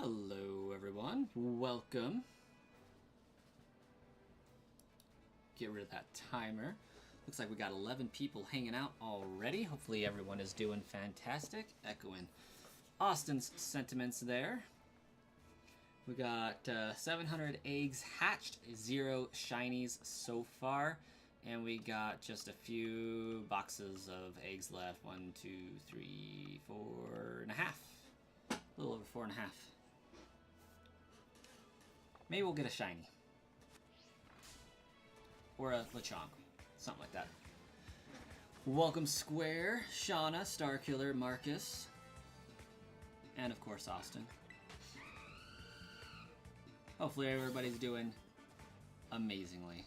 Hello everyone, welcome. Get rid of that timer. Looks like we got 11 people hanging out already. Hopefully everyone is doing fantastic. Echoing Austin's sentiments there. We got 700 eggs hatched, 0 shinies so far. And we got just a few boxes of eggs left. 1, 2, 3, 4.5. A little over 4.5. Maybe we'll get a shiny. Or a Lechonk. Something like that. Welcome Square, Shauna, Starkiller, Marcus. And of course Austin. Hopefully everybody's doing amazingly.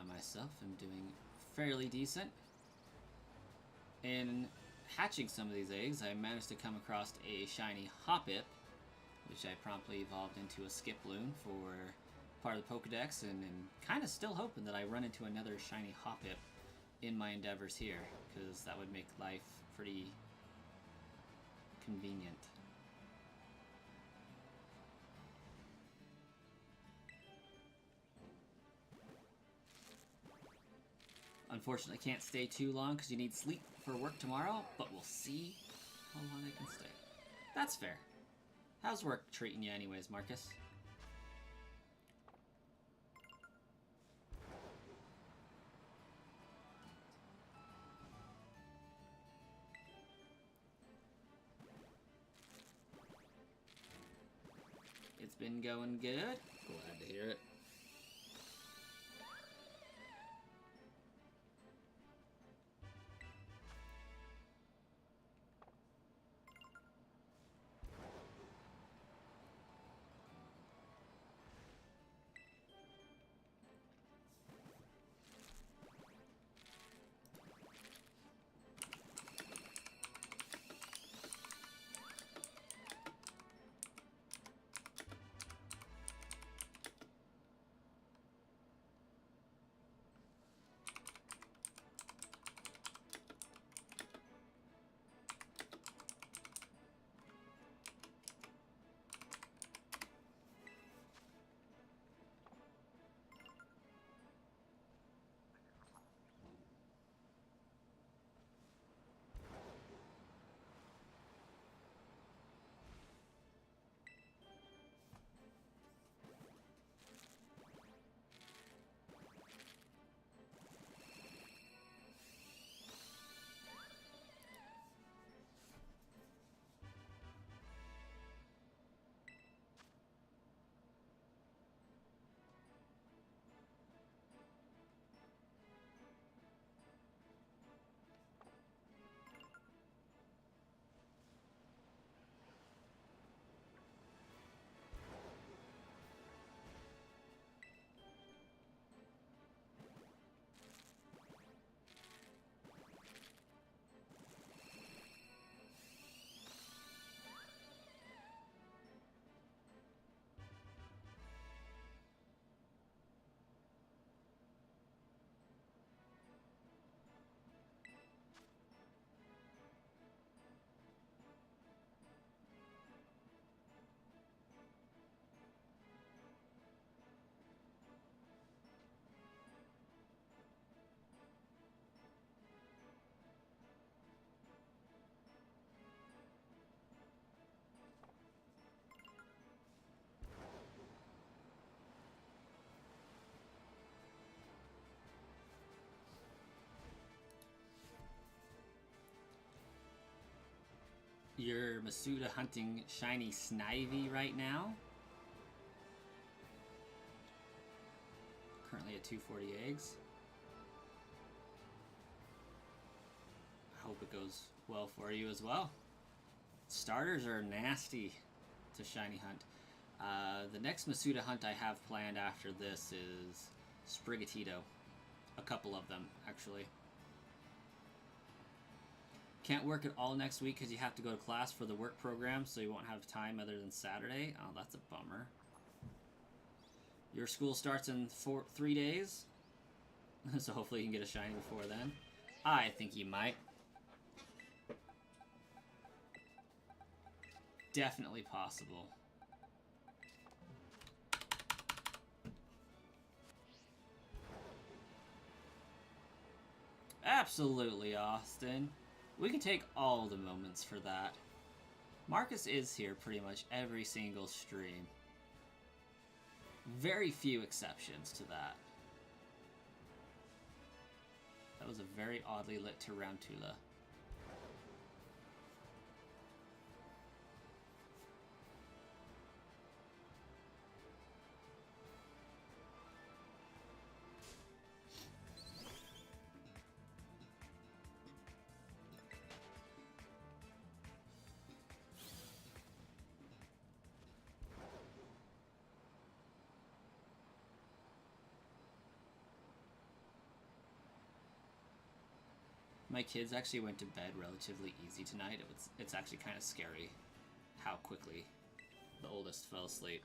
Myself am doing fairly decent. In hatching some of these eggs, I managed to come across a shiny Hoppip, which I promptly evolved into a Skiploon for part of the Pokedex, and kind of still hoping that I run into another shiny Hoppip in my endeavors here, because that would make life pretty convenient. Unfortunately, can't stay too long because you need sleep for work tomorrow, but we'll see how long I can stay. That's fair. How's work treating you anyways, Marcus? It's been going good. Glad to hear it. You're MASUDA hunting shiny Snivy right now. Currently at 240 eggs. I hope it goes well for you as well. Starters are nasty to shiny hunt. The next MASUDA hunt I have planned after this is Sprigatito. A couple of them, actually. Can't work at all next week because you have to go to class for the work program, so you won't have time other than Saturday. Oh, that's a bummer. Your school starts in 3 days, so hopefully you can get a shiny before then. I think you might. Definitely possible. Absolutely, Austin. We can take all the moments for that. Marcus is here pretty much every single stream. Very few exceptions to that. That was a very oddly lit Tarantula. My kids actually went to bed relatively easy tonight. It's actually kind of scary how quickly the oldest fell asleep.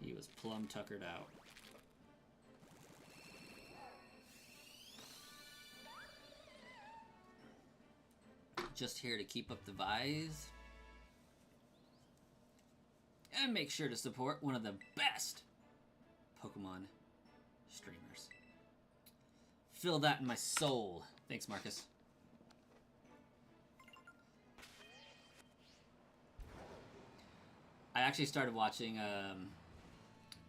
He was plumb tuckered out. Just here to keep up the vibes. And make sure to support one of the best Pokemon streamers. Feel that in my soul. Thanks, Marcus. I actually started watching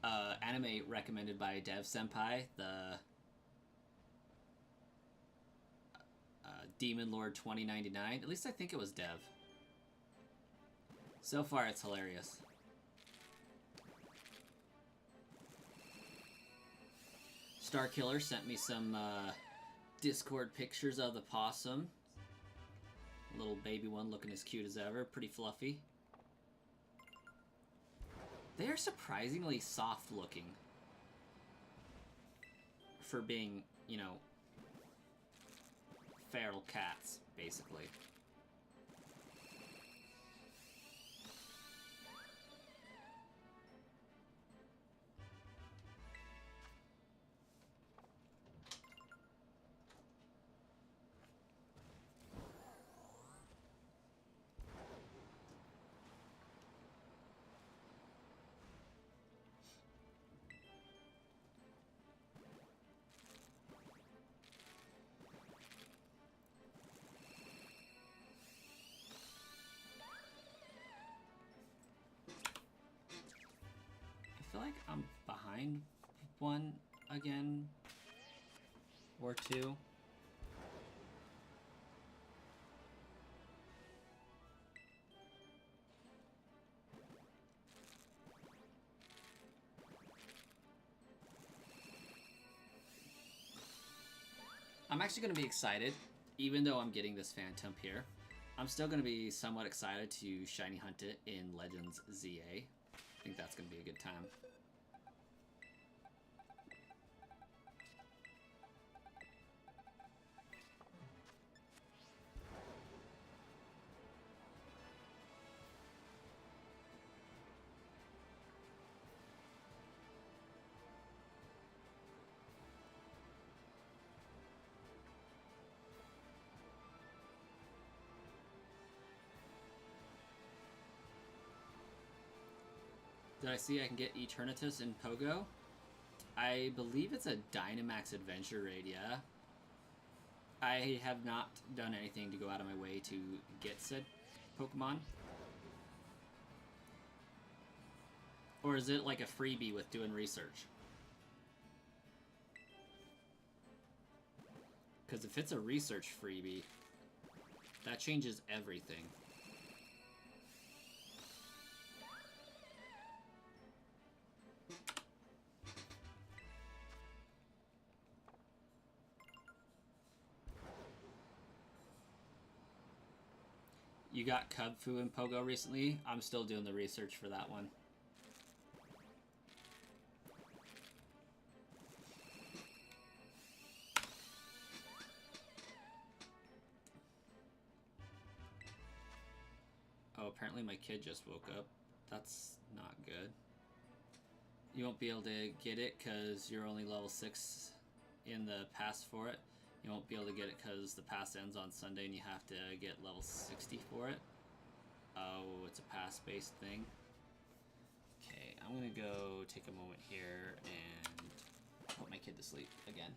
anime recommended by Dev Senpai, the Demon Lord 2099. At least I think it was Dev. So far, it's hilarious. Starkiller sent me some Discord pictures of the possum. Little baby one looking as cute as ever. Pretty fluffy. They are surprisingly soft looking for being, you know, feral cats, basically. I feel like I'm behind one again or two. I'm actually going to be excited, even though I'm getting this Phantump here. I'm still going to be somewhat excited to shiny hunt it in Legends ZA. I think that's going to be a good time. Did I see I can get Eternatus in Pogo? I believe it's a Dynamax Adventure Raid, yeah. I have not done anything to go out of my way to get said Pokemon. Or is it like a freebie with doing research? Because if it's a research freebie, that changes everything. You got Cubfu and Pogo recently? I'm still doing the research for that one. Oh, apparently my kid just woke up. That's not good. You won't be able to get it because you're only level 6 in the pass for it. You won't be able to get it because the pass ends on Sunday and you have to get level 60 for it. Oh, it's a pass-based thing. Okay, I'm gonna go take a moment here and put my kid to sleep again.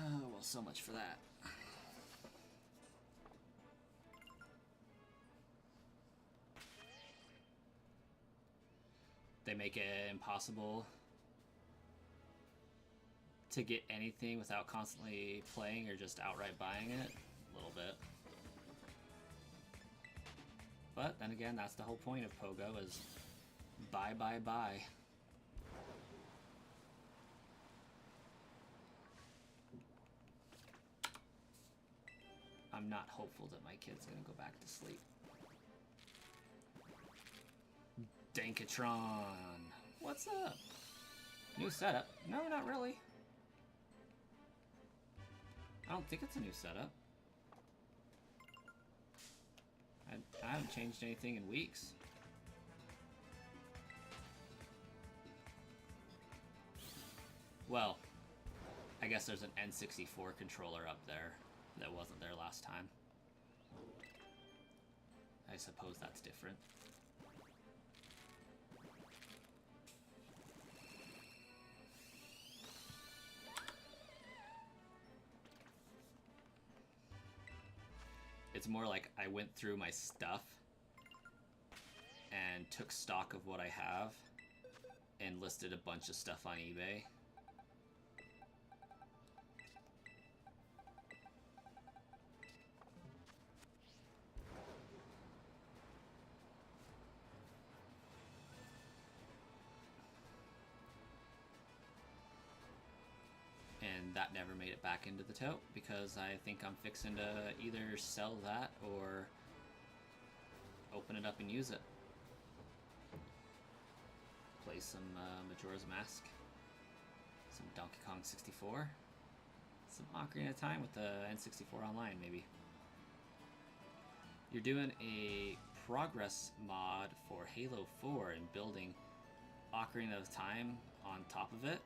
Oh, well, so much for that. They make it impossible to get anything without constantly playing or just outright buying it. A little bit. But then again, that's the whole point of Pogo, is buy, buy, buy. I'm not hopeful that my kid's gonna go back to sleep. Dankatron! What's up? New setup? No, not really. I don't think it's a new setup. I haven't changed anything in weeks. Well, I guess there's an N64 controller up there that wasn't there last time. I suppose that's different. It's more like I went through my stuff and took stock of what I have and listed a bunch of stuff on eBay. And that never made it back into the tote because I think I'm fixing to either sell that or open it up and use it. Play some Majora's Mask, some Donkey Kong 64, some Ocarina of Time with the N64 Online maybe. You're doing a progress mod for Halo 4 and building Ocarina of Time on top of it.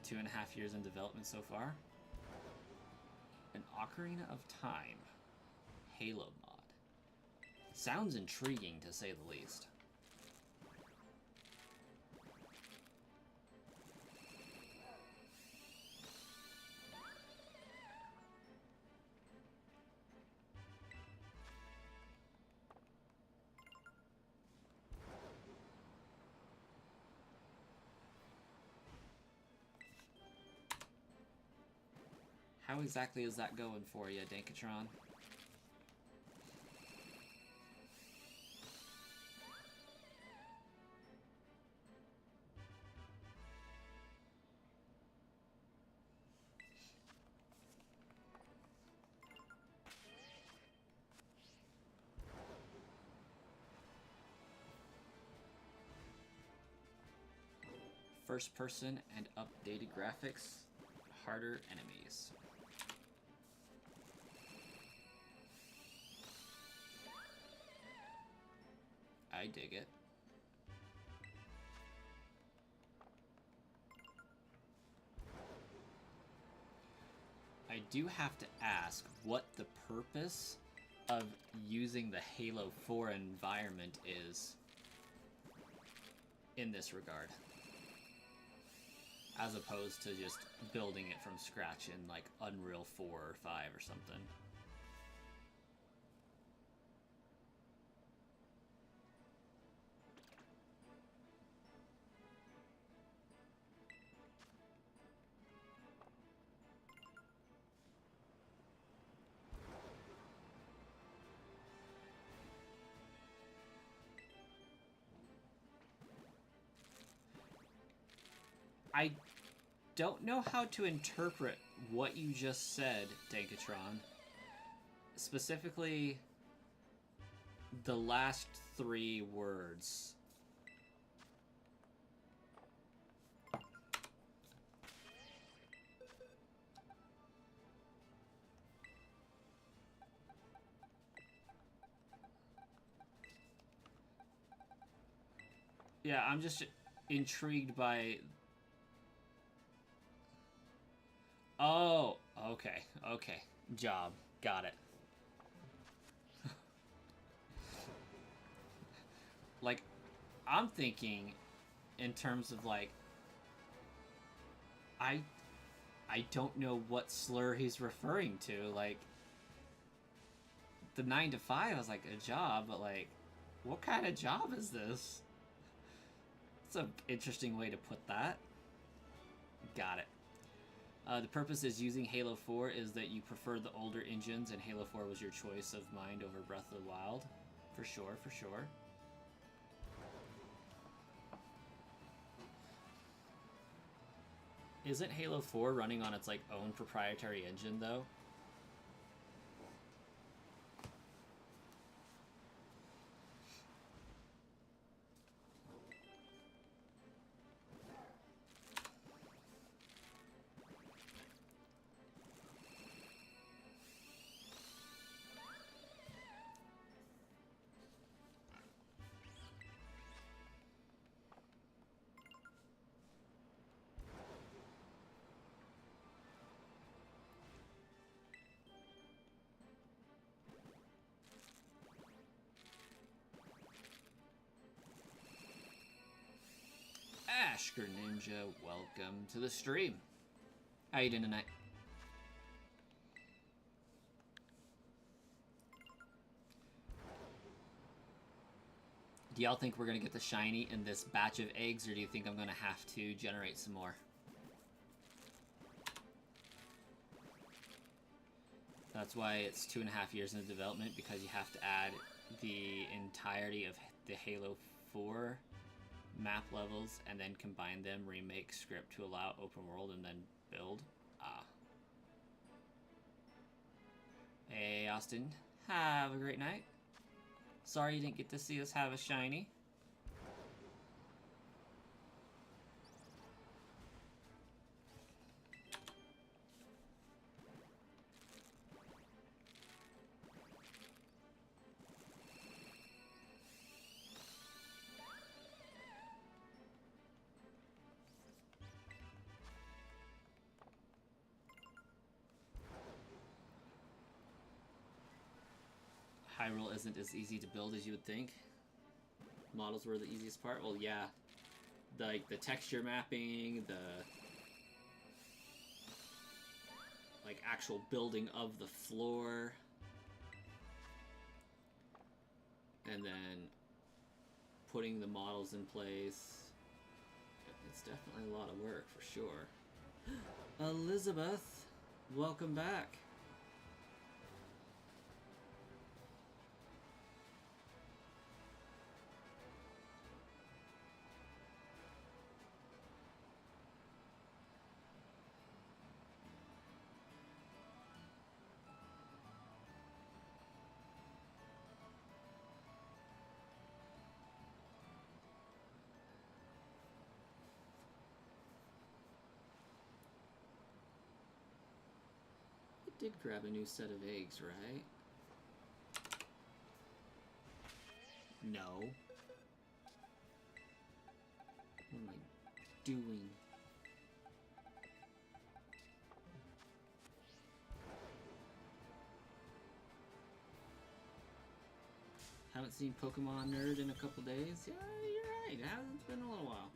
2.5 years in development so far. An Ocarina of Time Halo mod. Sounds intriguing, to say the least. How exactly is that going for you, Dankatron? First person and updated graphics, harder enemies. I dig it. I do have to ask what the purpose of using the Halo 4 environment is in this regard, as opposed to just building it from scratch in like Unreal 4 or 5 or something. I don't know how to interpret what you just said, Dankatron. Specifically, the last 3 words. Yeah, I'm just intrigued by... Oh, okay, okay. Job. Got it. Like, I'm thinking in terms of, like... I don't know what slur he's referring to. Like, the 9 to 5 is, like, a job, but, like, what kind of job is this? It's an interesting way to put that. Got it. The purpose is using Halo 4 is that you prefer the older engines, and Halo 4 was your choice of mind over Breath of the Wild. For sure, for sure. Isn't Halo 4 running on its, like, own proprietary engine, though? Ashker Ninja, welcome to the stream. How you doing tonight? Do y'all think we're gonna get the shiny in this batch of eggs, or do you think I'm gonna have to generate some more? That's why it's 2.5 years into development, because you have to add the entirety of the Halo 4 map levels and then combine them, remake script to allow open world, and then build. Hey, Austin. Have a great night. Sorry you didn't get to see us have a shiny. Hyrule isn't as easy to build as you would think. Models were the easiest part. Well, yeah. Like the texture mapping, the like actual building of the floor, and then putting the models in place. It's definitely a lot of work for sure. Elizabeth, welcome back. Did grab a new set of eggs, right? No. What am I doing? Haven't seen Pokemon Nerd in a couple days? Yeah, you're right. It hasn't been a little while.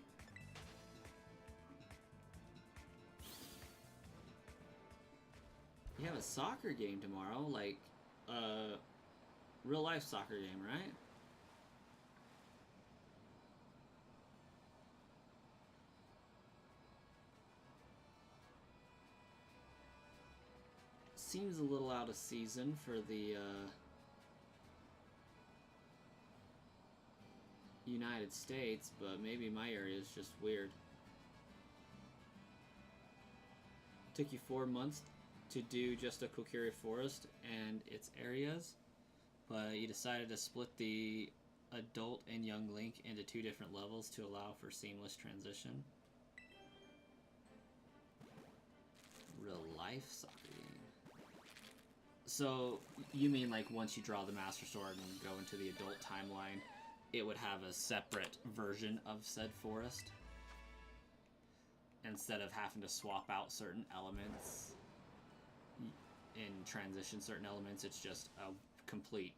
You have a soccer game tomorrow, like a real life soccer game, right? Seems a little out of season for the United States, but maybe my area is just weird. Took you 4 months to do just a Kokuria Forest and its areas, but you decided to split the adult and young Link into 2 different levels to allow for seamless transition. Real life soccer game. So you mean like once you draw the Master Sword and go into the adult timeline, it would have a separate version of said forest? Instead of having to swap out certain elements and transition certain elements, it's just a complete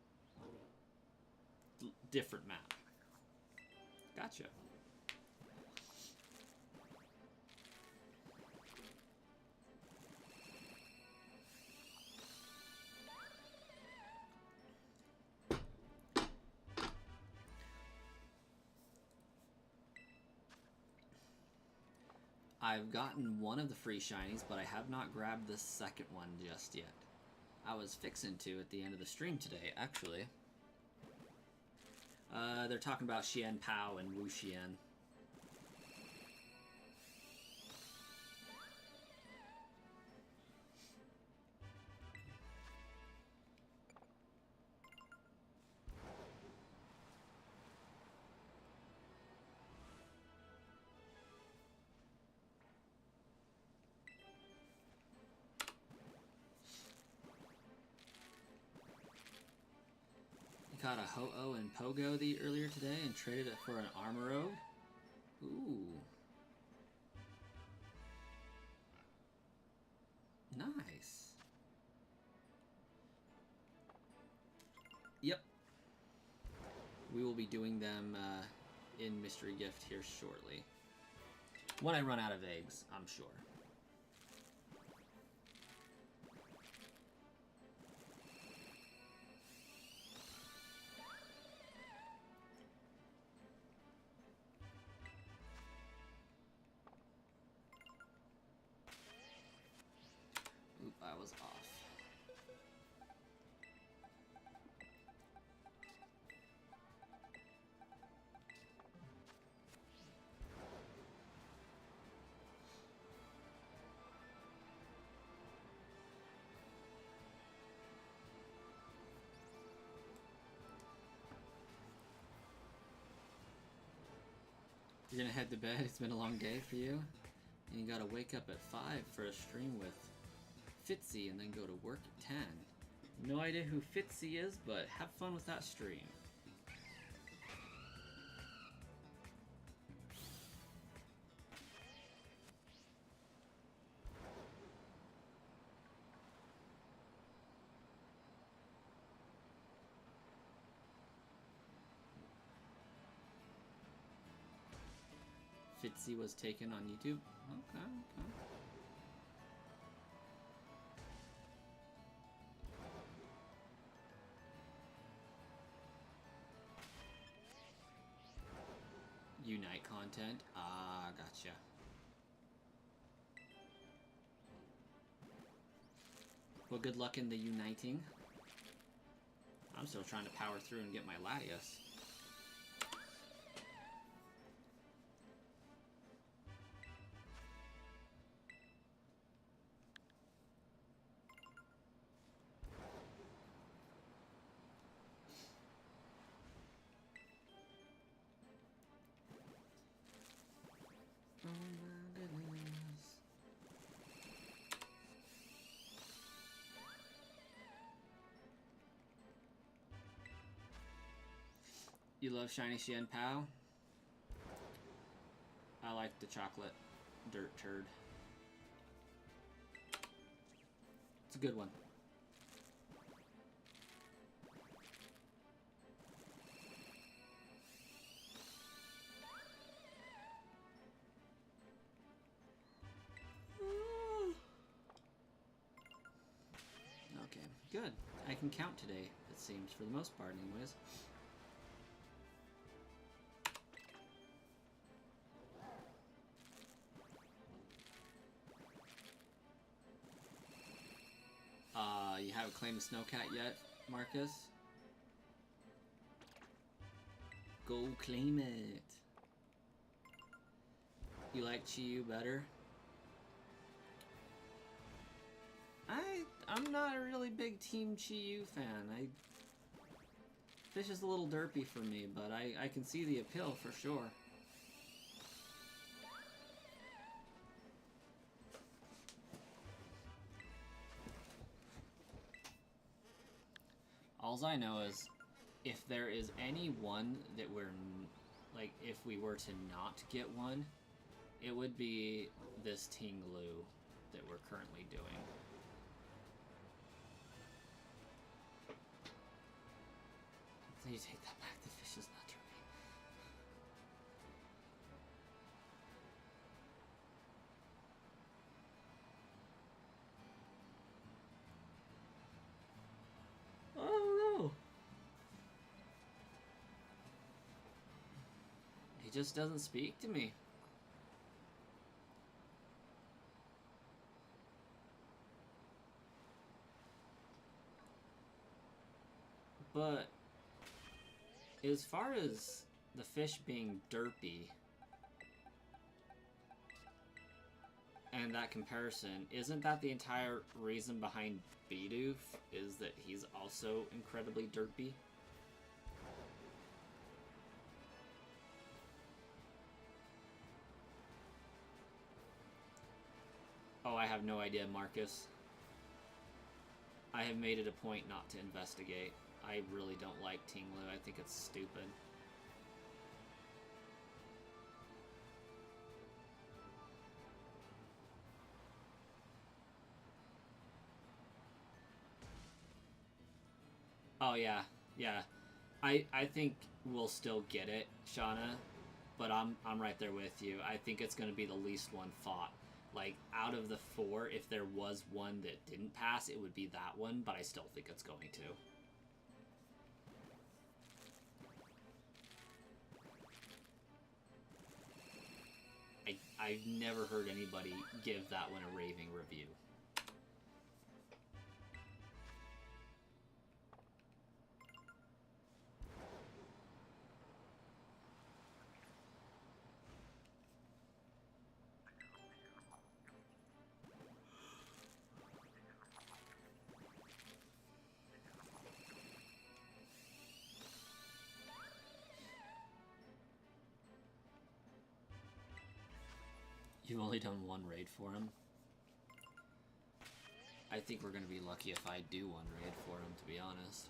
different map. Gotcha. I've gotten one of the free shinies, but I have not grabbed the second one just yet. I was fixing to at the end of the stream today, actually. They're talking about Xian Pao and Wu Xian. Caught a Ho-Oh and Pogo earlier today and traded it for an Armorogue. Ooh. Nice. Yep. We will be doing them in Mystery Gift here shortly. When I run out of eggs, I'm sure. Oop, I was off. You're gonna head to bed? It's been a long day for you? And you gotta wake up at 5 for a stream with Fitzy and then go to work at 10. No idea who Fitzy is, but have fun with that stream. Fitzy was taken on YouTube. Okay, okay. Unite content. Ah, gotcha. Well, good luck in the uniting. I'm still trying to power through and get my Latias. Oh my goodness. You love Shiny Xian Pao? I like the chocolate dirt turd. It's a good one. Okay, good. I can count today, it seems, for the most part anyways. You haven't claimed the Snowcat yet, Marcus? Go claim it. You like Chi-Yu better? I'm not a really big Team Chi-Yu fan. Fish is a little derpy for me, but I can see the appeal for sure. Alls I know is, if there is any one that we're, like, if we were to not get one, it would be this Tinglu that we're currently doing. You take that back, the fish is not derpy. Oh no! He just doesn't speak to me. But as far as the fish being derpy and that comparison, isn't that the entire reason behind Bidoof, is that he's also incredibly derpy? Oh, I have no idea, Marcus. I have made it a point not to investigate. I really don't like Tinglu. I think it's stupid. Oh yeah, yeah. I think we'll still get it, Shauna, but I'm right there with you. I think it's going to be the least one fought. Like, out of the 4, if there was one that didn't pass, it would be that one, but I still think it's going to. I've never heard anybody give that one a raving review. You've only done one raid for him. I think we're going to be lucky if I do one raid for him, to be honest.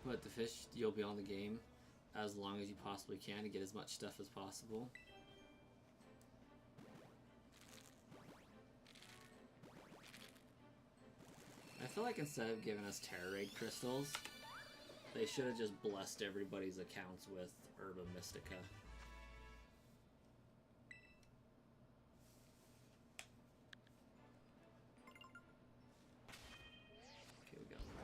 But the fish, you'll be on the game as long as you possibly can to get as much stuff as possible. I feel like instead of giving us Terra Raid crystals, they should have just blessed everybody's accounts with Herba Mystica. Okay, we got more.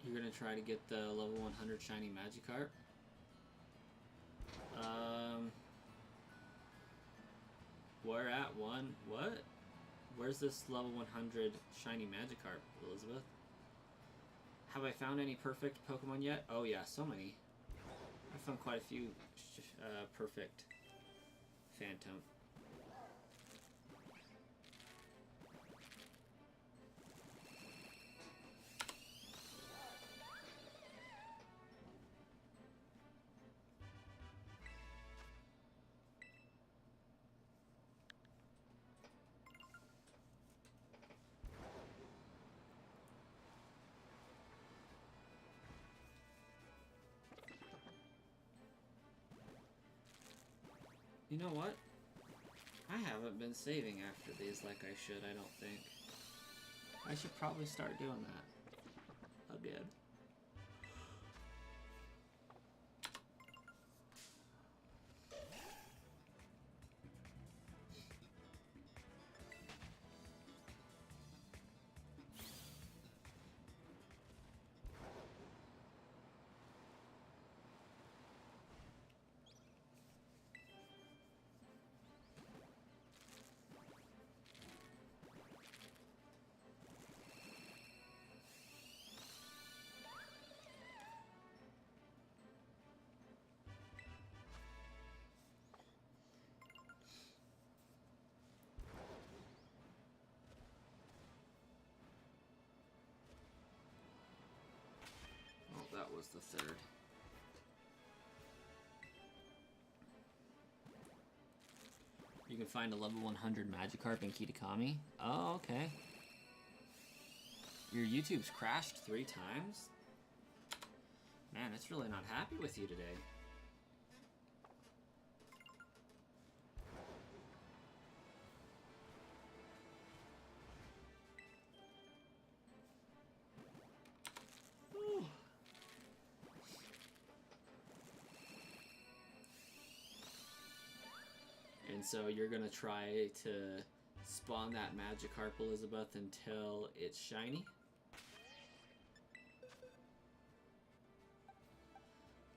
You're gonna try to get the level 100 shiny Magikarp. We're at one. What? Where's this level 100 shiny Magikarp, Elizabeth? Have I found any perfect Pokemon yet? Oh yeah, so many. I found quite a few perfect Phantump. You know what? I haven't been saving after these like I should, I don't think. I should probably start doing that again. That was the third. You can find a level 100 Magikarp in Kitakami. Oh, okay. Your YouTube's crashed 3 times? Man, it's really not happy with you today. And so you're gonna try to spawn that Magikarp, Elizabeth, until it's shiny?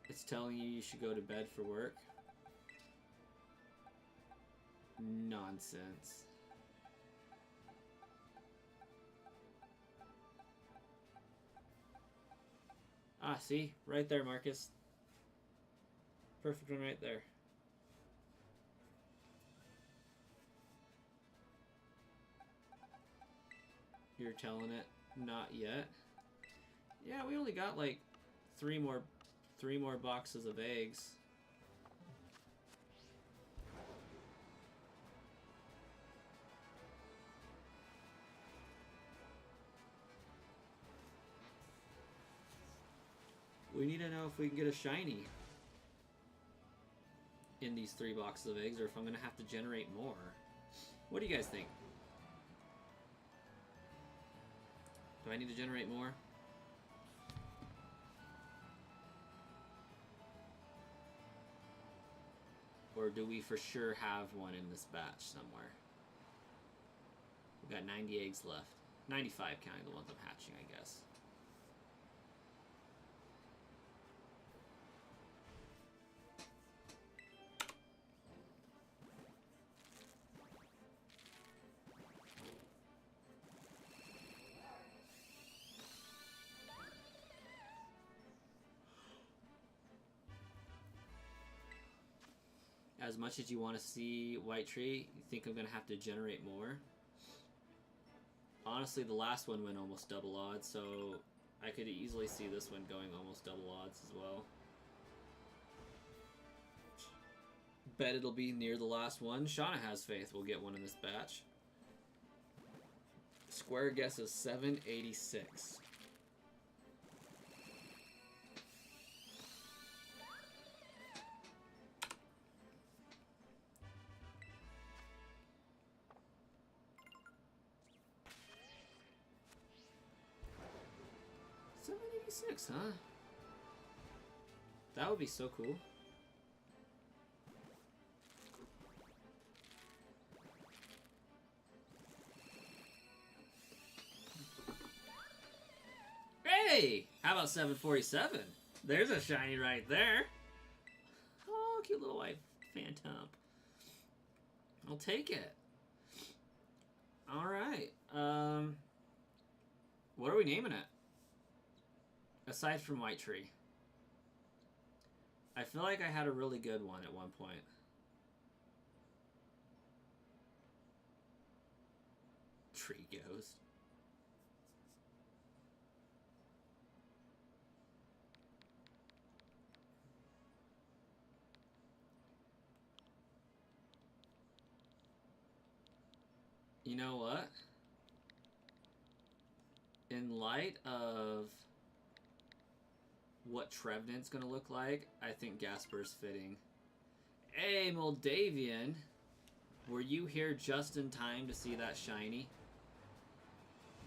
It's telling you should go to bed for work? Nonsense. Ah, see? Right there, Marcus. Perfect one right there. You're telling it not yet. Yeah, we only got like three more boxes of eggs. We need to know if we can get a shiny in these 3 boxes of eggs, or if I'm gonna have to generate more. What do you guys think? Do I need to generate more? Or do we for sure have one in this batch somewhere? We've got 90 eggs left. 95 counting the ones I'm hatching, I guess. As much as you want to see White Tree, you think I'm going to have to generate more? Honestly, the last one went almost double odds, so I could easily see this one going almost double odds as well. Bet it'll be near the last one. Shauna has faith we'll get one in this batch. Square guess is 786. $786, huh? That would be so cool. Hey! How about 747? There's a shiny right there. Oh, cute little white Phantump. I'll take it. Alright. What are we naming it? Aside from White Tree. I feel like I had a really good one at one point. Tree Ghost. You know what? In light of what Trevenant's gonna look like, I think Gasper's fitting. Hey, Moldavian! Were you here just in time to see that shiny?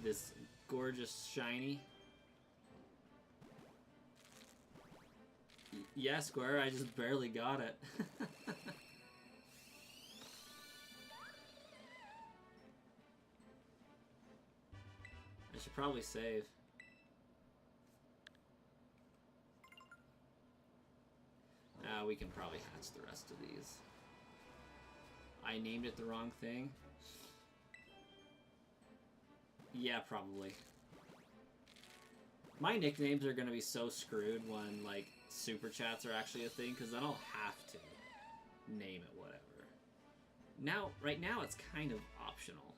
This gorgeous shiny? Yeah, Square, I just barely got it. I should probably save. We can probably hatch the rest of these. I named it the wrong thing. Yeah, probably. My nicknames are gonna be so screwed when, like, super chats are actually a thing, because then I'll have to name it whatever. Now, right now, it's kind of optional.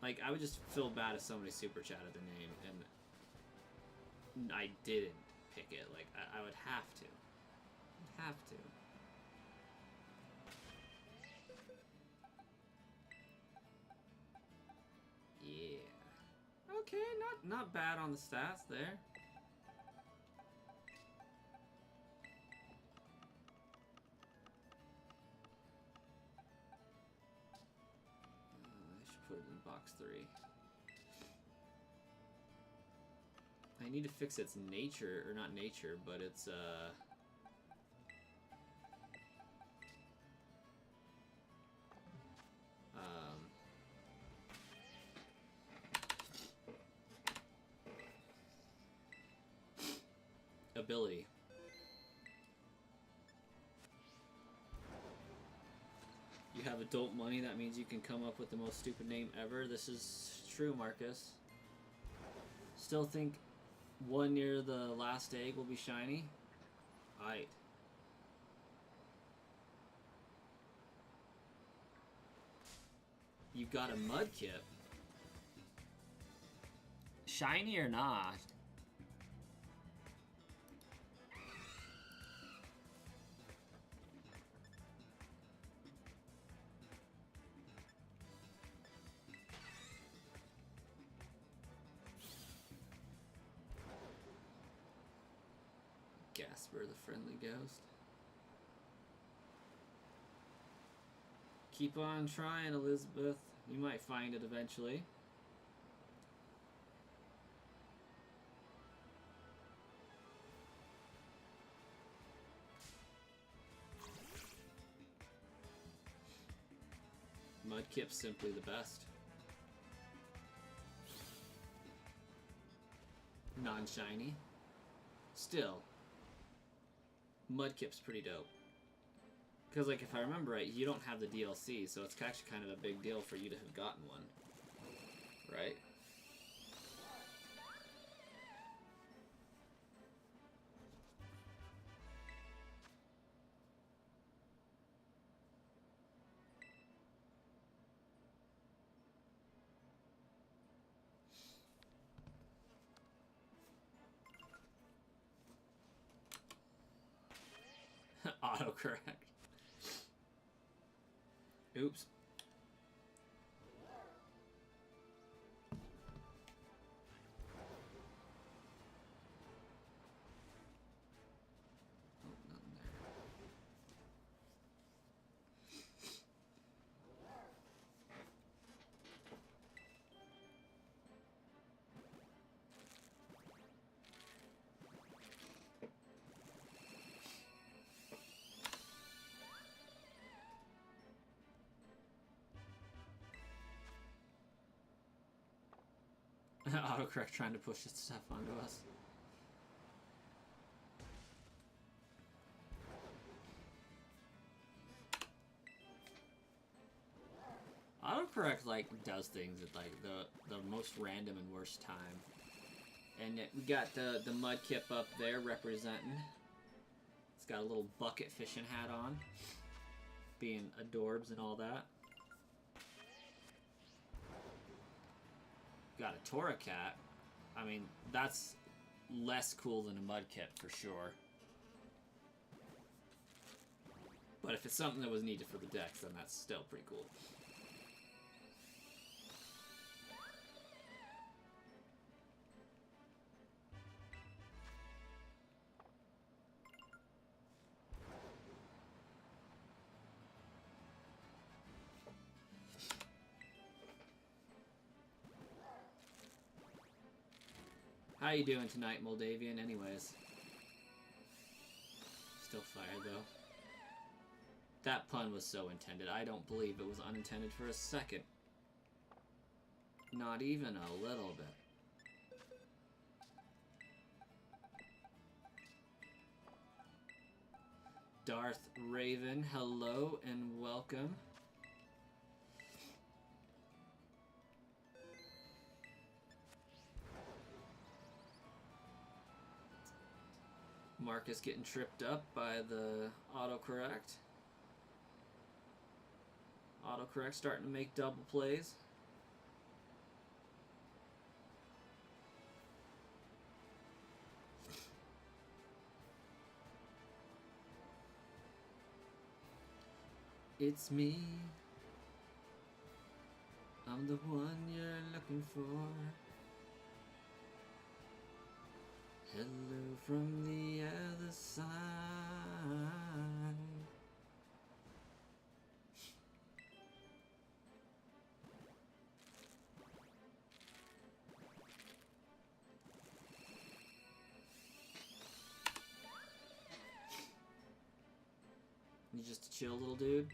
Like, I would just feel bad if somebody super chatted the name and I didn't pick it. Like, I would have to. I'd have to. Yeah. Okay, not bad on the stats there. I should put it in box 3. I need to fix its nature, or not nature, but its ability. You have adult money, that means you can come up with the most stupid name ever. This is true, Marcus. Still think one near the last egg will be shiny? Aight. You've got a Mudkip. Shiny or not? Gasper the friendly ghost. Keep on trying, Elizabeth. You might find it eventually. Mudkip's simply the best. Non-shiny. Still, Mudkip's pretty dope. Because, like, if I remember right, you don't have the DLC, so it's actually kind of a big deal for you to have gotten one. Right? Autocorrect. Oops. Oh, nothing there. Autocorrect trying to push its stuff onto us. Autocorrect like does things at like the most random and worst time. And we got the Mudkip up there representing. It's got a little bucket fishing hat on, being adorbs and all that. Got a Torracat. I mean, that's less cool than a Mudkip for sure. But if it's something that was needed for the decks, then that's still pretty cool. How you doing tonight, Moldavian? Anyways. Still fire, though. That pun was so intended. I don't believe it was unintended for a second. Not even a little bit. Darth Raven, hello and welcome. Marcus getting tripped up by the autocorrect. Autocorrect starting to make double plays. It's me. I'm the one you're looking for. Hello from the other side. You just a chill little dude?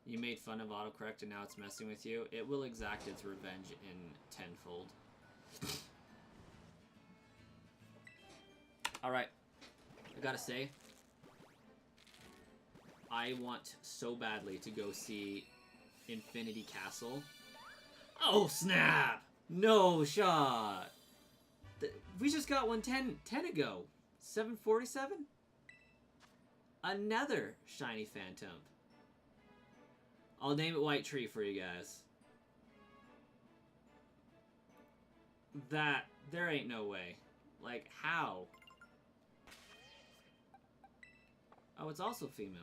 You made fun of autocorrect and now it's messing with you. It will exact its revenge in tenfold. Alright, I gotta say, I want so badly to go see Infinity Castle. Oh snap! No shot! We just got one 10 ago. 747? Another shiny Phantump. I'll name it White Tree for you guys. There ain't no way. Like, how? Oh, it's also female.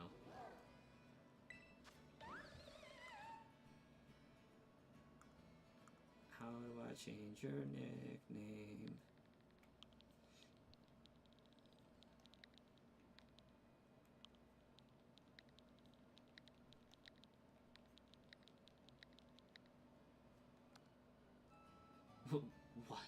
How do I change your nickname? What?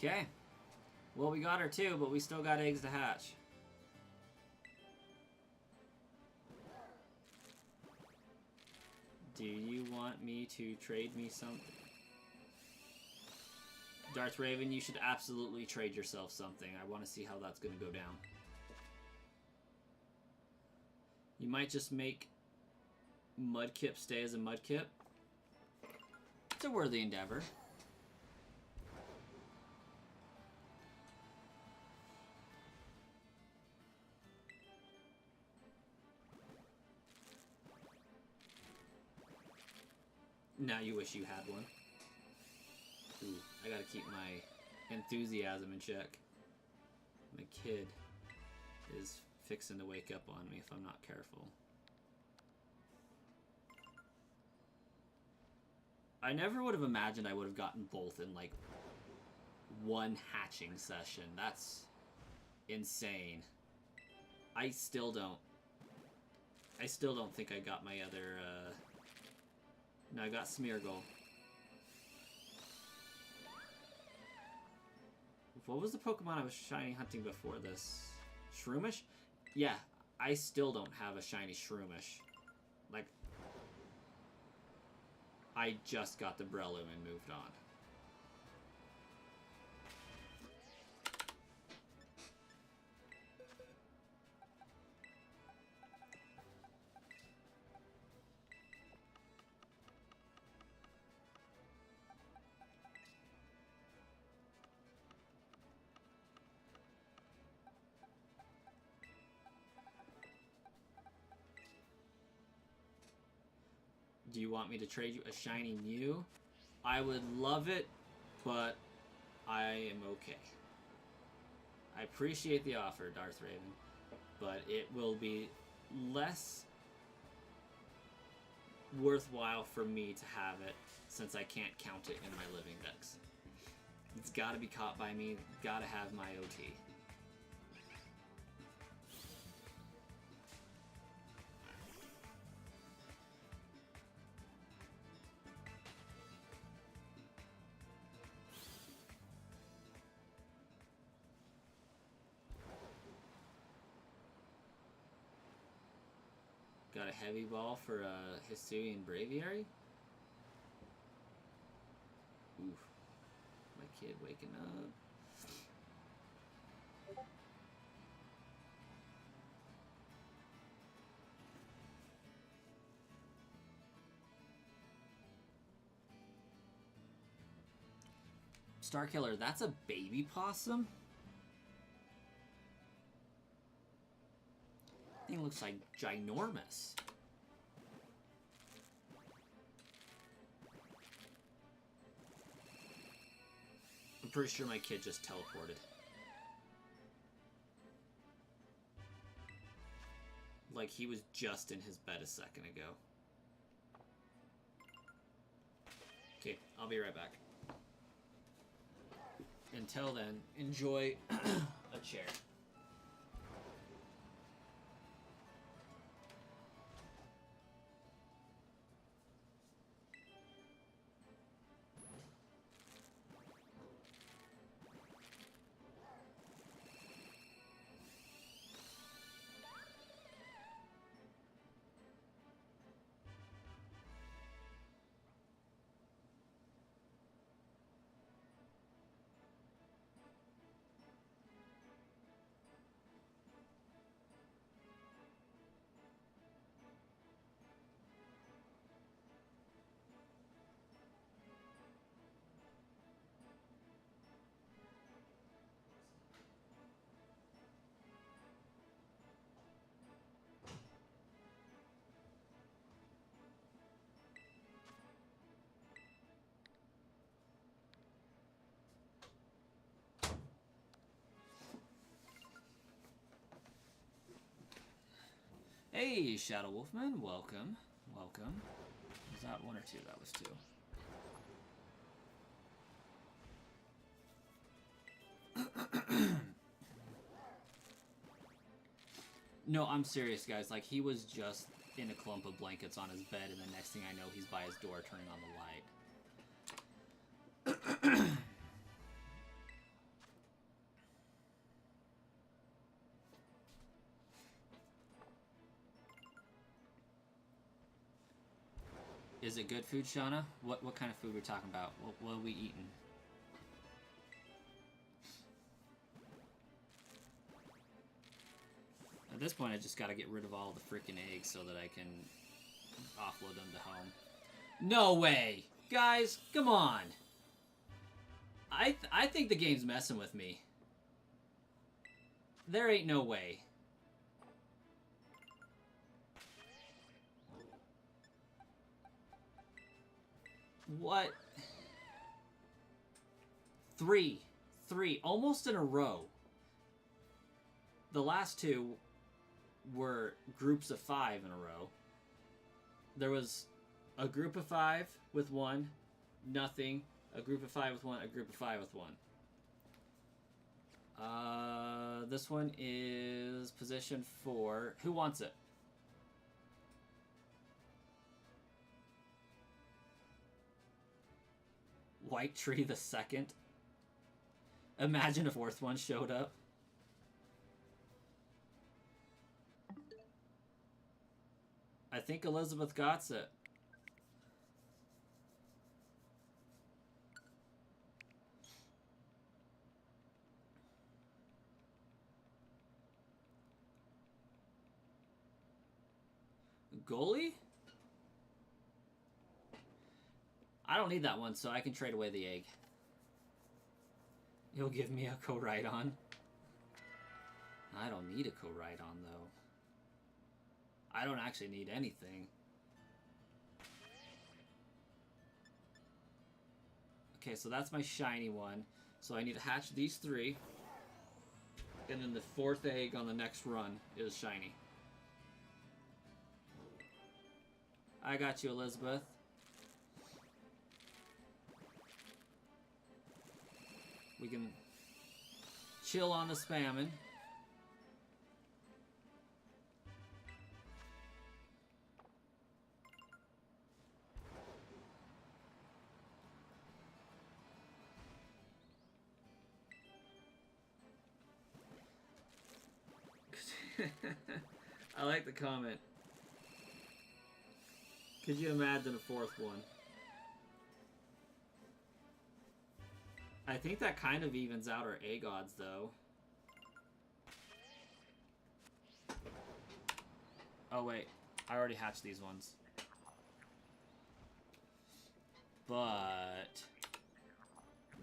Okay. Well, we got her too, but we still got eggs to hatch. Do you want me to trade me something? Darth Raven, you should absolutely trade yourself something. I want to see how that's going to go down. You might just make Mudkip stay as a Mudkip. It's a worthy endeavor. Now you wish you had one. Ooh, I gotta keep my enthusiasm in check. My kid is fixing to wake up on me if I'm not careful. I never would have imagined I would have gotten both in like one hatching session. That's insane. I still don't think I got my other no, I got Smeargle. What was the Pokemon I was shiny hunting before this? Shroomish? Yeah, I still don't have a shiny Shroomish. Like, I just got the Breloom and moved on. Do you want me to trade you a shiny Mew? I would love it, but I am okay. I appreciate the offer, Darth Raven, but it will be less worthwhile for me to have it since I can't count it in my living dex. It's got to be caught by me, got to have my OT. Got a heavy ball for a Hisuian Braviary. Oof. My kid waking up. Starkiller, that's a baby possum? Thing looks like ginormous. I'm pretty sure my kid just teleported. Like he was just in his bed a second ago. Okay, I'll be right back. Until then, enjoy a chair. Hey, Shadow Wolfman, welcome, welcome. Was that one or two? That was two. No, I'm serious, guys. Like, he was just in a clump of blankets on his bed, and the next thing I know, he's by his door turning on the light. Is it good food, Shauna? What kind of food we're talking about? What are we eating? At this point, I just gotta get rid of all the freaking eggs so that I can offload them to home. No way! Guys, come on! I think the game's messing with me. There ain't no way. What? Three, almost in a row. The last two were groups of 5 in a row. There was a group of 5 with 1, nothing. A group of 5 with 1, a group of 5 with 1. This one is position 4. Who wants it? White Tree the second. Imagine if 4th one showed up. I think Elizabeth got it. Goalie? I don't need that one, so I can trade away the egg. You'll give me a co-ride-on. I don't need a co-ride-on, though. I don't actually need anything. Okay, so that's my shiny one. So I need to hatch these 3. And then the 4th egg on the next run is shiny. I got you, Elizabeth. We can chill on the spamming. I like the comment. Could you imagine a 4th one? I think that kind of evens out our egg odds, though. Oh, wait. I already hatched these ones. But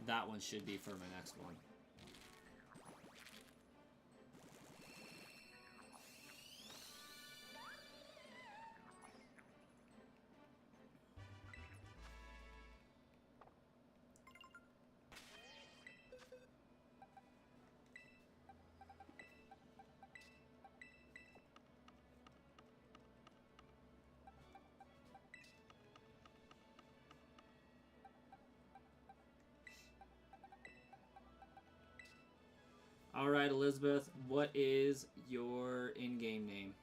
that one should be for my next one. Alright, Elizabeth, what is your in-game name?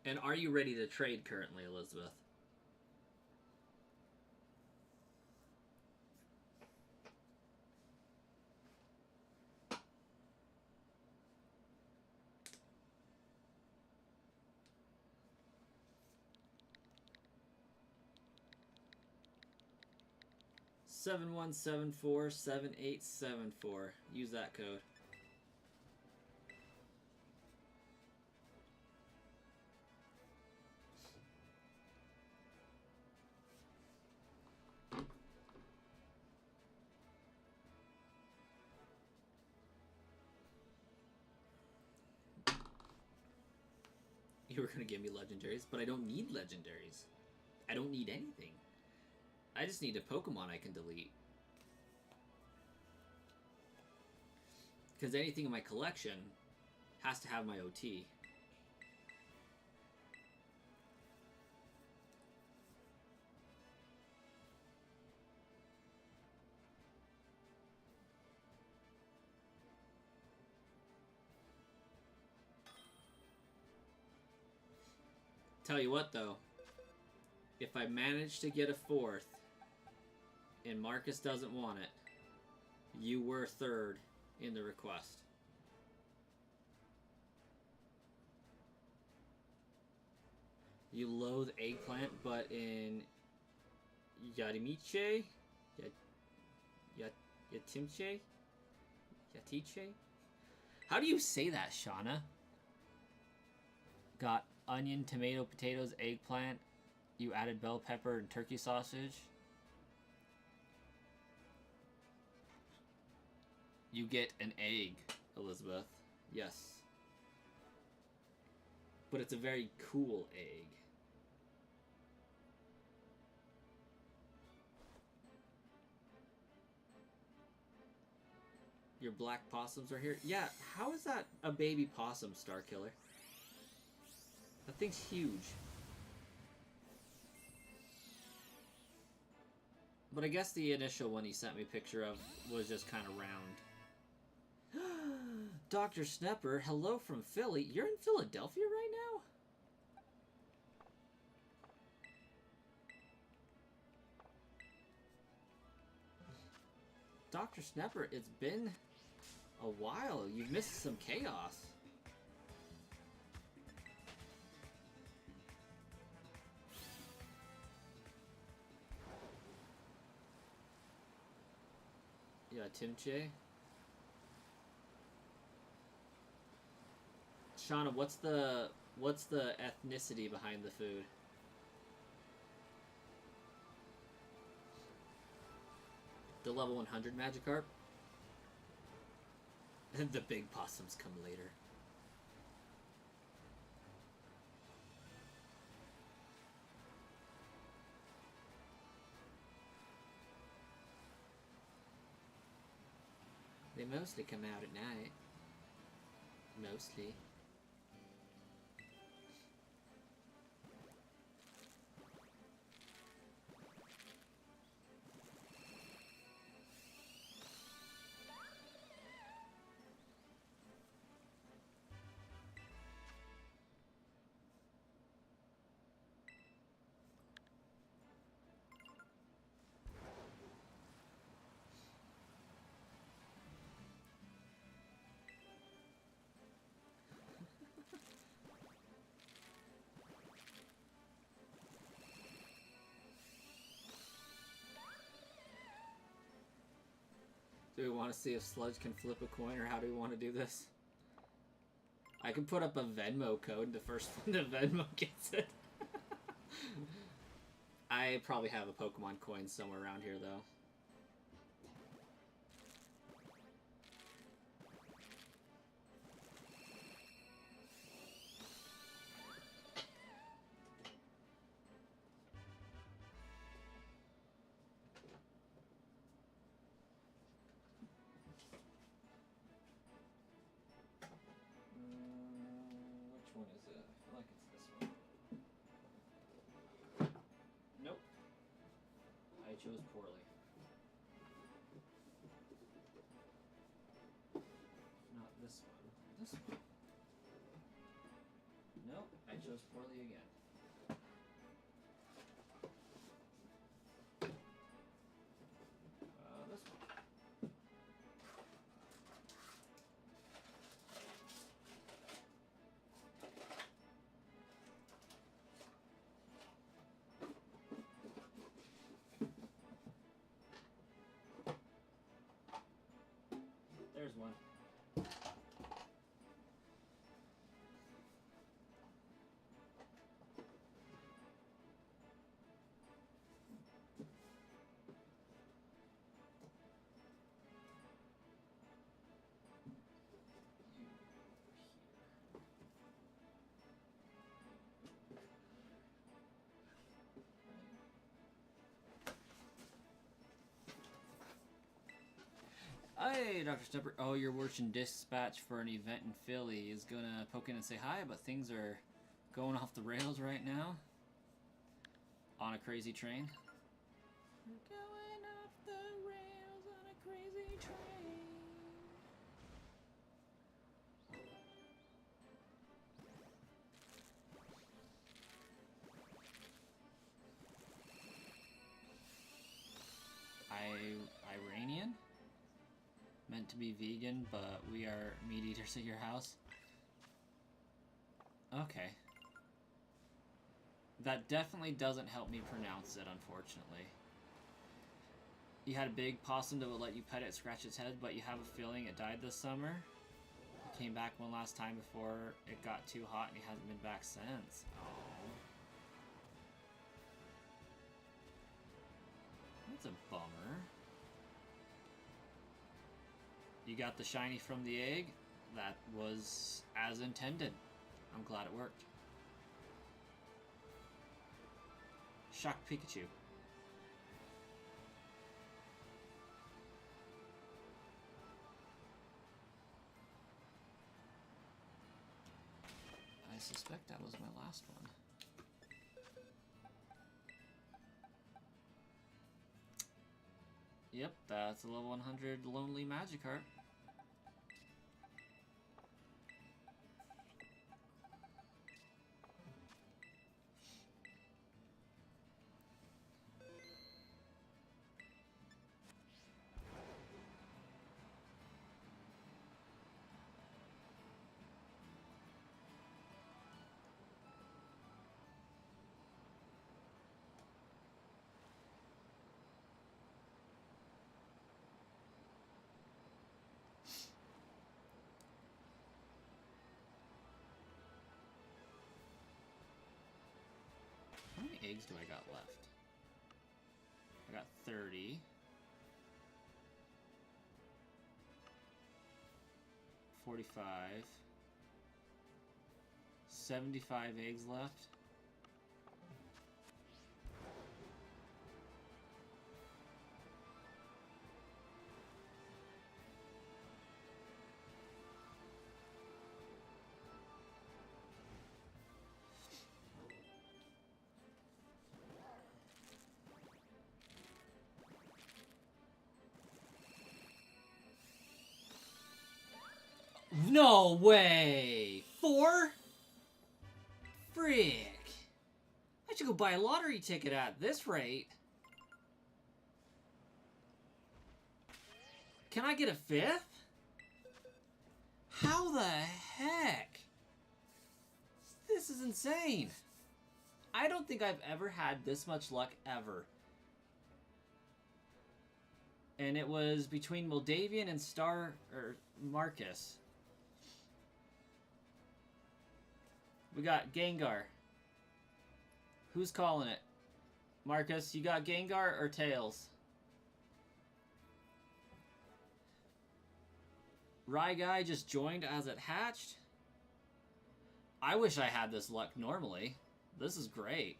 And are you ready to trade currently, Elizabeth? Seven 7874. Use that code. You were gonna give me legendaries, but I don't need legendaries. I don't need anything. I just need a Pokemon I can delete. Because anything in my collection has to have my OT. Tell you what, though. If I manage to get a 4th, and Marcus doesn't want it, you were 3rd in the request. You loathe eggplant, but in Yarimiche? Yatimche? Yatiche? How do you say that, Shauna? Got onion, tomato, potatoes, eggplant. You added bell pepper and turkey sausage. You get an egg, Elizabeth. Yes. But it's a very cool egg. Your black possums are here? Yeah, how is that a baby possum, Star Killer? That thing's huge. But I guess the initial one he sent me a picture of was just kind of round. Dr. Snepper, hello from Philly. You're in Philadelphia right now? Dr. Snepper, it's been a while. You've missed some chaos. Yeah, Timche. Shauna, what's the ethnicity behind the food? The level 100 Magikarp? And the big possums come later. They mostly come out at night. Mostly. Do we want to see if Sludge can flip a coin, or how do we want to do this? I can put up a Venmo code. The first one to Venmo gets it. I probably have a Pokemon coin somewhere around here, though. Which one is it? I feel like it's this one. Nope. I chose poorly. Not this one. This one. Nope. I chose poorly again. This one. There's one. Hey, Dr. Stepper. Oh, you're watching Dispatch for an event in Philly. Is gonna poke in and say hi, but things are going off the rails right now. On a crazy train. We're going off the rails on a crazy train. Meant to be vegan, but we are meat eaters at your house. Okay. That definitely doesn't help me pronounce it, unfortunately. You had a big possum that would let you pet it, scratch its head, but you have a feeling it died this summer? It came back one last time before it got too hot, and he hasn't been back since. Oh. That's a bummer. You got the shiny from the egg? That was as intended. I'm glad it worked. Shock Pikachu. I suspect that was my last one. Yep, that's a level 100 Lonely Magikarp. How many eggs do I got left? I got 30. 45. 75 eggs left. No way! 4? Frick. I should go buy a lottery ticket at this rate. Can I get a 5th? How the heck? This is insane. I don't think I've ever had this much luck ever. And it was between Moldavian and Marcus. We got Gengar. Who's calling it? Marcus, you got Gengar or Tails? Guy just joined as it hatched? I wish I had this luck normally. This is great.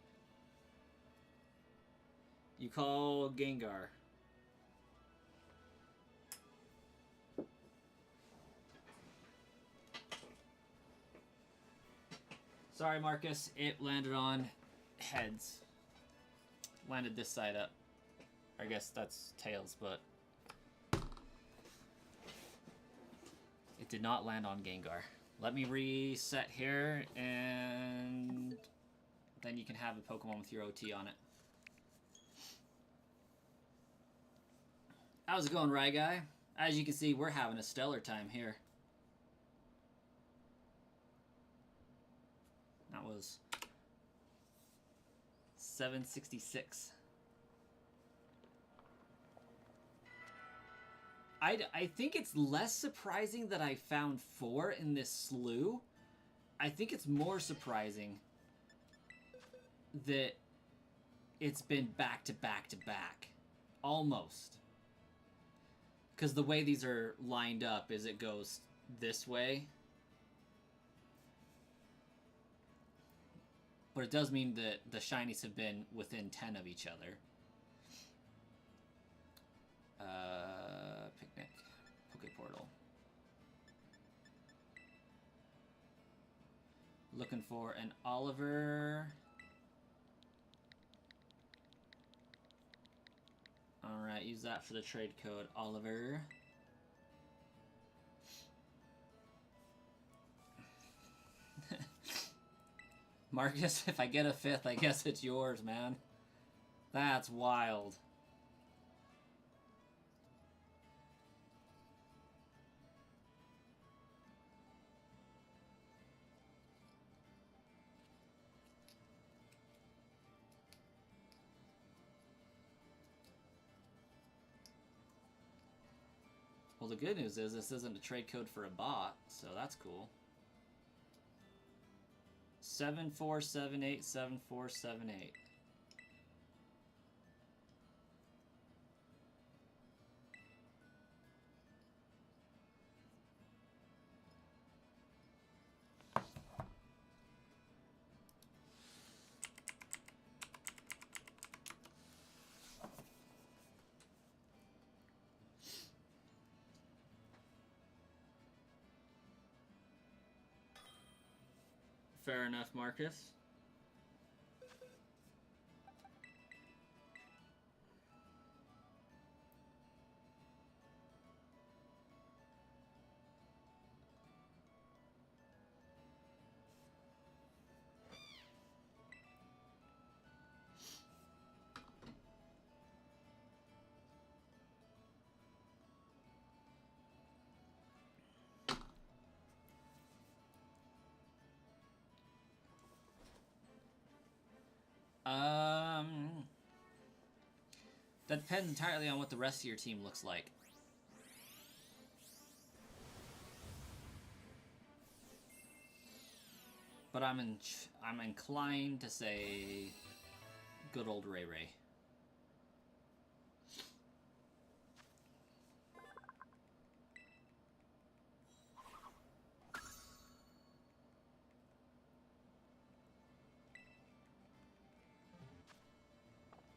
You call Gengar. Sorry, Marcus. It landed on heads. Landed this side up. I guess that's tails, but it did not land on Gengar. Let me reset here, and then you can have a Pokemon with your OT on it. How's it going, Guy? As you can see, we're having a stellar time here. That was 766. I think it's less surprising that I found 4 in this slew. I think it's more surprising that it's been back to back to back. Almost. Because the way these are lined up is it goes this way. But it does mean that the shinies have been within 10 of each other. Picnic. Pokeportal. Looking for an Oliver. Alright, use that for the trade code. Oliver. Marcus, if I get a 5th, I guess it's yours, man. That's wild. Well, the good news is this isn't a trade code for a bot, so that's cool. 7478 7478. Fair enough, Marcus. That depends entirely on what the rest of your team looks like. But I'm inclined to say good old Ray Ray.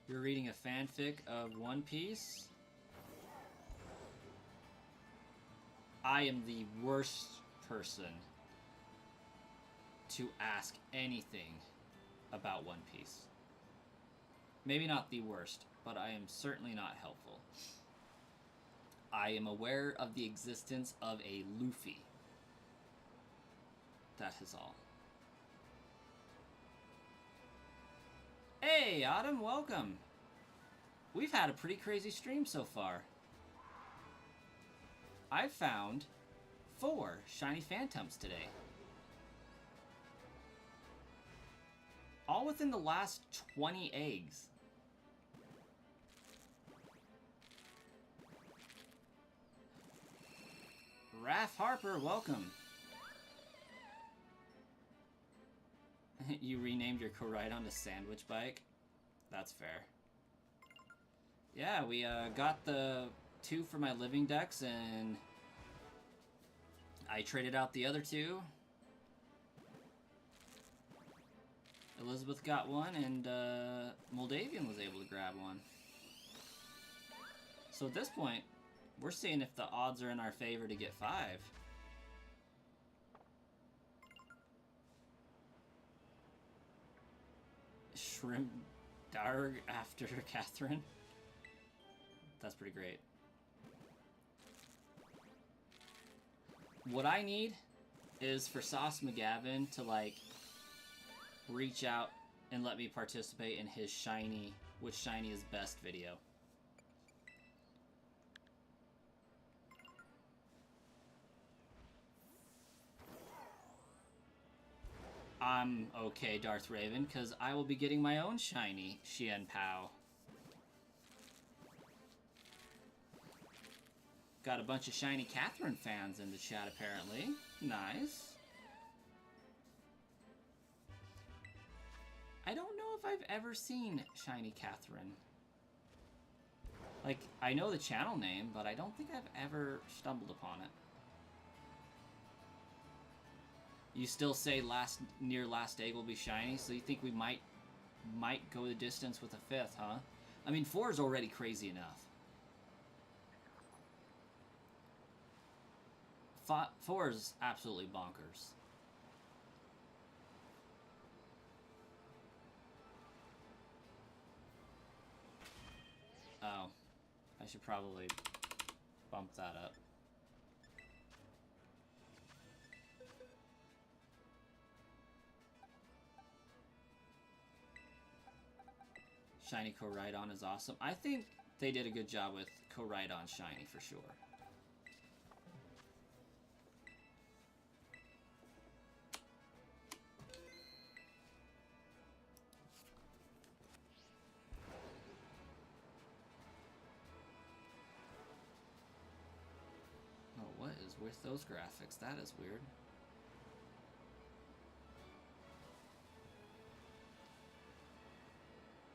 You're reading a fanfic of One Piece? I am the worst person to ask anything about One Piece. Maybe not the worst, but I am certainly not helpful. I am aware of the existence of a Luffy. That is all. Hey, Autumn, welcome. We've had a pretty crazy stream so far. I've found 4 shiny Phantumps today. All within the last 20 eggs. Raph Harper, welcome. You renamed your Koraidon to Sandwich Bike? That's fair. Yeah, we got the 2 for my Living Dex, and I traded out the other 2. Elizabeth got 1, and Moldavian was able to grab 1. So at this point, we're seeing if the odds are in our favor to get 5. Shrimp Darg after Catherine. That's pretty great. What I need is for Sauce McGavin to, like, reach out and let me participate in his Shiny, which Shiny is best video. I'm okay, Darth Raven, because I will be getting my own shiny Xian Pao. Got a bunch of Shiny Catherine fans in the chat, apparently. Nice. I don't know if I've ever seen Shiny Catherine. Like, I know the channel name, but I don't think I've ever stumbled upon it. You still say near last egg will be shiny, so you think we might go the distance with a 5th, huh? I mean, 4 is already crazy enough. 4 is absolutely bonkers. Oh, I should probably bump that up. Shiny Koraidon is awesome. I think they did a good job with Koraidon Shiny for sure. Oreos with those graphics. That is weird.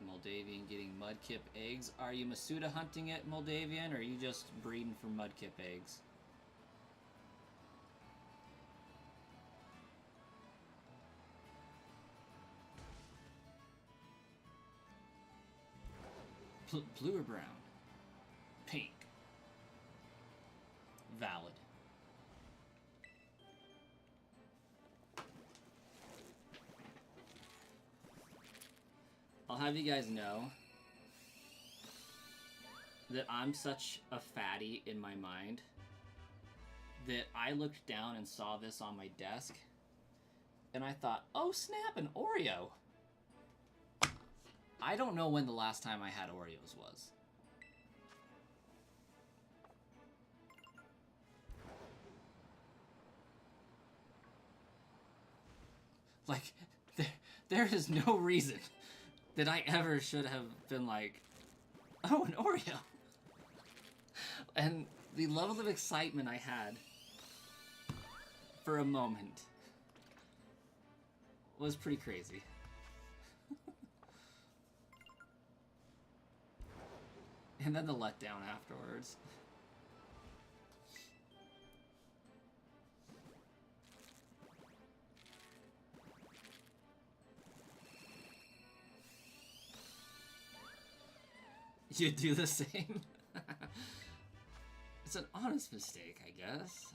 Moldavian getting Mudkip eggs. Are you Masuda hunting it, Moldavian, or are you just breeding for Mudkip eggs? Blue or brown? Pink. Valid. I'll have you guys know that I'm such a fatty in my mind that I looked down and saw this on my desk and I thought, oh snap, an Oreo. I don't know when the last time I had Oreos was. Like, there is no reason that I ever should have been like, oh, an Oreo. And the level of excitement I had for a moment was pretty crazy. And then the letdown afterwards. You do the same? It's an honest mistake, I guess.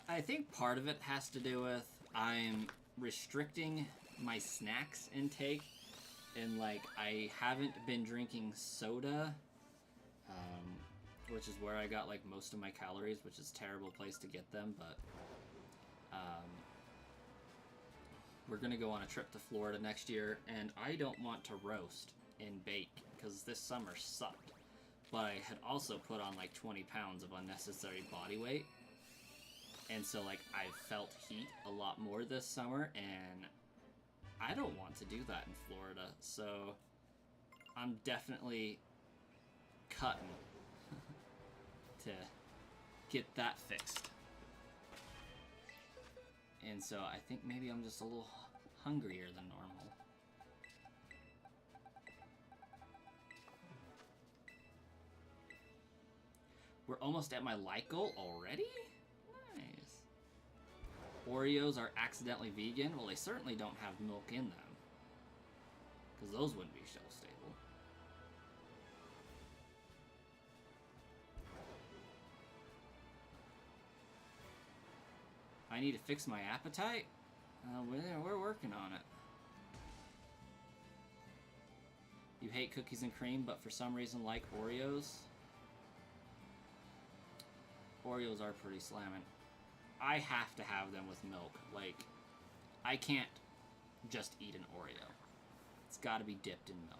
I think part of it has to do with I'm restricting my snacks intake, and like I haven't been drinking soda, which is where I got like most of my calories, which is a terrible place to get them, but we're gonna go on a trip to Florida next year, and I don't want to roast and bake because this summer sucked, but I had also put on like 20 pounds of unnecessary body weight. And so, like, I felt heat a lot more this summer, and I don't want to do that in Florida. So, I'm definitely cutting to get that fixed. And so, I think maybe I'm just a little hungrier than normal. We're almost at my like goal already? Nice. Oreos are accidentally vegan? Well, they certainly don't have milk in them, because those wouldn't be shelf stable. I need to fix my appetite? We're working on it. You hate cookies and cream, but for some reason like Oreos? Oreos are pretty slamming. I have to have them with milk. Like, I can't just eat an Oreo. It's got to be dipped in milk.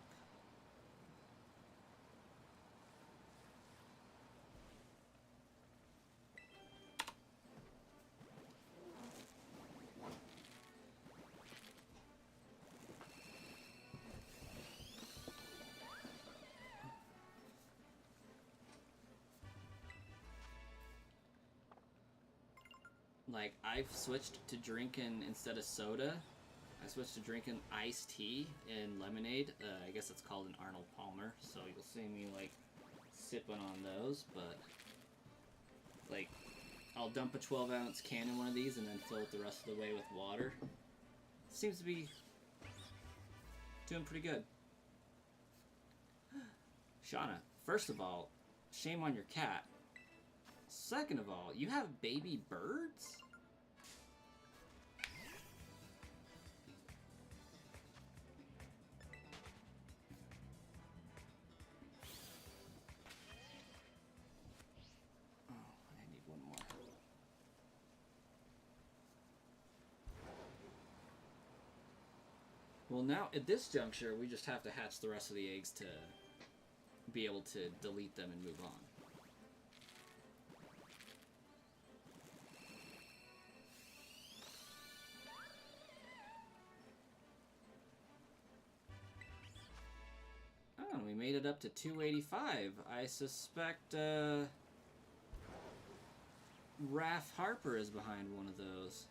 Like, I've switched to drinking, instead of soda, I switched to drinking iced tea and lemonade. I guess it's called an Arnold Palmer, so you'll see me, like, sipping on those, but, like, I'll dump a 12-ounce can in one of these and then fill it the rest of the way with water. Seems to be doing pretty good. Shauna, first of all, shame on your cat. Second of all, you have baby birds? Oh, I need one more. Well, now, at this juncture, we just have to hatch the rest of the eggs to be able to delete them and move on. made it up to 285. I suspect Raph Harper is behind one of those.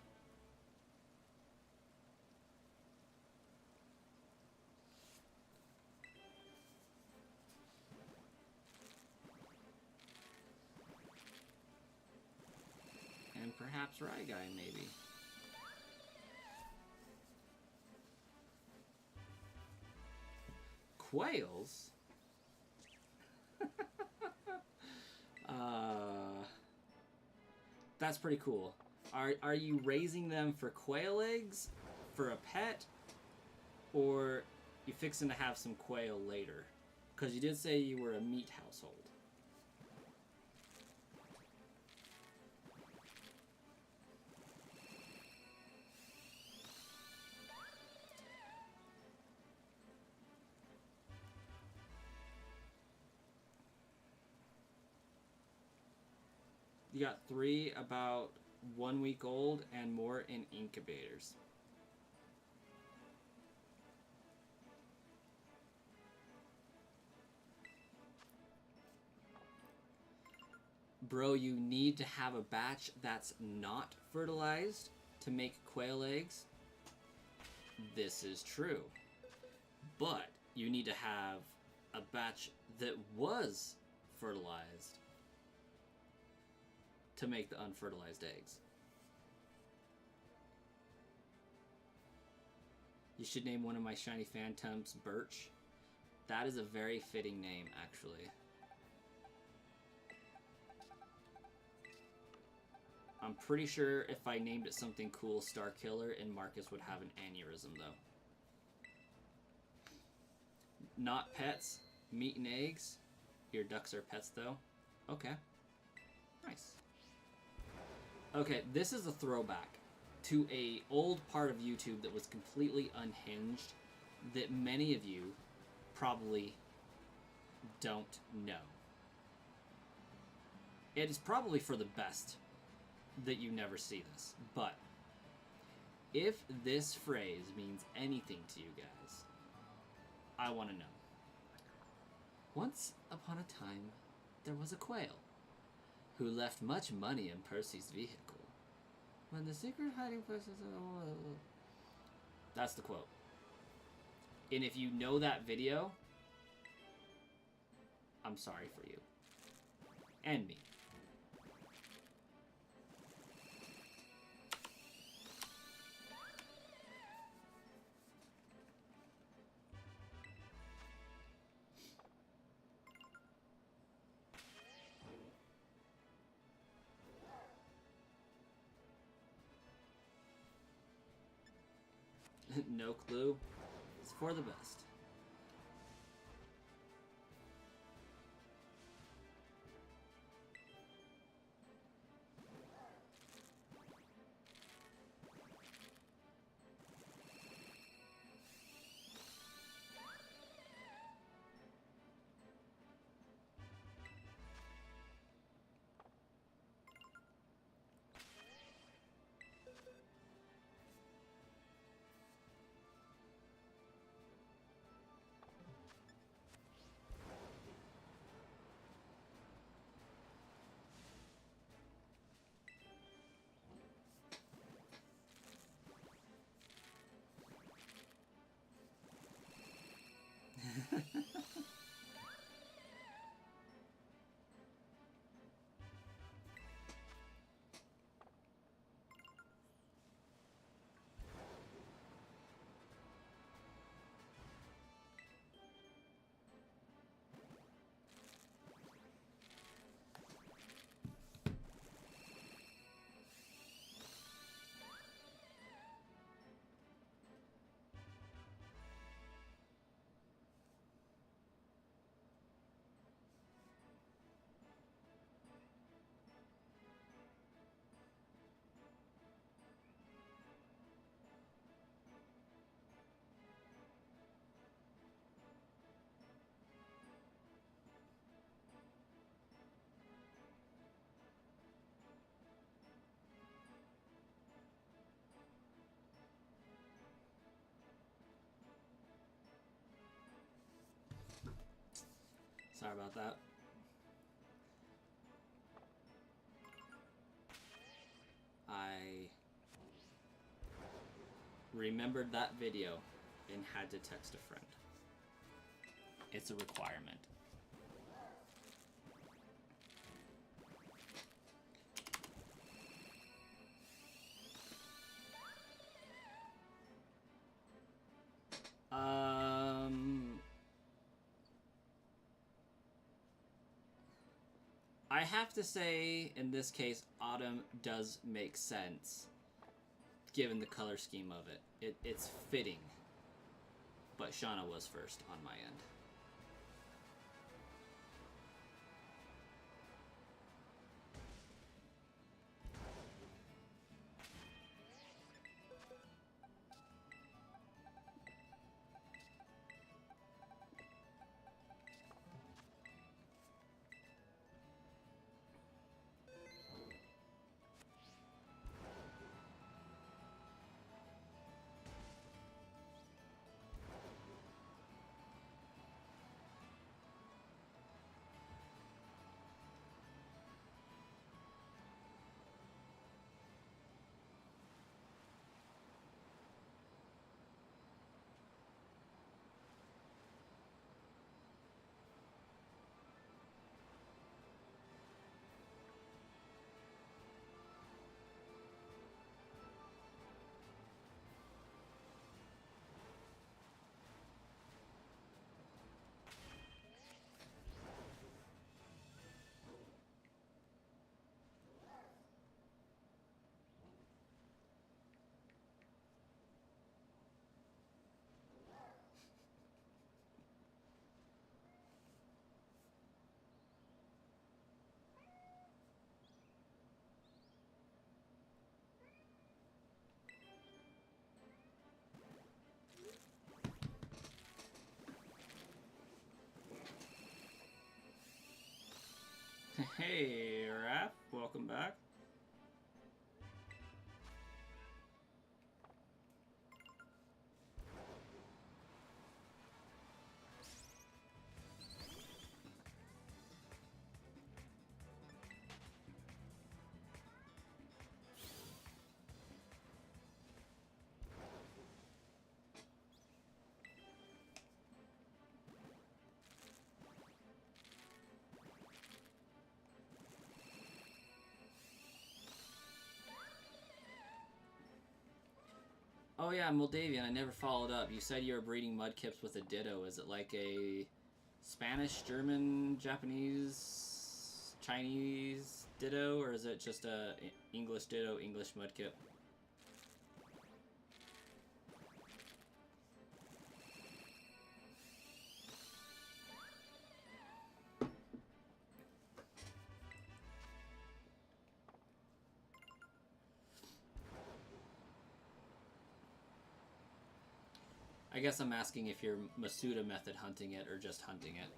And perhaps Ryguy, maybe. Quails? That's pretty cool. Are you raising them for quail eggs, for a pet, or you fixing to have some quail later? Because you did say you were a meat household. You got 3 about 1 week old and more in incubators. Bro, you need to have a batch that's not fertilized to make quail eggs. This is true. But you need to have a batch that was fertilized to make the unfertilized eggs. You should name one of my shiny Phantumps Birch. That is a very fitting name, actually. I'm pretty sure if I named it something cool, Star Killer, and Marcus would have an aneurysm, though. Not pets, meat and eggs. Your ducks are pets, though. Okay. Nice. Okay, this is a throwback to a old part of YouTube that was completely unhinged that many of you probably don't know. It is probably for the best that you never see this, but if this phrase means anything to you guys, I want to know. Once upon a time, there was a quail who left much money in Percy's vehicle. When the secret hiding place is... That's the quote. And if you know that video, I'm sorry for you. And me. No clue. It's for the best. Sorry about that. I remembered that video and had to text a friend. It's a requirement. I have to say, in this case, autumn does make sense, given the color scheme of it. It's fitting. But Shauna was first on my end. Hey, Raph, welcome back. Oh yeah, Moldavian, I never followed up. You said you were breeding Mudkips with a Ditto. Is it like a Spanish, German, Japanese, Chinese Ditto, or is it just a English Ditto, English Mudkip? I guess I'm asking if you're Masuda method hunting it or just hunting it.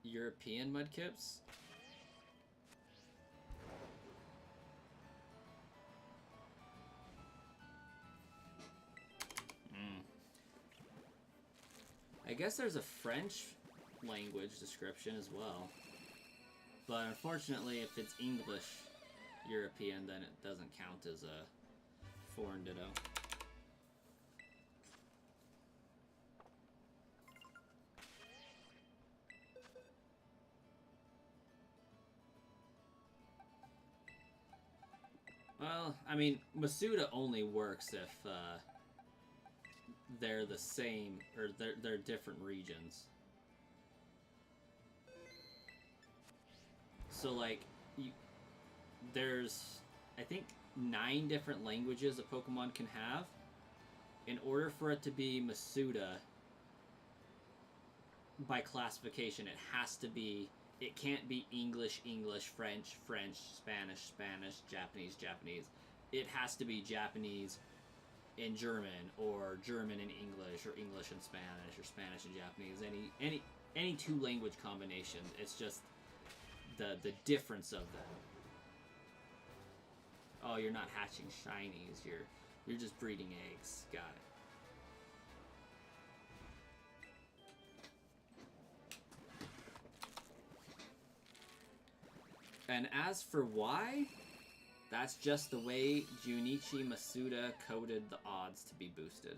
European Mudkips? I guess there's a French language description as well. But unfortunately, if it's English European, then it doesn't count as a foreign Ditto. Well, I mean, Masuda only works if they're the same, or they're different regions. So, like, there's, I think, 9 different languages a Pokemon can have. In order for it to be Masuda, by classification, it has to be, it can't be English, English, French, French, Spanish, Spanish, Japanese, Japanese. It has to be Japanese in German, or German in English, or English in Spanish, or Spanish in Japanese. any two language combination. It's just the difference of them. Oh, you're not hatching shinies. You're just breeding eggs. Got it. And as for why, that's just the way Junichi Masuda coded the odds to be boosted.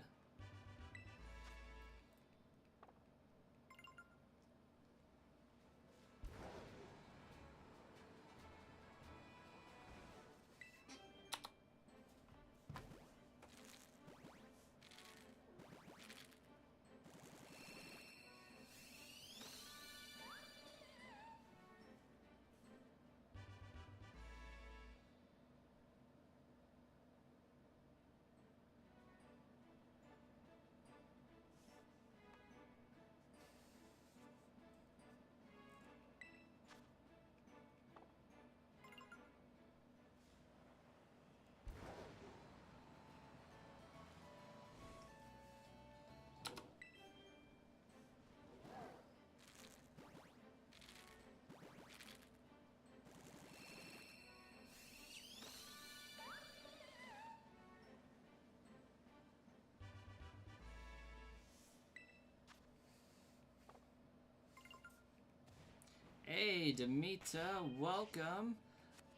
Hey, Demita, welcome.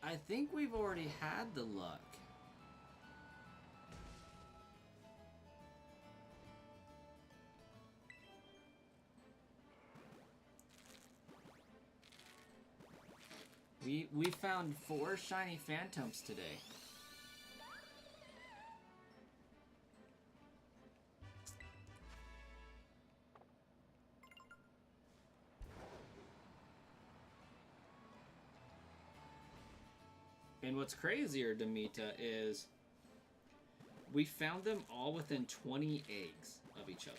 I think we've already had the luck. We found 4 shiny Phantumps today. And what's crazier, Demita, is we found them all within 20 eggs of each other.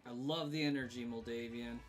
I love the energy, Moldavian.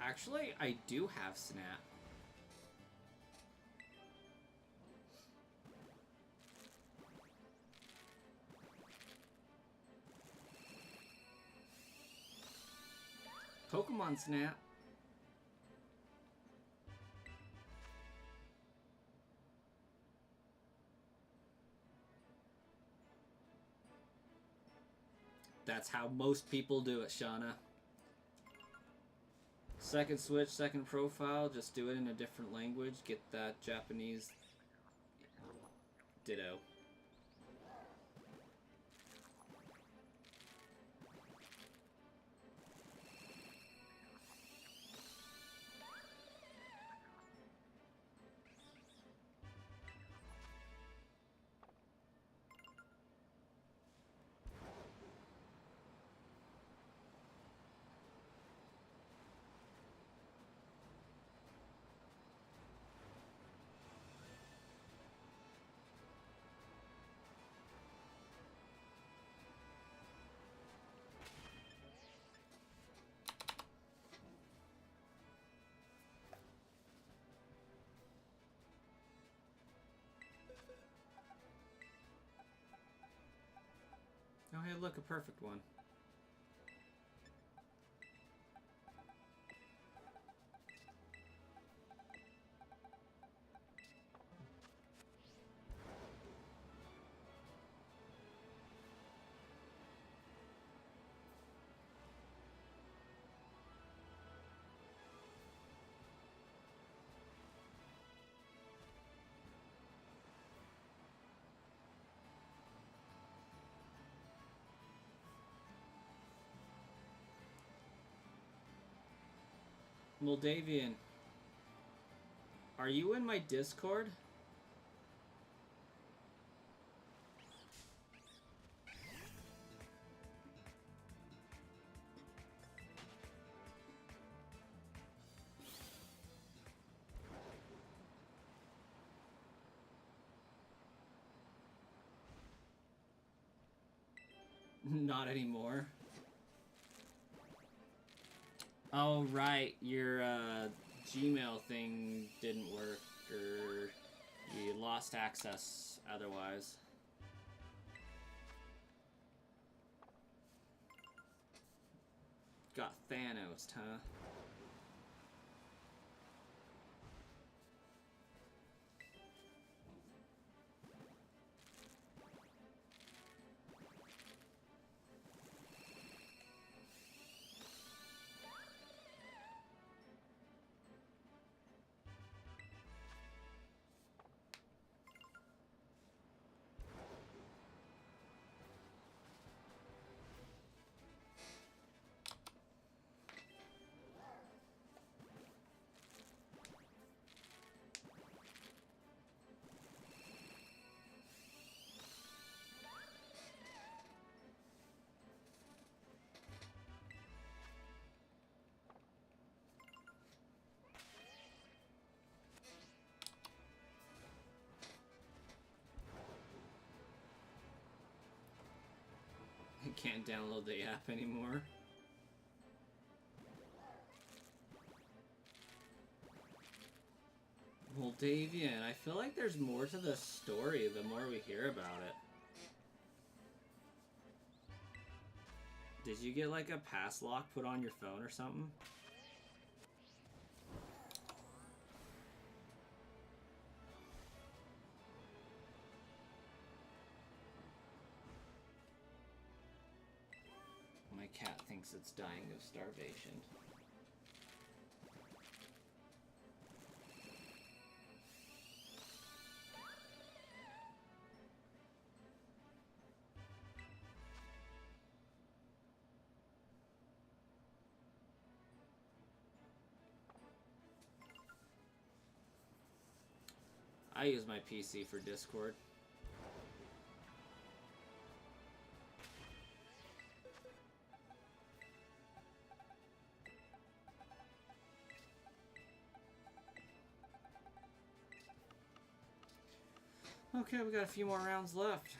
Actually, I do have Snap. Pokemon Snap. That's how most people do it, Shauna. Second switch, second profile, just do it in a different language. Get that Japanese ditto. Oh, hey, look, a perfect one. Moldavian, are you in my Discord? Not anymore. Oh, right. Your Gmail thing didn't work, or you lost access otherwise. Got Thanos, huh? I can't download the app anymore. Moldavian, I feel like there's more to the story the more we hear about it. Did you get like a pass lock put on your phone or something? My cat thinks it's dying of starvation. I use my PC for Discord. Okay, we got a few more rounds left.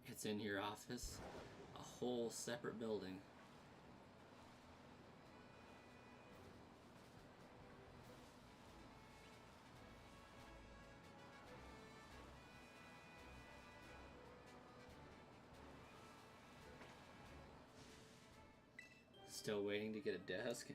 It's in your office. A whole separate building. Still waiting to get a desk.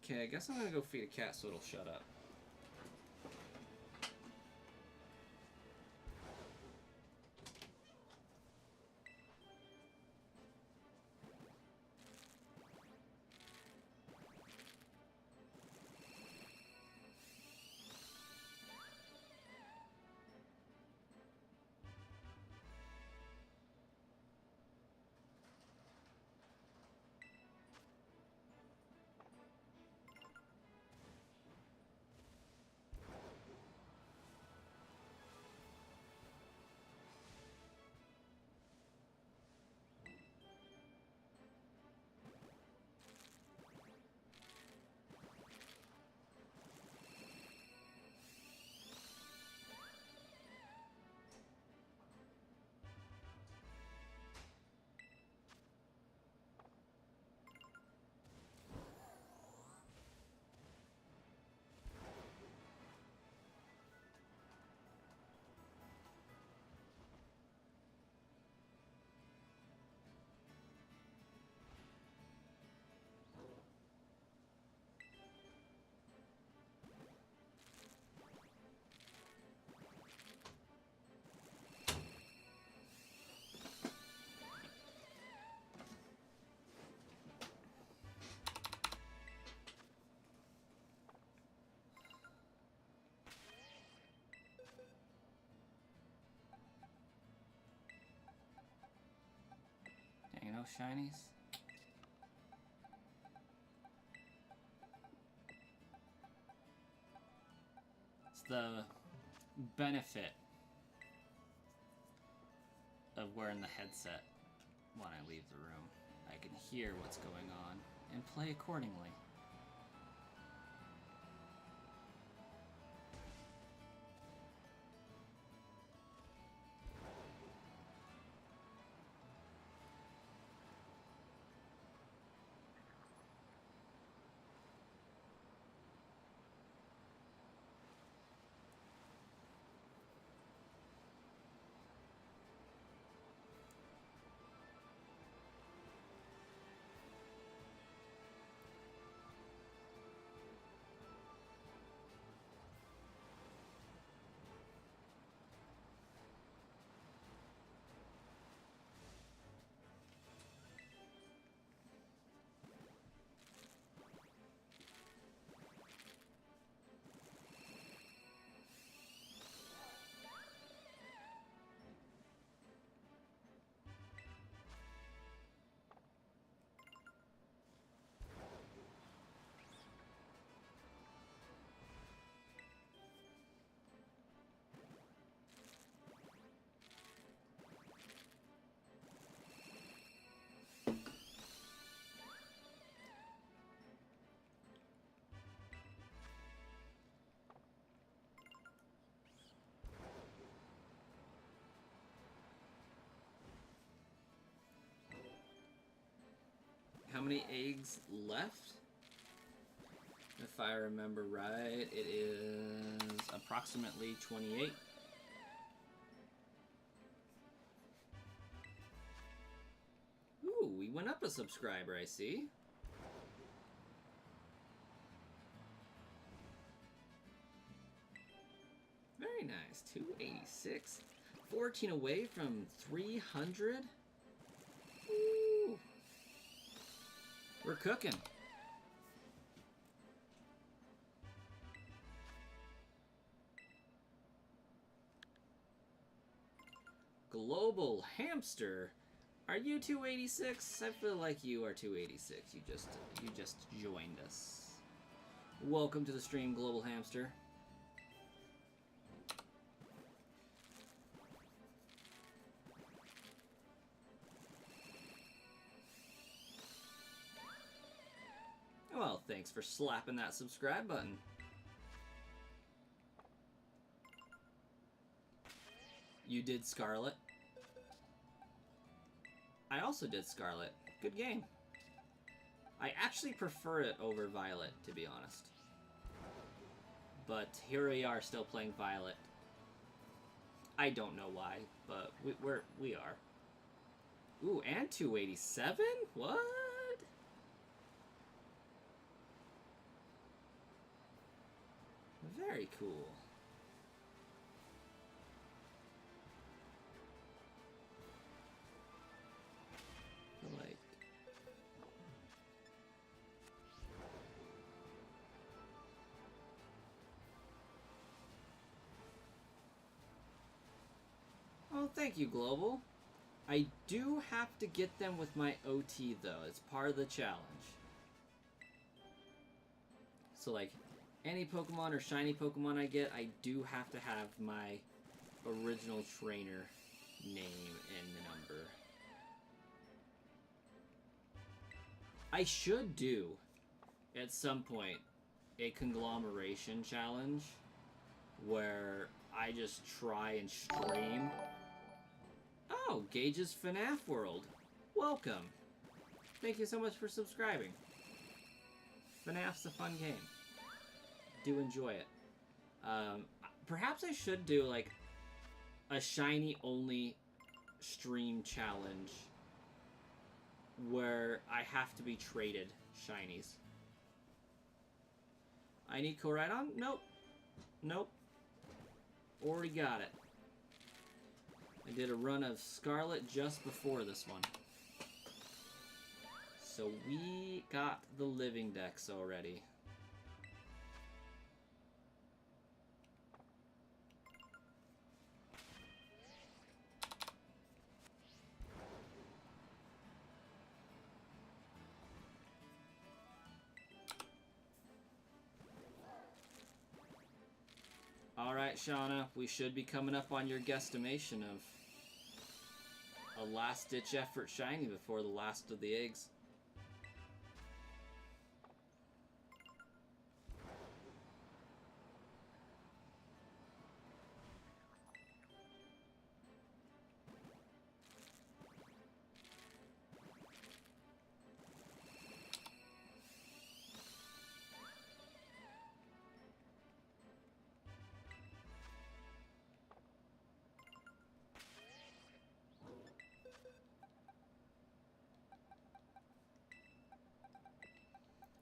Okay, I guess I'm gonna go feed a cat so it'll shut up. Dang, no shinies. It's the benefit of wearing the headset when I leave the room. I can hear what's going on and play accordingly. How many eggs left? If I remember right, it is approximately 28. Ooh, we went up a subscriber, I see. Very nice, 286. 14 away from 300. Ooh. We're cooking. Global Hamster. Are you 286? I feel like you are 286. You just joined us. Welcome to the stream, Global Hamster. thanks for slapping that subscribe button. You did Scarlet. I also did Scarlet. Good game. I actually prefer it over Violet, to be honest. But here we are still playing Violet. I don't know why, but we are. Ooh, and 287? What? Very cool. Like, oh, thank you, Global. I do have to get them with my OT, though. It's part of the challenge. So, like, any Pokemon or shiny Pokemon I get, I do have to have my original trainer name and number. I should do, at some point, a conglomeration challenge where I just try and stream. Oh, Gage's FNAF World. Welcome. Thank you so much for subscribing. FNAF's a fun game. Do enjoy it. Perhaps I should do, like, a shiny-only stream challenge where I have to be traded shinies. I need Koraidon? Nope. Nope. Already got it. I did a run of Scarlet just before this one. So we got the Living Dex already. Alright, Shauna, we should be coming up on your guesstimation of a last-ditch effort shiny before the last of the eggs.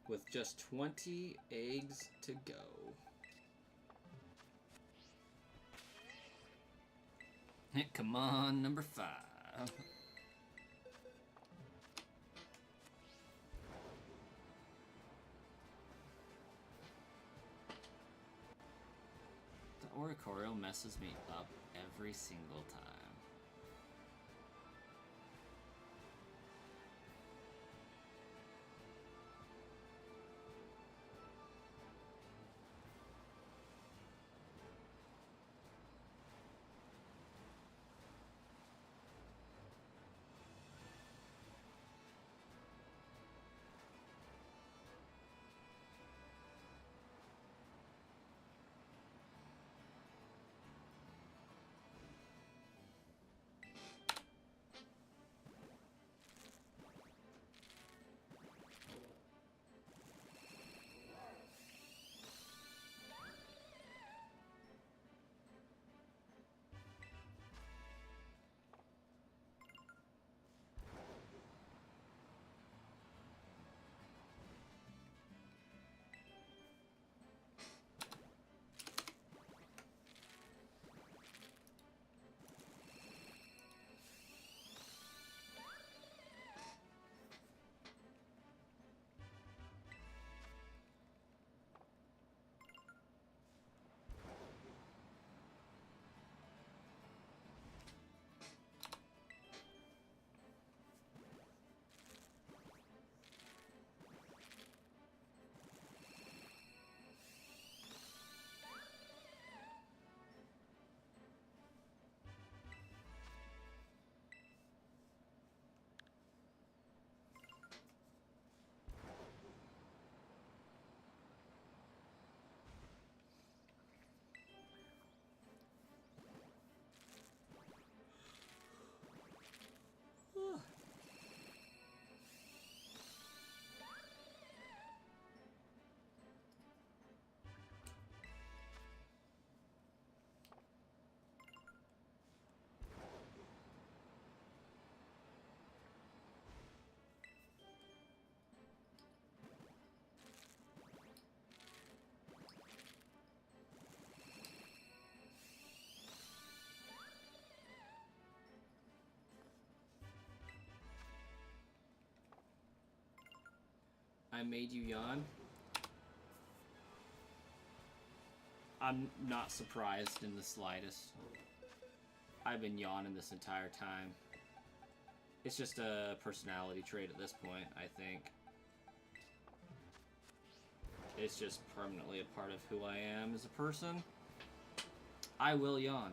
With just 20 eggs to go. Come on, number 5. The Oricorio messes me up every single time. I made you yawn? I'm not surprised in the slightest. I've been yawning this entire time. It's just a personality trait at this point, I think. It's just permanently a part of who I am as a person. I will yawn.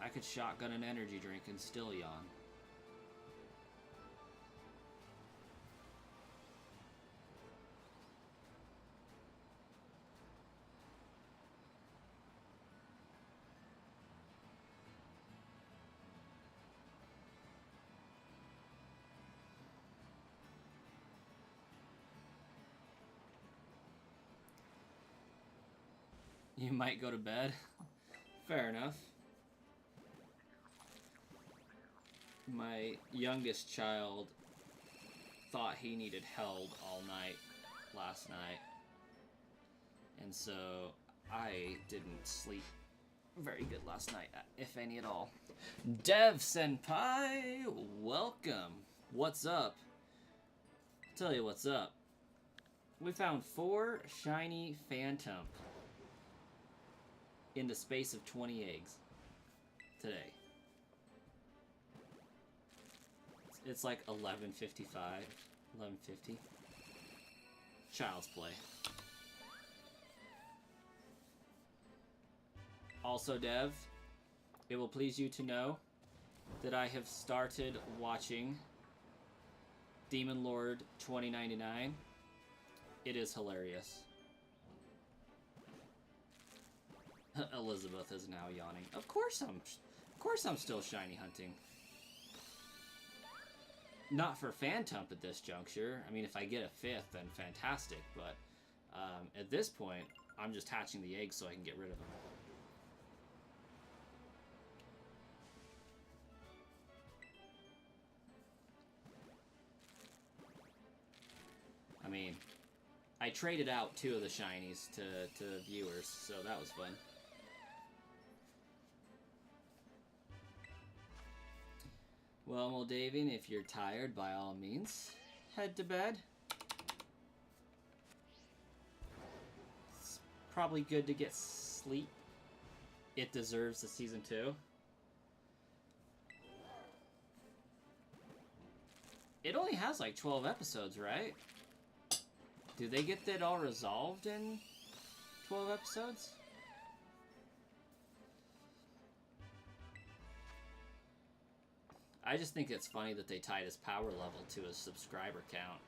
I could shotgun an energy drink and still yawn. You might go to bed. Fair enough. My youngest child thought he needed held all night last night. And so I didn't sleep very good last night, if any at all. Dev Senpai, welcome. What's up? I'll tell you what's up. We found 4 shiny Phantump in the space of 20 eggs today. It's like 11:55, 11:50. Child's play. Also, Dev, it will please you to know that I have started watching Demon Lord 2099. It is hilarious. Elizabeth is now yawning. Of course I'm still shiny hunting. Not for Phantump at this juncture. I mean, if I get a 5th, then fantastic. But at this point, I'm just hatching the eggs so I can get rid of them. I mean, I traded out 2 of the shinies to viewers, so that was fun. Well, Moldavian, if you're tired, by all means, head to bed. It's probably good to get sleep. It deserves a season 2. It only has like 12 episodes, right? Do they get that all resolved in 12 episodes? I just think it's funny that they tied his power level to his subscriber count.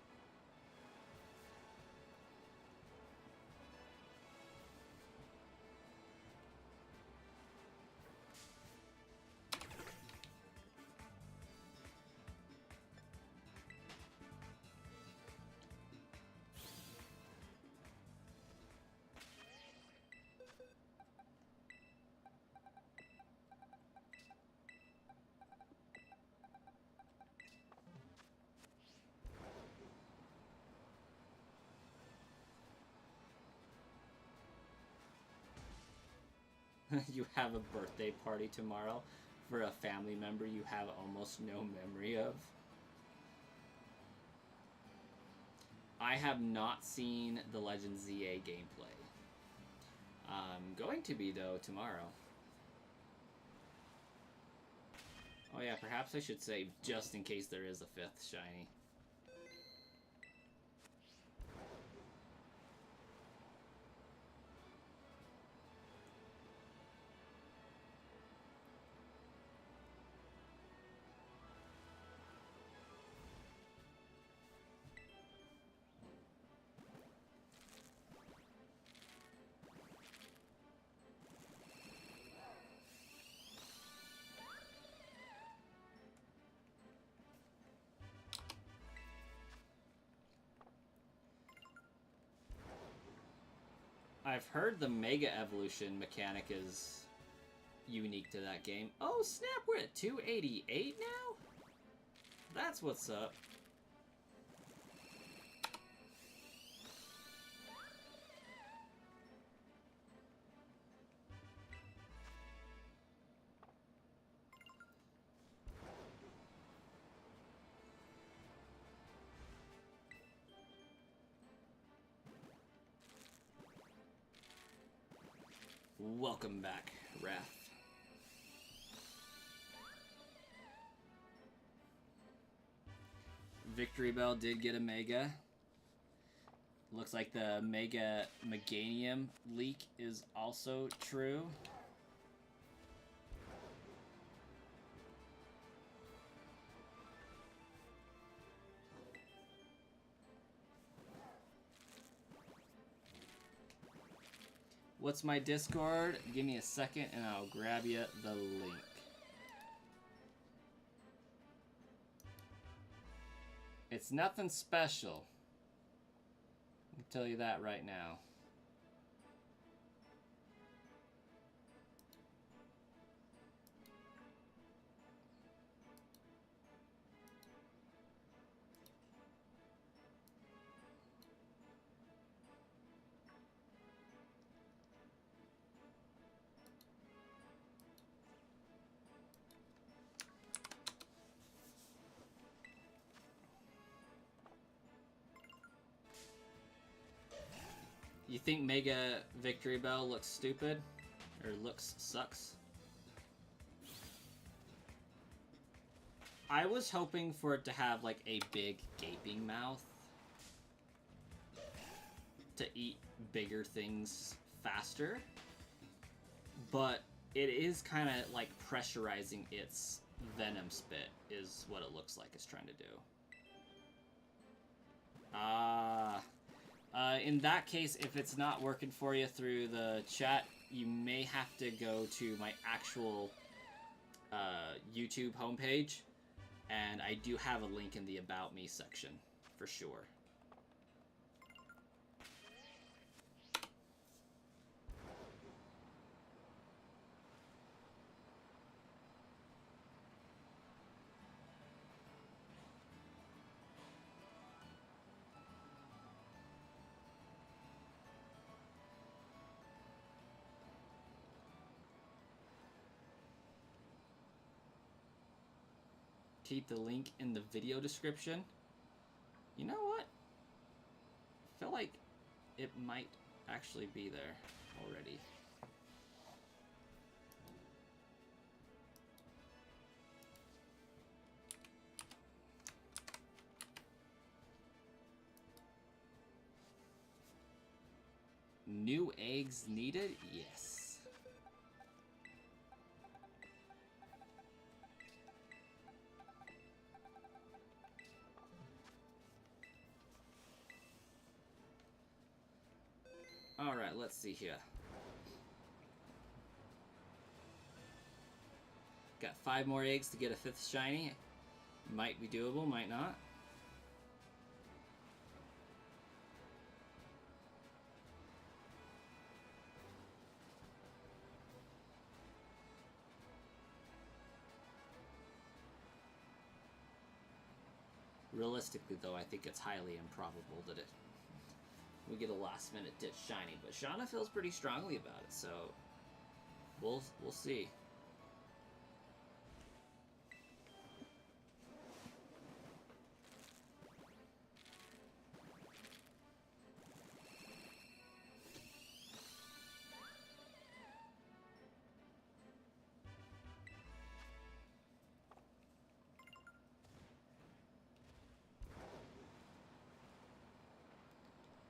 You have a birthday party tomorrow for a family member you have almost no memory of. I have not seen the Legend ZA gameplay. I'm going to be, though, tomorrow. Oh yeah, perhaps I should save just in case there is a 5th shiny. I've heard the Mega Evolution mechanic is unique to that game. Oh snap, we're at 288 now? That's what's up. Welcome back, Raph. Victory Bell did get a Mega. Looks like the Mega Meganium leak is also true. What's my Discord? Give me a second and I'll grab you the link. It's nothing special. I'll tell you that right now. You think Mega Victory Bell looks stupid? Or sucks? I was hoping for it to have like a big gaping mouth to eat bigger things faster, but it is kind of like pressurizing its venom spit is what it looks like it's trying to do. In that case, if it's not working for you through the chat, you may have to go to my actual YouTube homepage, and I do have a link in the About Me section, for sure. Keep the link in the video description. You know what? I feel like it might actually be there already. New eggs needed? Yes. Alright, let's see here. Got 5 more eggs to get a 5th shiny. Might be doable, might not. Realistically, though, I think it's highly improbable that we get a last-minute ditch shiny, but Shauna feels pretty strongly about it, so we'll see.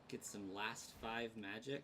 Get some last 5 magic.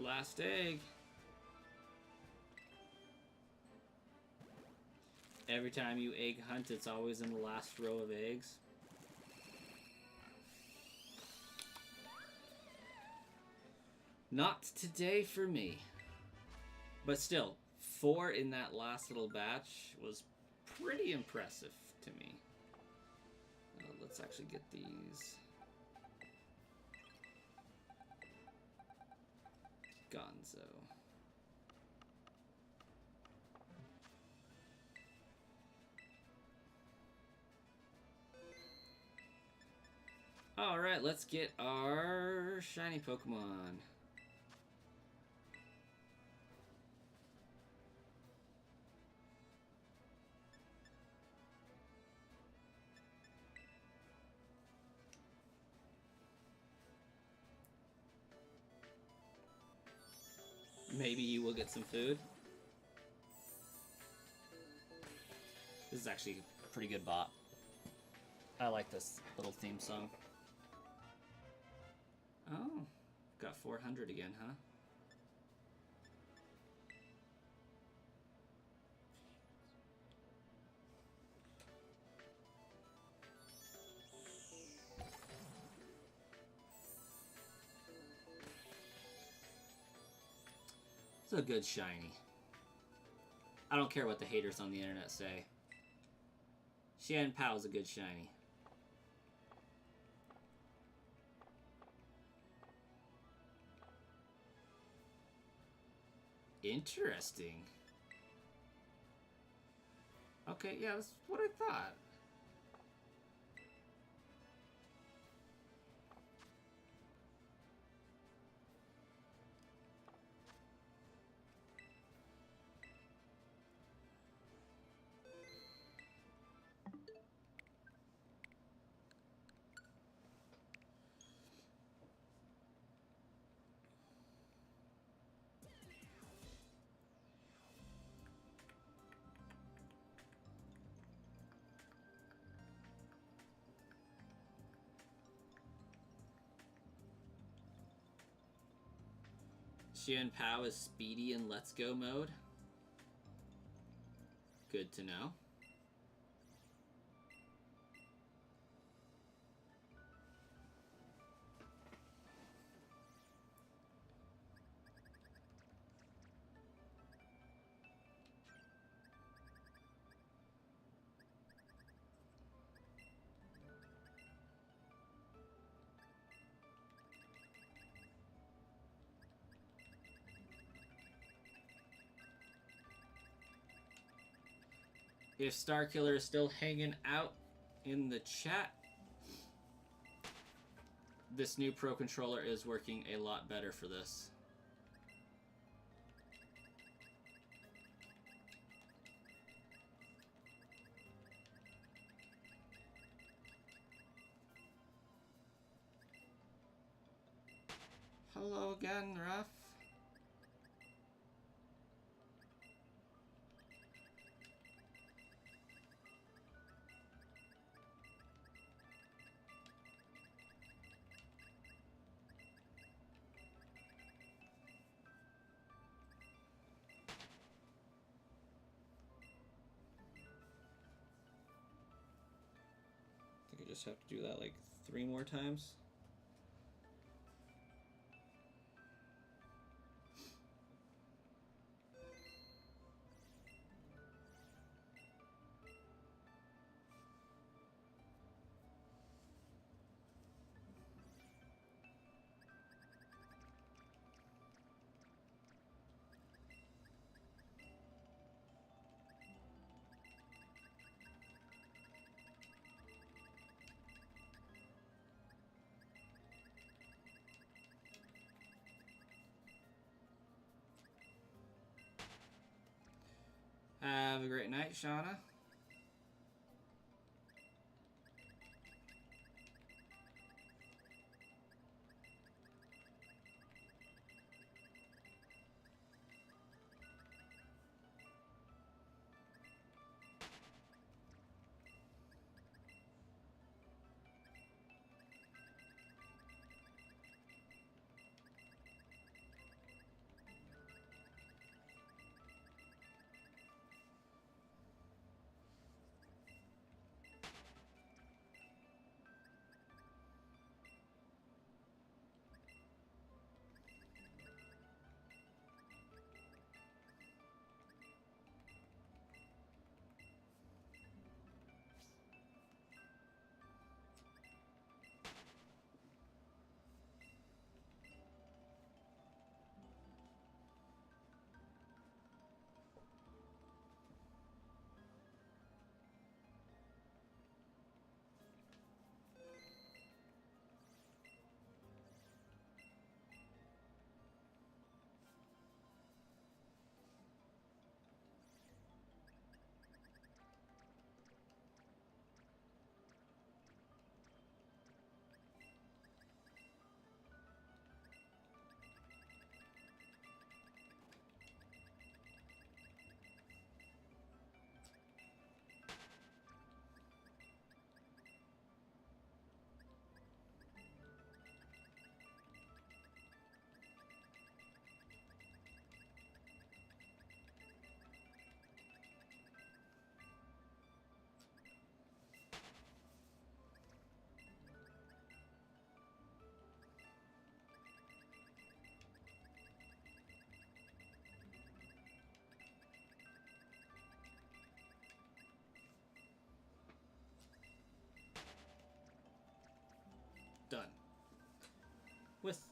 Last egg. Every time you egg hunt, it's always in the last row of eggs. Not today for me. But still, 4 in that last little batch was pretty impressive to me. Let's actually get these. Gonzo. Alright, let's get our shiny Pokemon. Maybe you will get some food. This is actually a pretty good bot. I like this little theme song. Oh, got 400 again, huh? It's a good shiny. I don't care what the haters on the internet say. Shan Pao's a good shiny. Interesting. Okay, yeah, that's what I thought. Xian Pao is speedy in Let's Go mode. Good to know. If Starkiller is still hanging out in the chat, this new Pro Controller is working a lot better for this. Hello again, Ruff. I think I just have to do that like 3 more times. Have a great night, Shauna.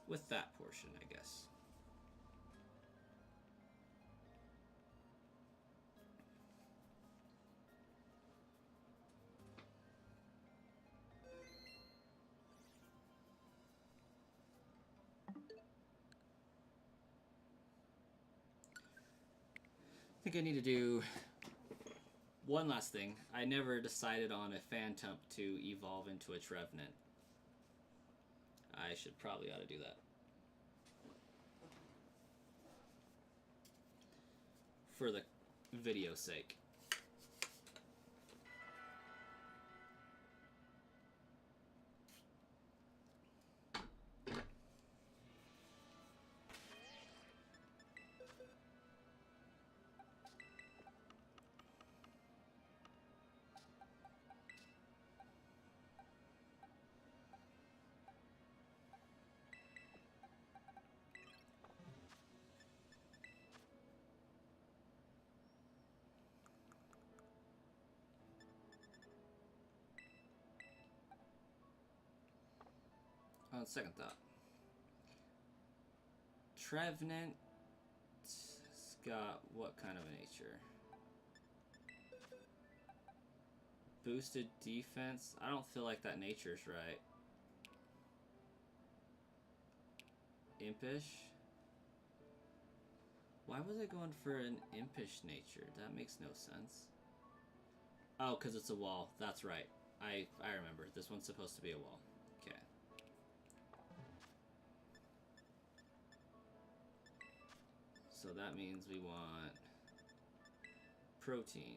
with that portion, I guess. I think I need to do one last thing. I never decided on a Phantump to evolve into a Trevenant. I should probably ought to do that. For the video's sake. On second thought, Trevenant's got what kind of a nature? Boosted defense? I don't feel like that nature's right. Impish? Why was I going for an impish nature? That makes no sense. Oh, because it's a wall. That's right. I remember. This one's supposed to be a wall. Okay. So that means we want protein.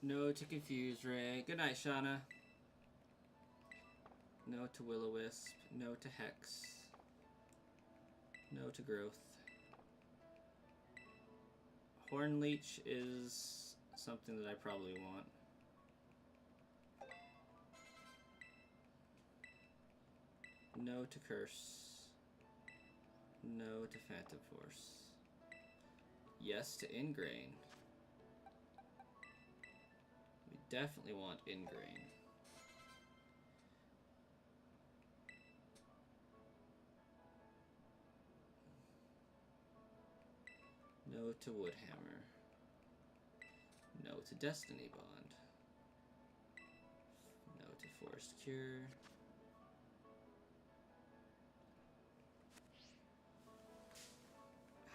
No to Confuse Ray. Good night, Shauna. No to Will-O-Wisp. No to Hex. No to Growth. Horn Leech is something that I probably want. No to Curse. No to Phantom Force. Yes to Ingrain. We definitely want Ingrain. No to Woodhammer. No to Destiny Bond. No to Forest Cure.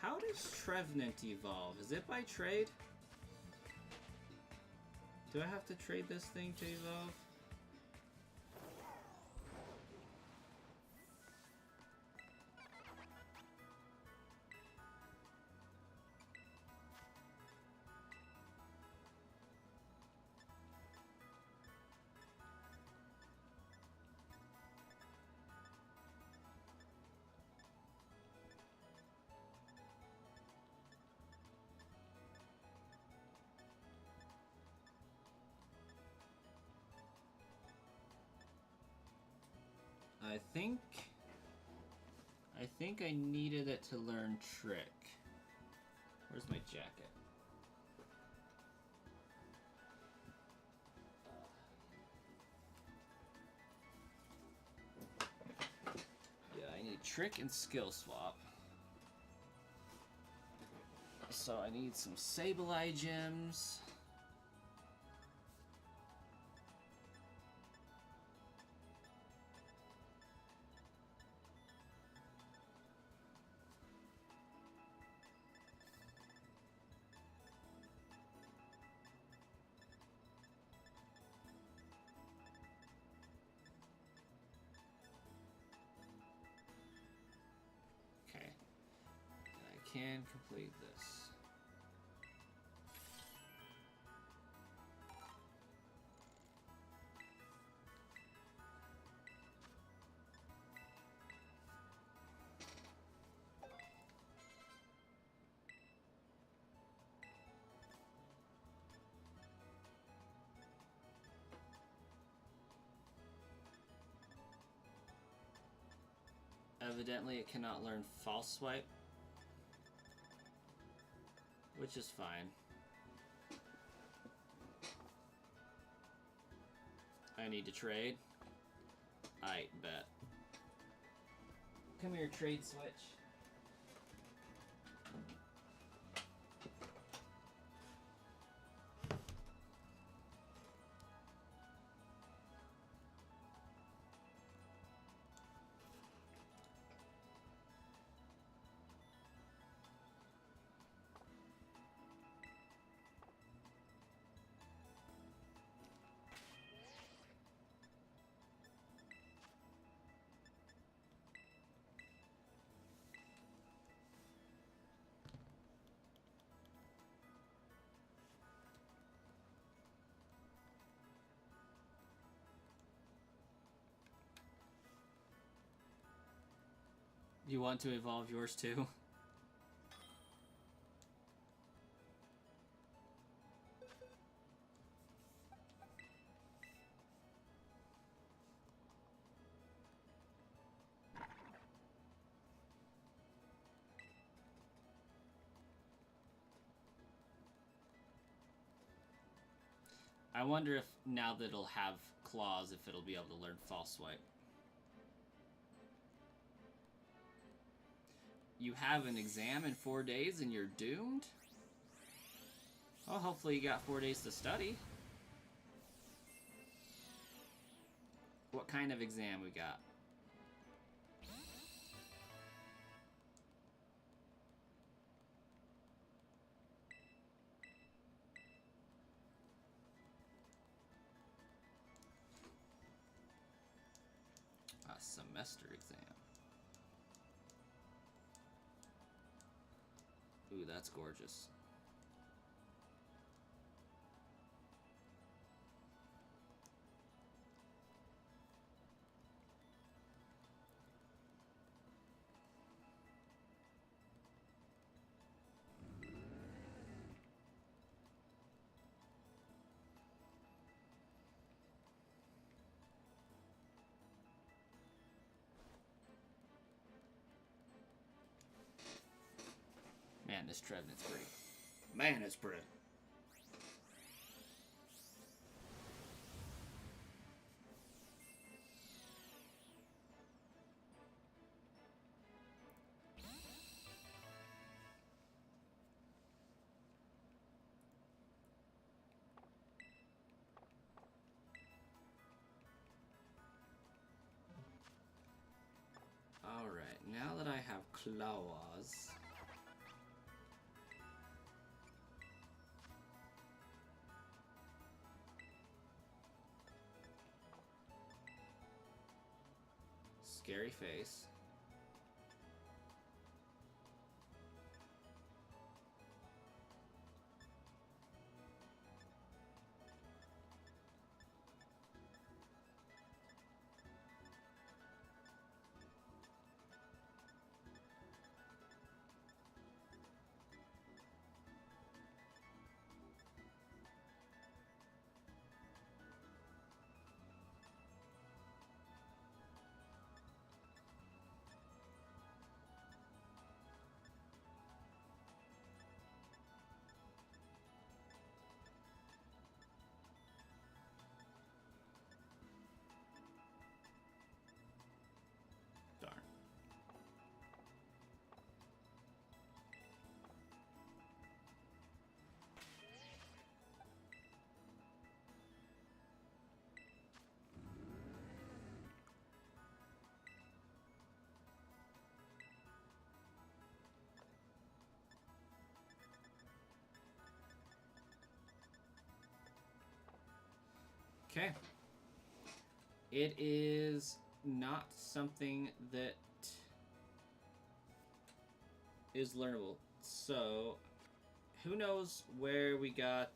How does Trevenant evolve? Is it by trade? Do I have to trade this thing to evolve? I think I needed it to learn Trick. Where's my jacket? Yeah, I need Trick and Skill Swap. So I need some Sableye gems. Can complete this. Evidently it cannot learn False Swipe, which is fine. I need to trade. I bet. Come here, trade switch. You want to evolve yours too? I wonder if now that it'll have claws, if it'll be able to learn False Swipe. You have an exam in 4 days and you're doomed? Oh, hopefully you got 4 days to study. What kind of exam we got? A semester exam. Ooh, that's gorgeous. Man, this Trevenant's pretty. Man, it's pretty. Alright, now that I have claws... Scary face. Darn. Okay. It is not something that is learnable. So, who knows where we got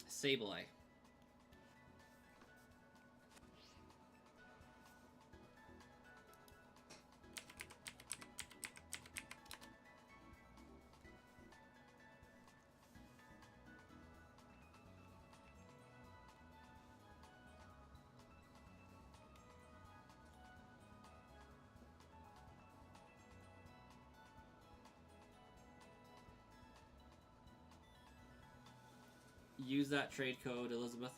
Sableye. use that trade code, Elizabeth.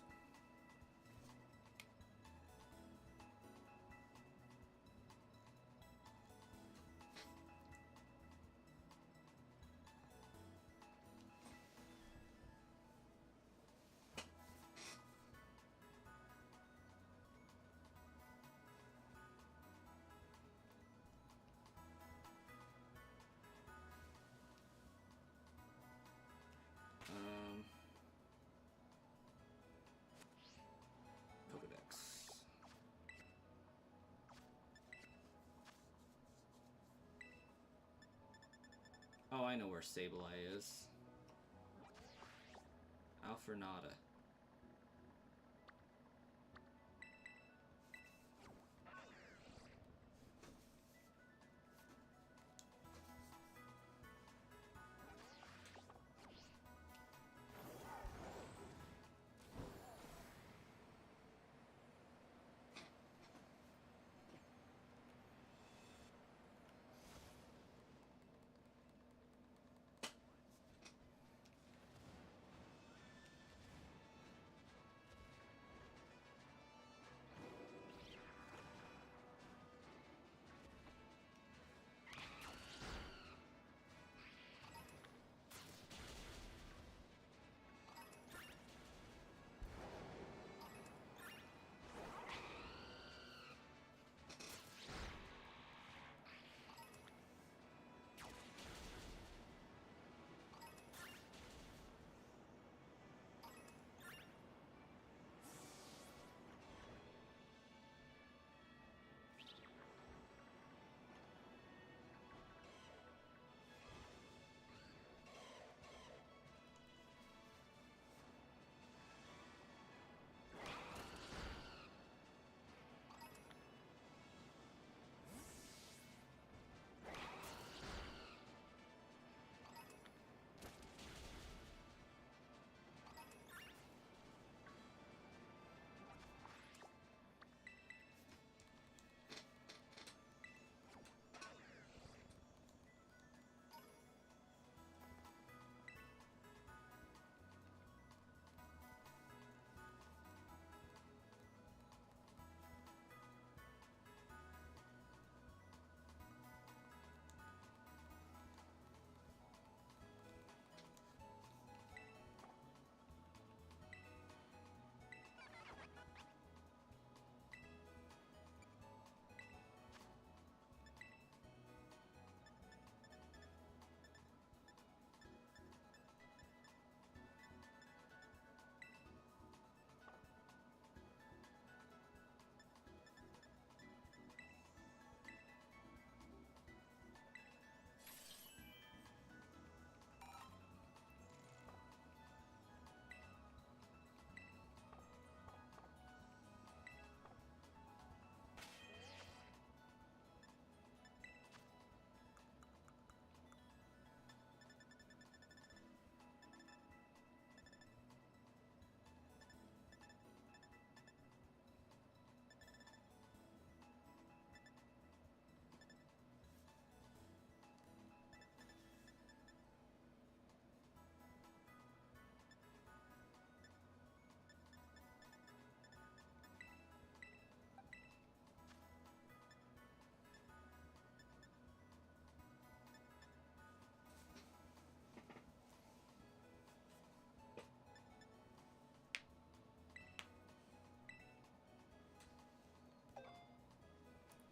Pokedex. Oh, I know where Sableye is. Alfernada.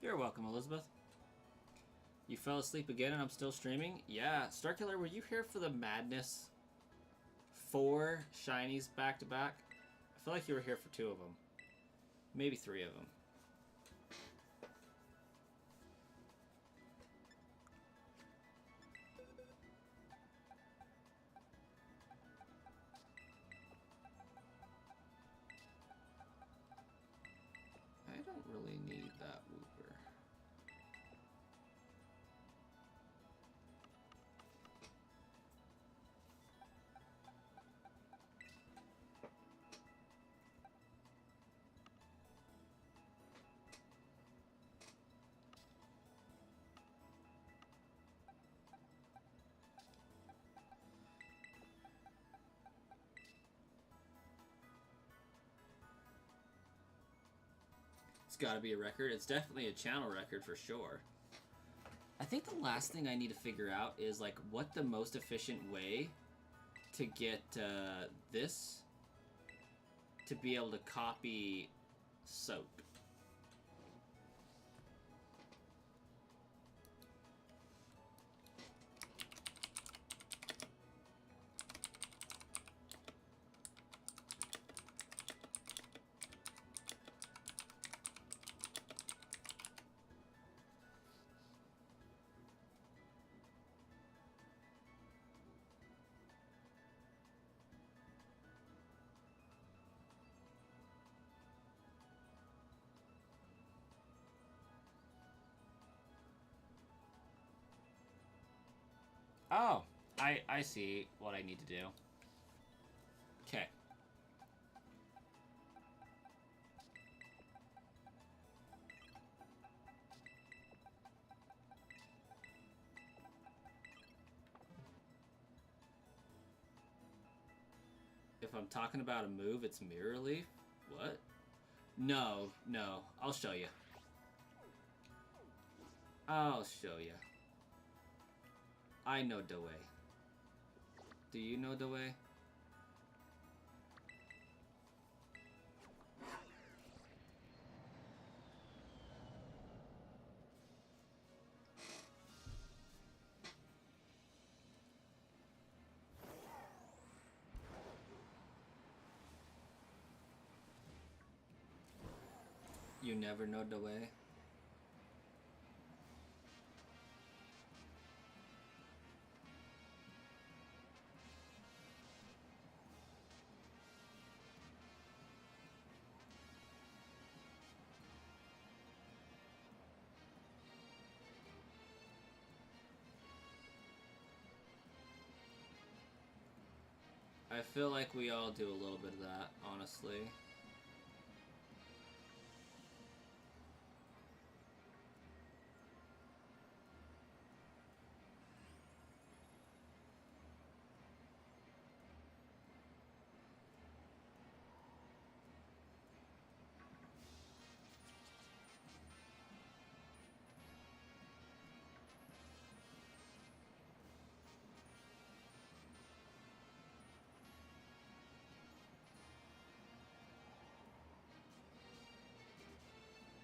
You're welcome, Elizabeth. You fell asleep again and I'm still streaming? Yeah. Starkiller, were you here for the madness? 4 shinies back to back? I feel like you were here for 2 of them. Maybe 3 of them. I don't really need that Wooper. gotta be a record. It's definitely a channel record for sure. I think the last thing I need to figure out is, like, what the most efficient way to get this to be able to copy soap. Oh, I see what I need to do. Okay. If I'm talking about a move, it's Mirror Leaf? What? No, no. I'll show you. I'll show you. I know the way. Do you know the way? You never know the way? I feel like we all do a little bit of that, honestly.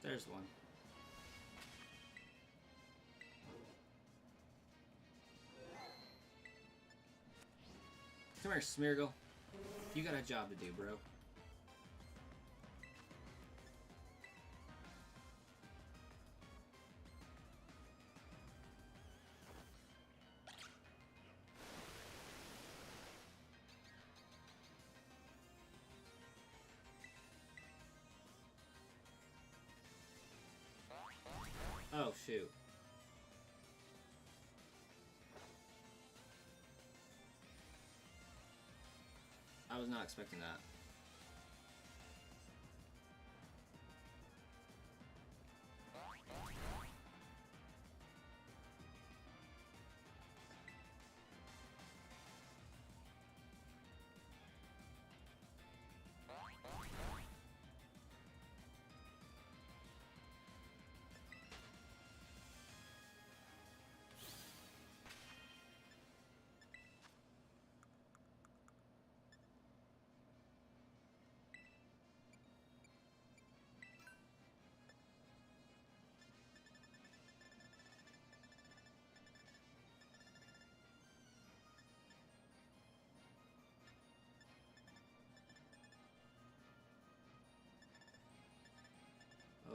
There's one. Come here, Smeargle. You got a job to do, bro. Oh, shoot. I was not expecting that.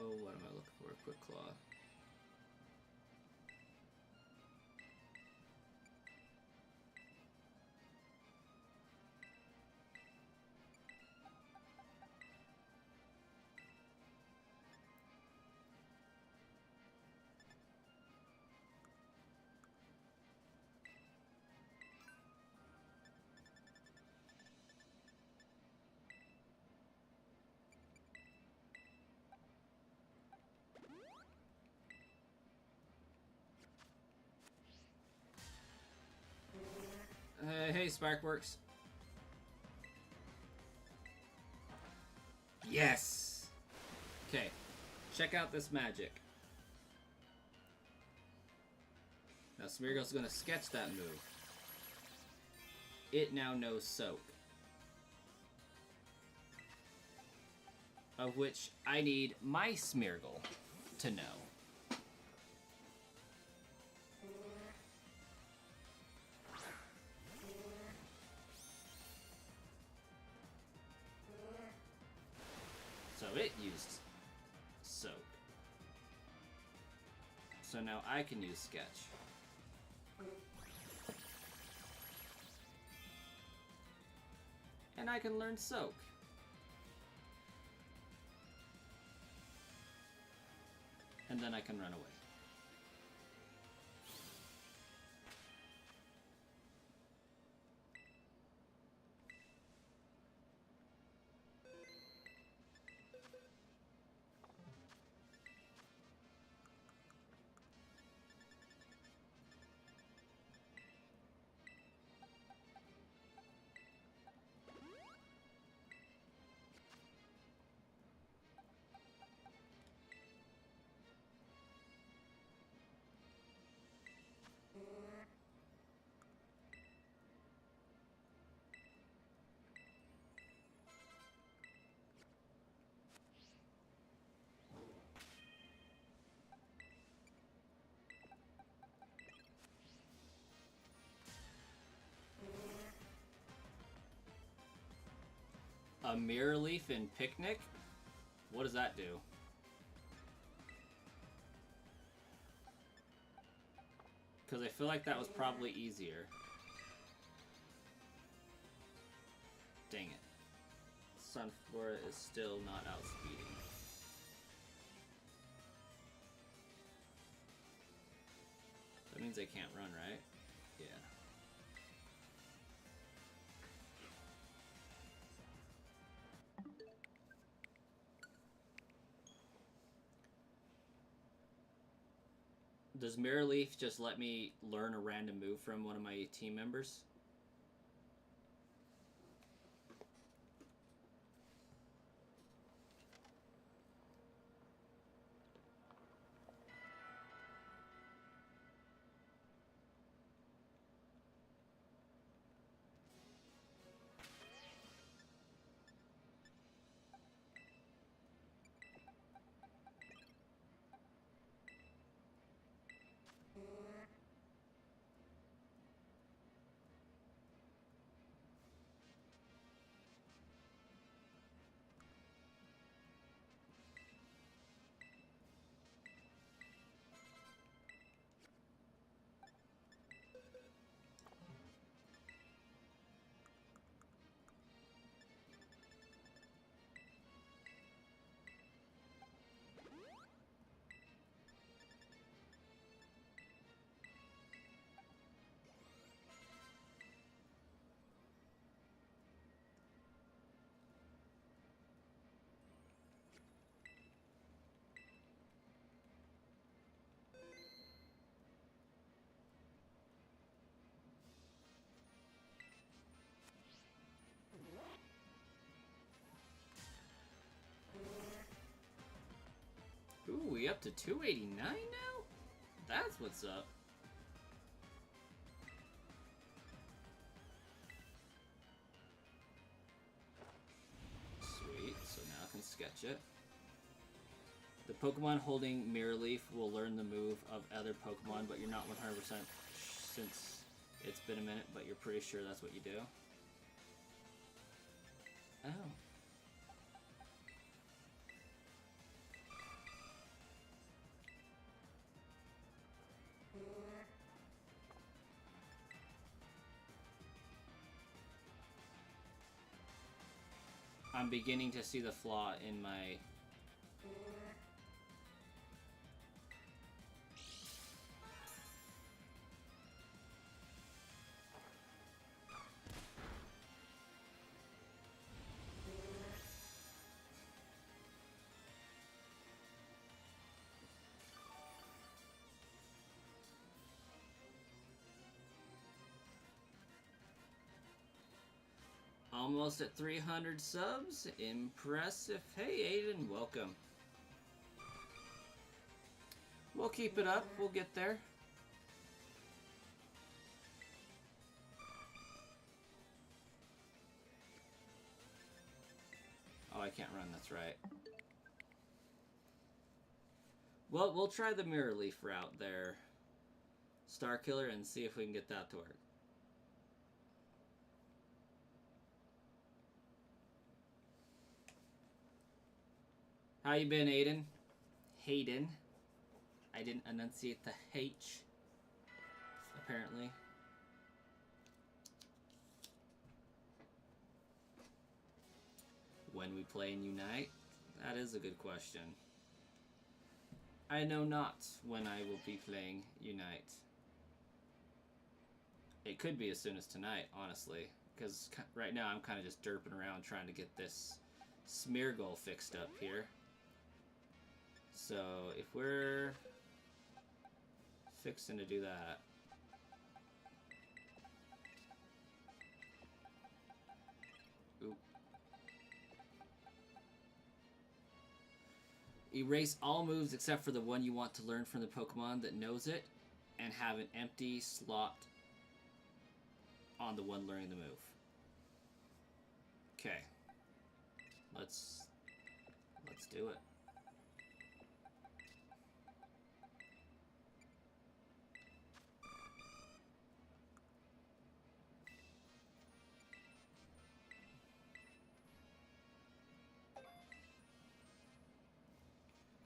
Oh, what am I looking for? A Quick Claw. Hey, Sparkworks. Yes! Okay. check out this magic. Now Smeargle's gonna sketch that move. It now knows Soak. Of which I need my Smeargle to know. So it used Soak. So now I can use Sketch. And I can learn Soak. And then I can run away. A Mirror Leaf in Picnic? What does that do? Because I feel like that was probably easier. Dang it. Sunflora is still not outspeeding. That means they can't run, right? Yeah. Does Mirror Leaf just let me learn a random move from one of my team members? Ooh, we up to 289 now? That's what's up. Sweet, so now I can sketch it. The Pokemon holding Mirror Leaf will learn the move of other Pokemon, but you're not 100% since it's been a minute, but you're pretty sure that's what you do. Oh. I'm beginning to see the flaw in my... Almost at 300 subs. Impressive. Hey, Aiden, welcome. We'll keep it up. We'll get there. Oh, I can't run. That's right. Well, we'll try the Mirror Leaf route there, Starkiller, and see if we can get that to work. How you been, Aiden? Hayden. I didn't enunciate the H, apparently. When we play in Unite? That is a good question. I know not when I will be playing Unite. It could be as soon as tonight, honestly. Because right now I'm kind of just derping around trying to get this Smeargle fixed up here. So if we're fixing to do that. Oop. Erase all moves except for the one you want to learn from the Pokemon that knows it, and have an empty slot on the one learning the move. Okay. Let's do it.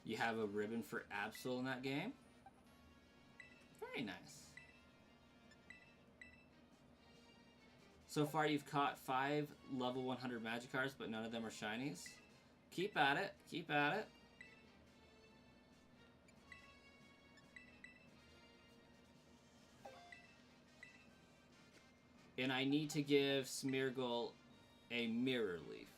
You have a ribbon for Absol in that game? Very nice. So far you've caught 5 level 100 Magikarps, but none of them are shinies. Keep at it. Keep at it. And I need to give Smeargle a Mirror Leaf.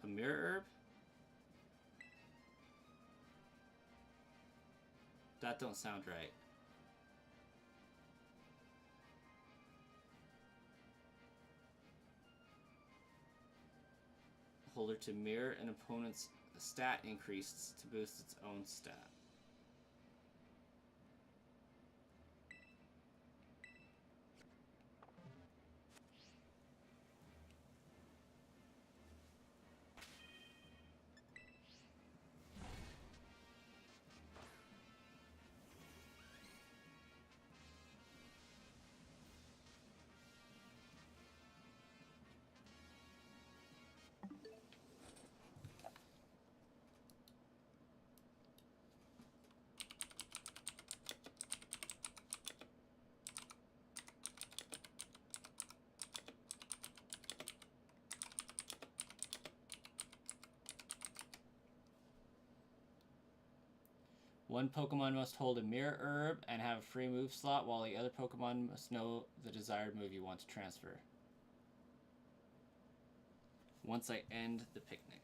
A Mirror Herb? That don't sound right. Holder to mirror an opponent's stat increased to boost its own stat. One Pokemon must hold a Mirror Herb and have a free move slot, while the other Pokemon must know the desired move you want to transfer. Once I end the picnic.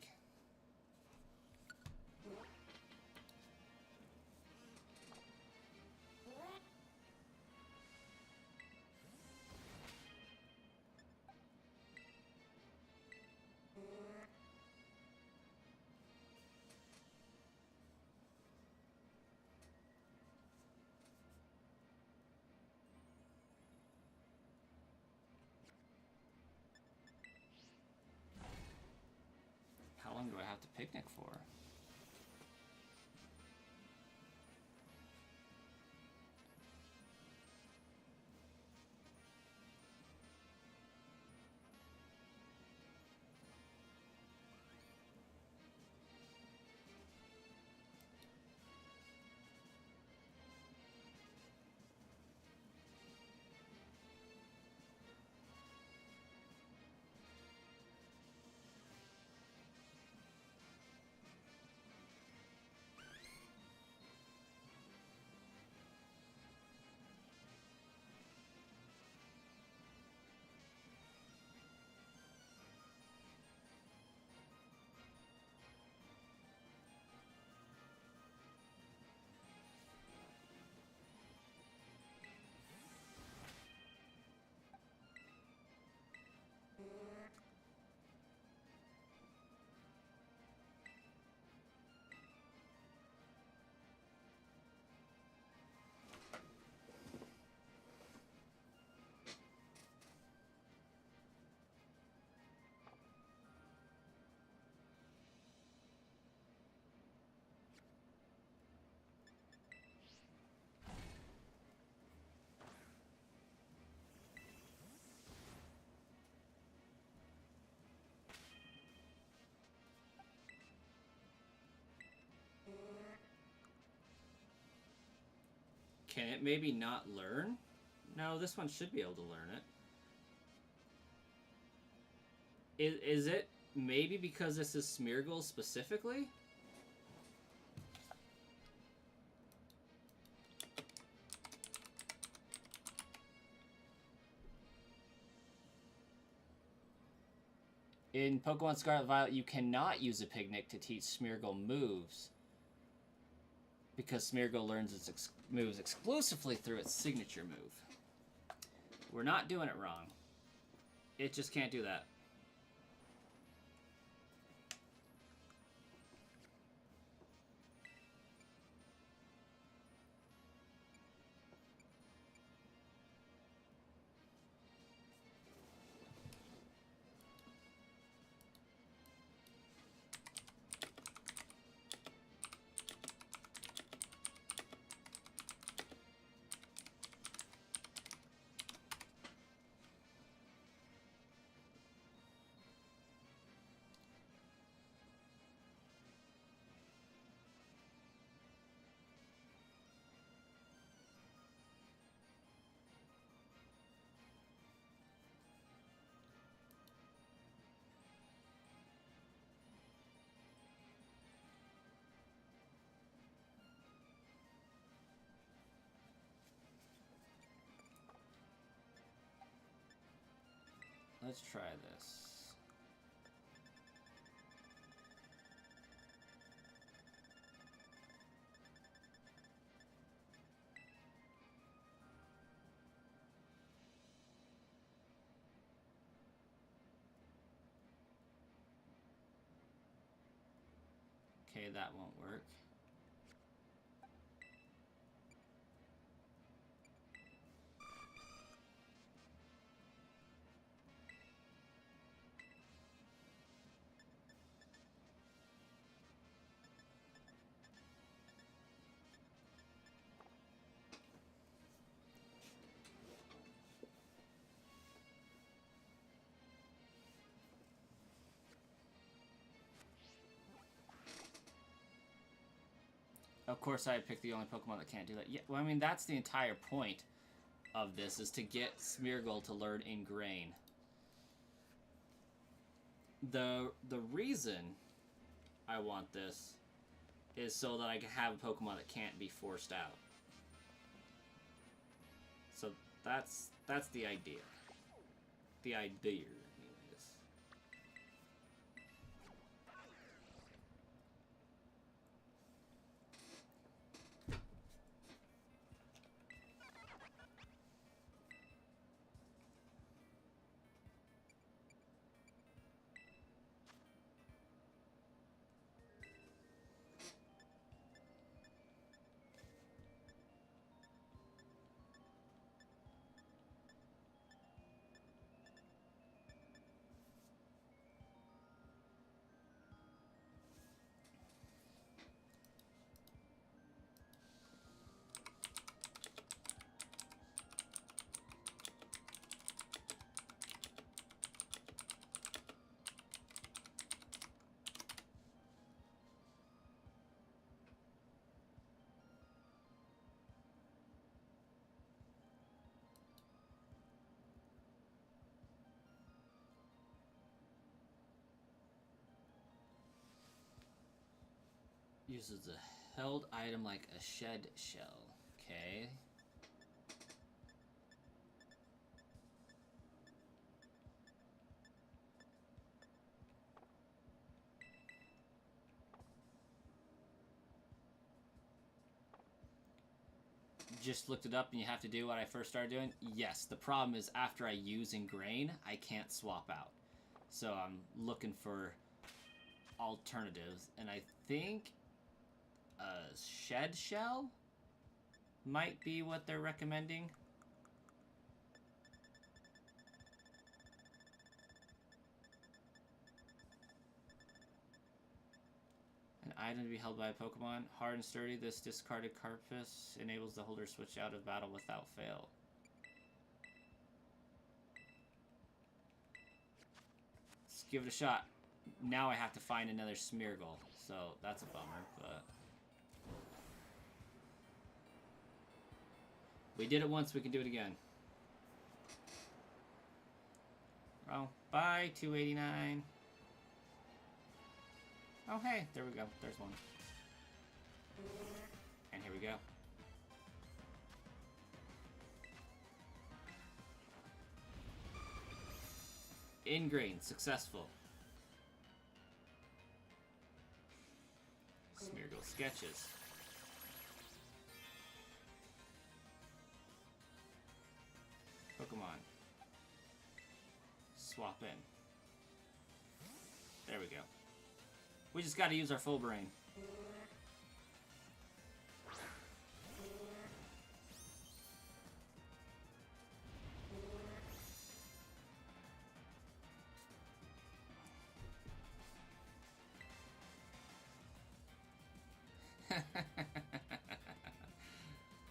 How long do I have to picnic for? Can it maybe not learn? No, this one should be able to learn it. Is it maybe because this is Smeargle specifically? In Pokemon Scarlet Violet, you cannot use a Picnic to teach Smeargle moves, because Smeargle learns its moves exclusively through its signature move. We're not doing it wrong. It just can't do that. Let's try this. Okay, that won't work. Of course, I picked the only Pokemon that can't do that. Yeah, well, I mean, that's the entire point of this, is to get Smeargle to learn Ingrain. The reason I want this is so that I can have a Pokemon that can't be forced out. So that's the idea. The idea. Uses a held item like a shed shell. Okay. Just looked it up and you have to do what I first started doing? Yes, the problem is after I use Ingrain, I can't swap out. So I'm looking for alternatives, and I think a shed shell might be what they're recommending. An item to be held by a Pokemon. Hard and sturdy, this discarded carapace enables the holder to switch out of battle without fail. Let's give it a shot. Now I have to find another Smeargle, so that's a bummer, but... We did it once, we can do it again. Oh, bye, 289. Oh, hey, there we go. There's one. And here we go. Ingrain, successful. Smeargle sketches. Pokemon. Swap in. There we go. We just gotta use our full brain.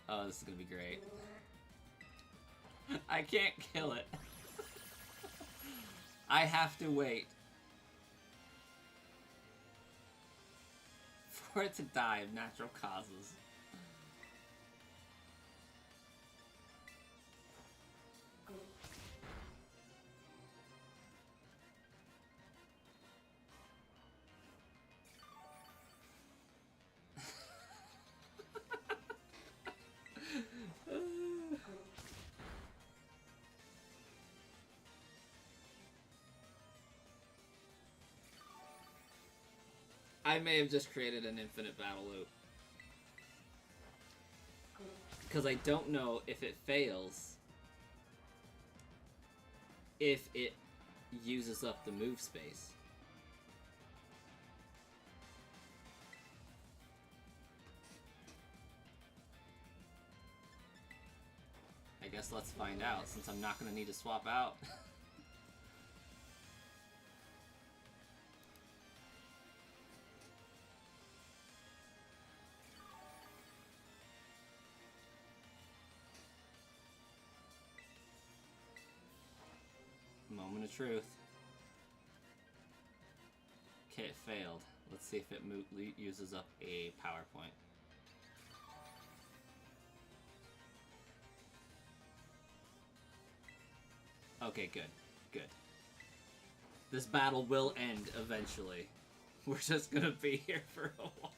Oh, this is gonna be great. I can't kill it. I have to wait for it to die of natural causes. I may have just created an infinite battle loop. Because I don't know if it fails, if it uses up the move space. I guess let's find out, since I'm not going to need to swap out. Moment of truth. Okay, it failed. Let's see if it uses up a PowerPoint. Okay, good. Good. This battle will end eventually. We're just gonna be here for a while.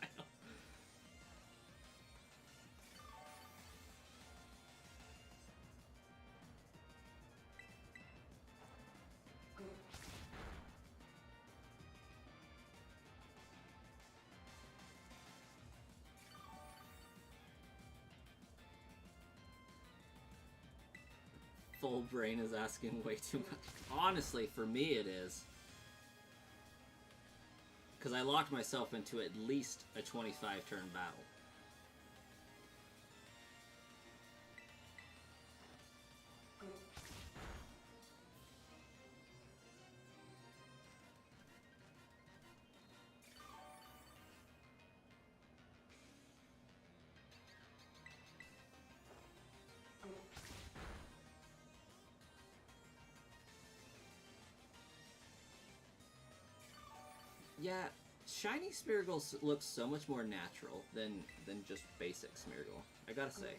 Full brain is asking way too much. Honestly, for me it is. Because I locked myself into at least a 25-turn battle. Yeah, Shiny Smeargle looks so much more natural than just basic Smeargle, I gotta say.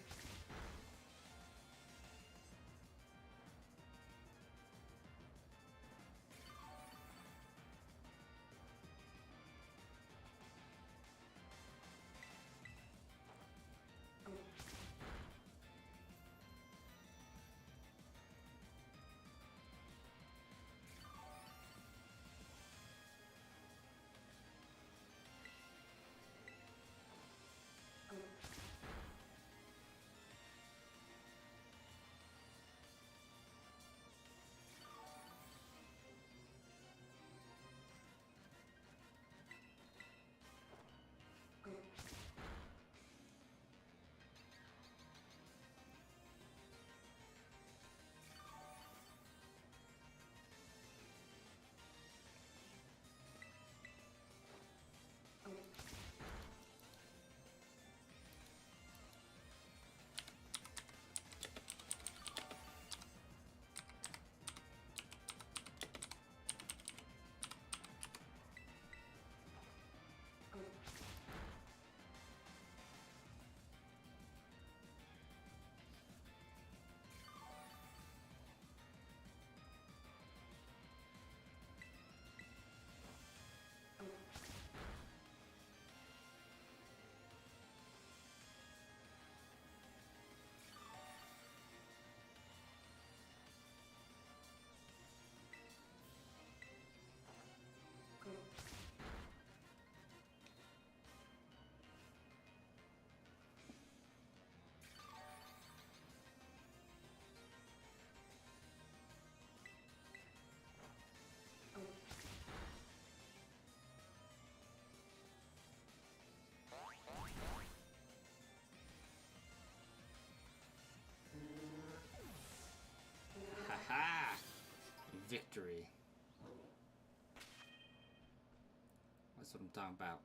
That's what I'm talking about.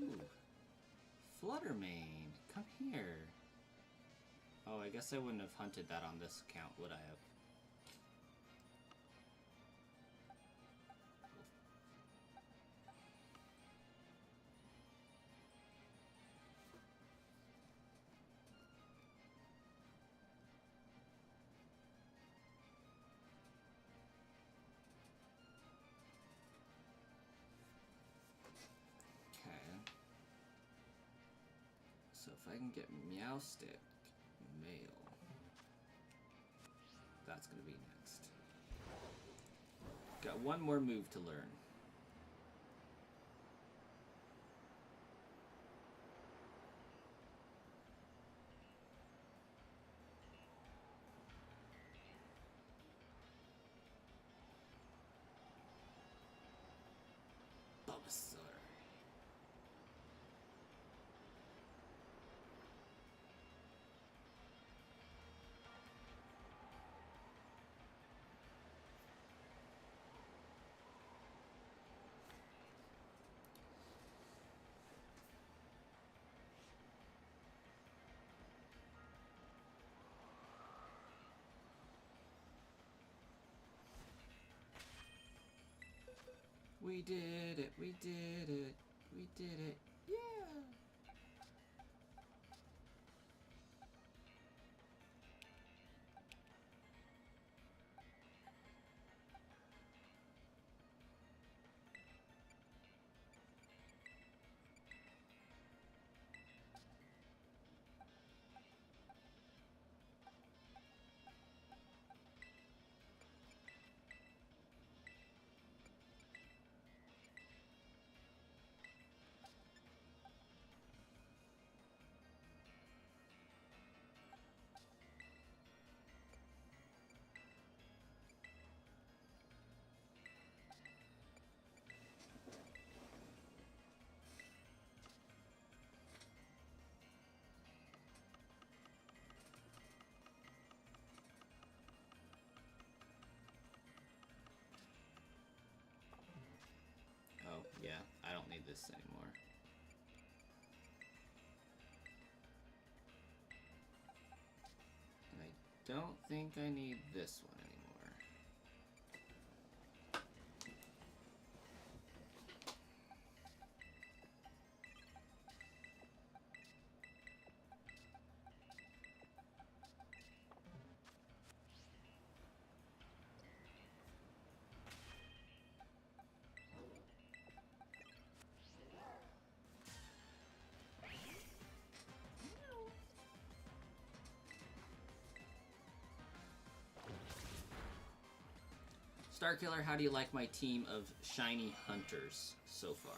Ooh. Fluttermane, come here. Oh, I guess I wouldn't have hunted that on this account, would I have? So if I can get Meowstic male, that's gonna be next. Got one more move to learn. Bulbasaur. We did it, we did it, we did it, yeah! Oh, yeah, I don't need this anymore. And I don't think I need this one anymore. Starkiller, how do you like my team of shiny hunters so far?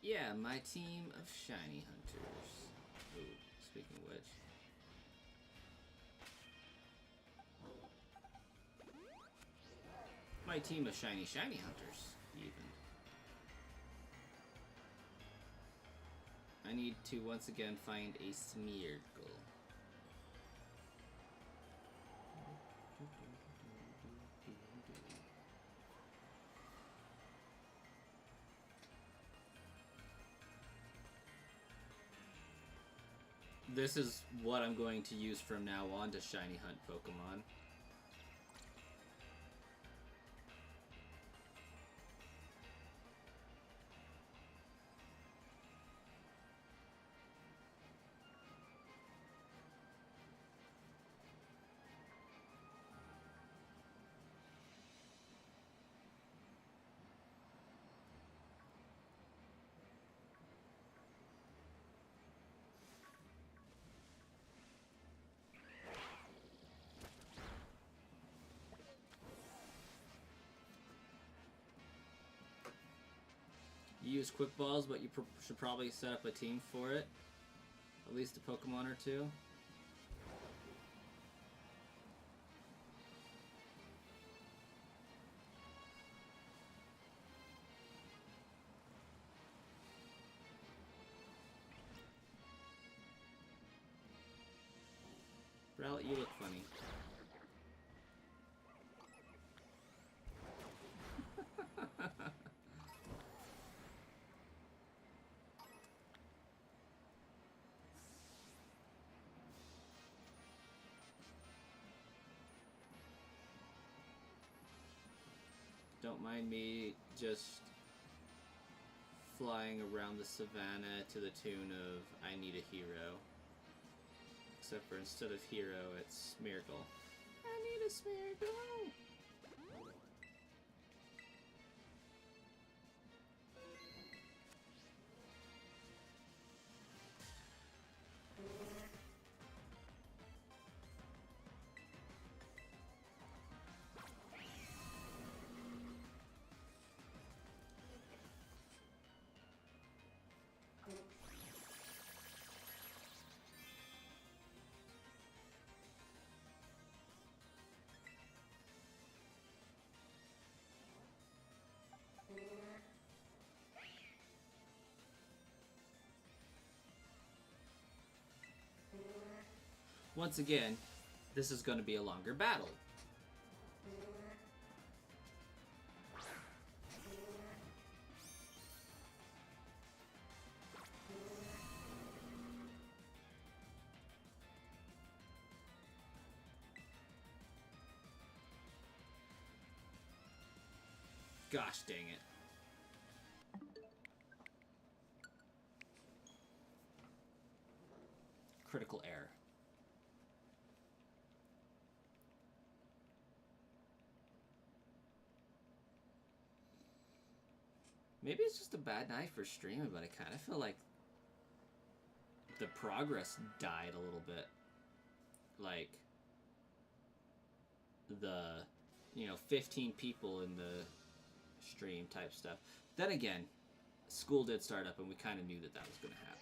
Yeah, my team of shiny hunters. Ooh, speaking of which. My team of shiny hunters, even. I need to once again find a Smeargle. This is what I'm going to use from now on to shiny hunt Pokemon. You use quick balls, but you should probably set up a team for it. At least a Pokemon or two. Rowlet, you look funny. Don't mind me just flying around the savannah to the tune of I Need a Hero. Except for instead of hero, it's Smeargle. I need a Smeargle! Once again, this is going to be a longer battle. Gosh dang it. Critical error. Maybe it's just a bad night for streaming, but I kind of feel like the progress died a little bit. Like, the, 15 people in the stream type stuff. Then again, school did start up and we kind of knew that was going to happen.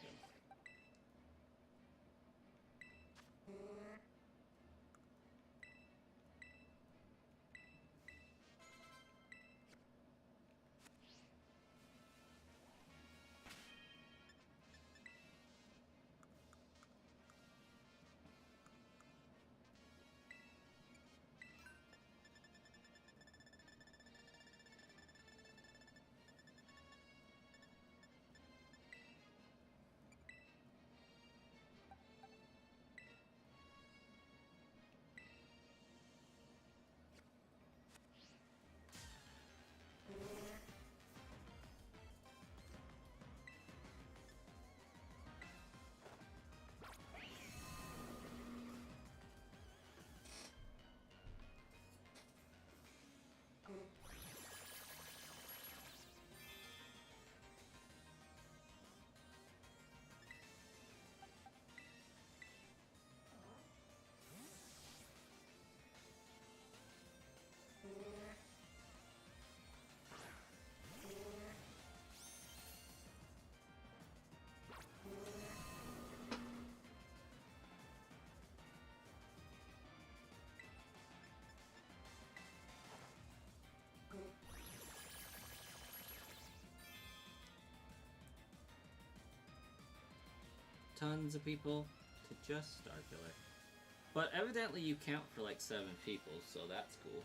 tons of people to just Starkiller. But evidently you count for like 7 people, so that's cool.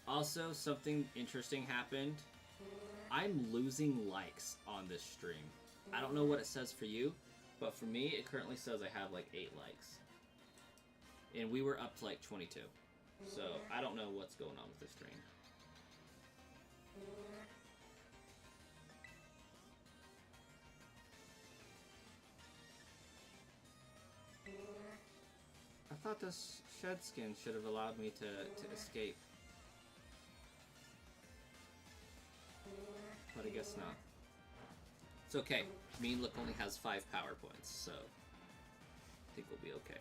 Also, something interesting happened. I'm losing likes on this stream. I don't know what it says for you, but for me, it currently says I have like 8 likes. And we were up to like 22. So, I don't know what's going on with this stream. I thought this shed skin should have allowed me to escape. But I guess not. It's okay. Mean Look only has 5 power points, so I think we'll be okay.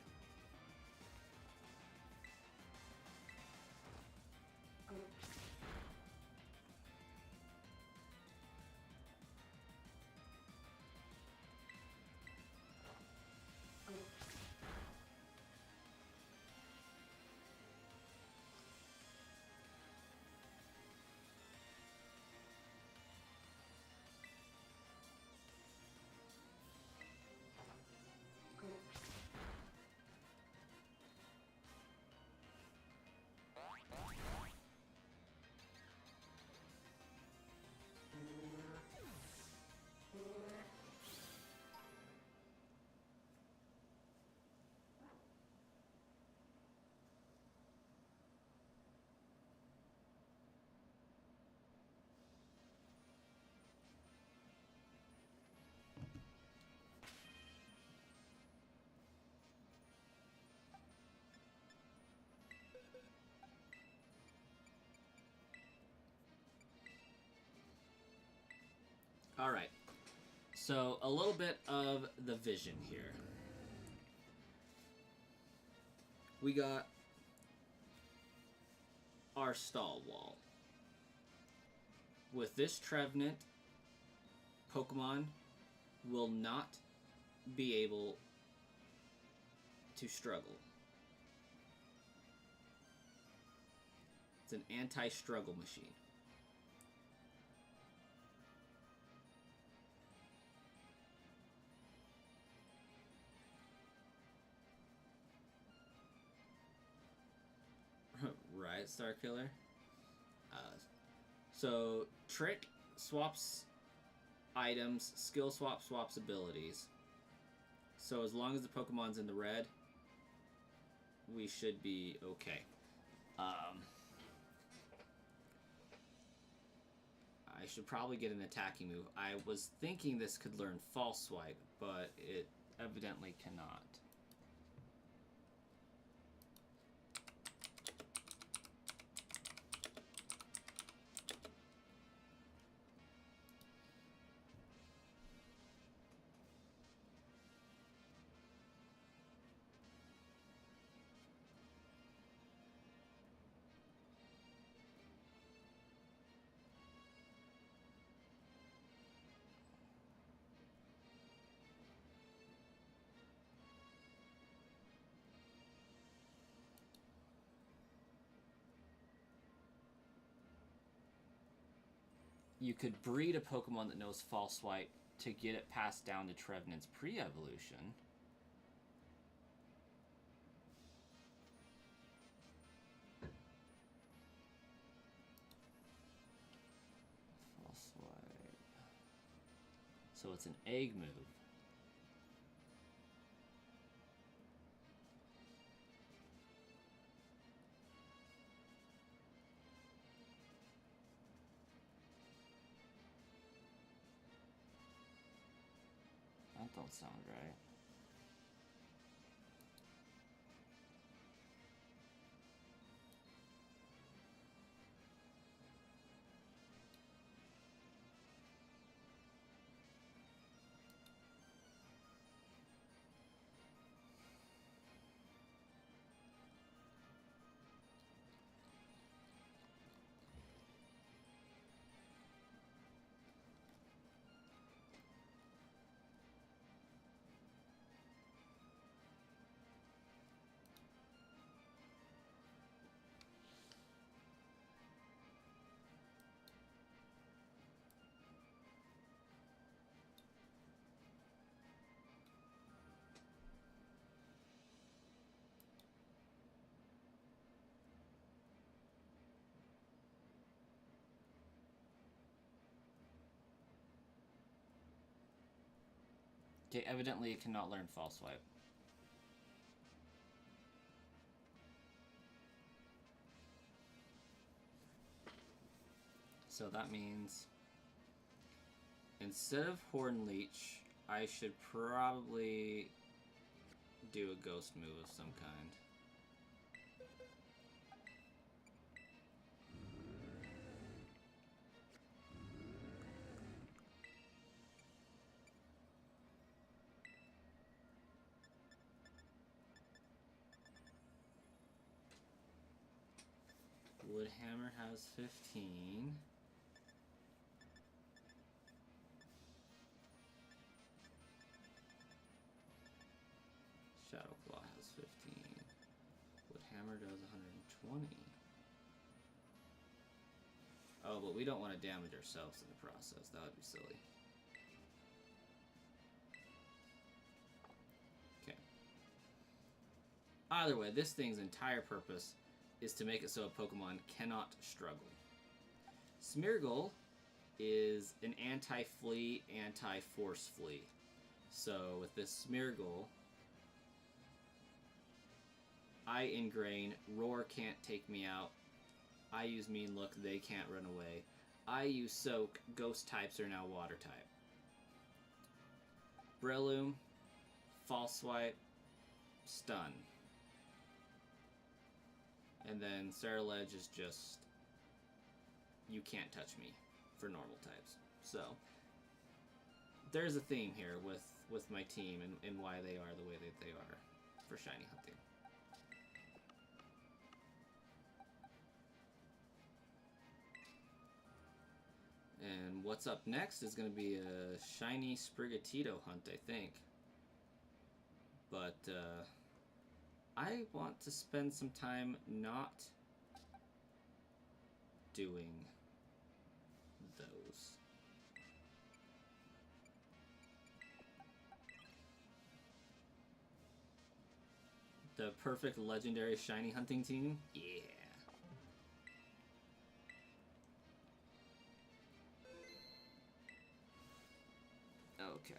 Alright, so a little bit of the vision here. We got our stall wall. With this Trevenant, Pokemon will not be able to struggle. It's an anti-struggle machine. Right, Starkiller. So, Trick swaps items, Skill Swap swaps abilities. So as long as the Pokemon's in the red, we should be okay. I should probably get an attacking move. I was thinking this could learn False Swipe, but it evidently cannot. You could breed a Pokemon that knows False Swipe to get it passed down to Trevenant's pre-evolution. False Swipe. So it's an egg move. That don't sound right. Okay, evidently it cannot learn False Swipe. So that means instead of Horn Leech, I should probably do a Ghost move of some kind. Woodhammer has 15. Shadowclaw has 15. Woodhammer does 120. Oh, but we don't want to damage ourselves in the process. That would be silly. Okay. Either way, this thing's entire purpose is to make it so a Pokemon cannot struggle. Smeargle is an anti-flee, anti-force flee. So with this Smeargle, I Ingrain, Roar can't take me out. I use Mean Look, they can't run away. I use Soak, Ghost types are now Water type. Breloom, False Swipe, Stun. And then Ceruledge is just, you can't touch me for normal types. So, there's a theme here with my team and why they are the way that they are for shiny hunting. And what's up next is going to be a shiny Sprigatito hunt, I think. But, I want to spend some time not doing those. The perfect legendary shiny hunting team? Yeah. Okay.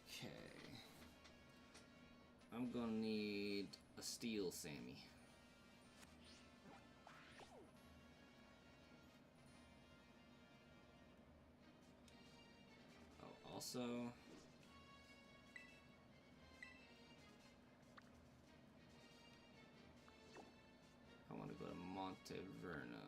Okay. I'm gonna need a Steel Sammy. Oh, also, I want to go to Monteverno.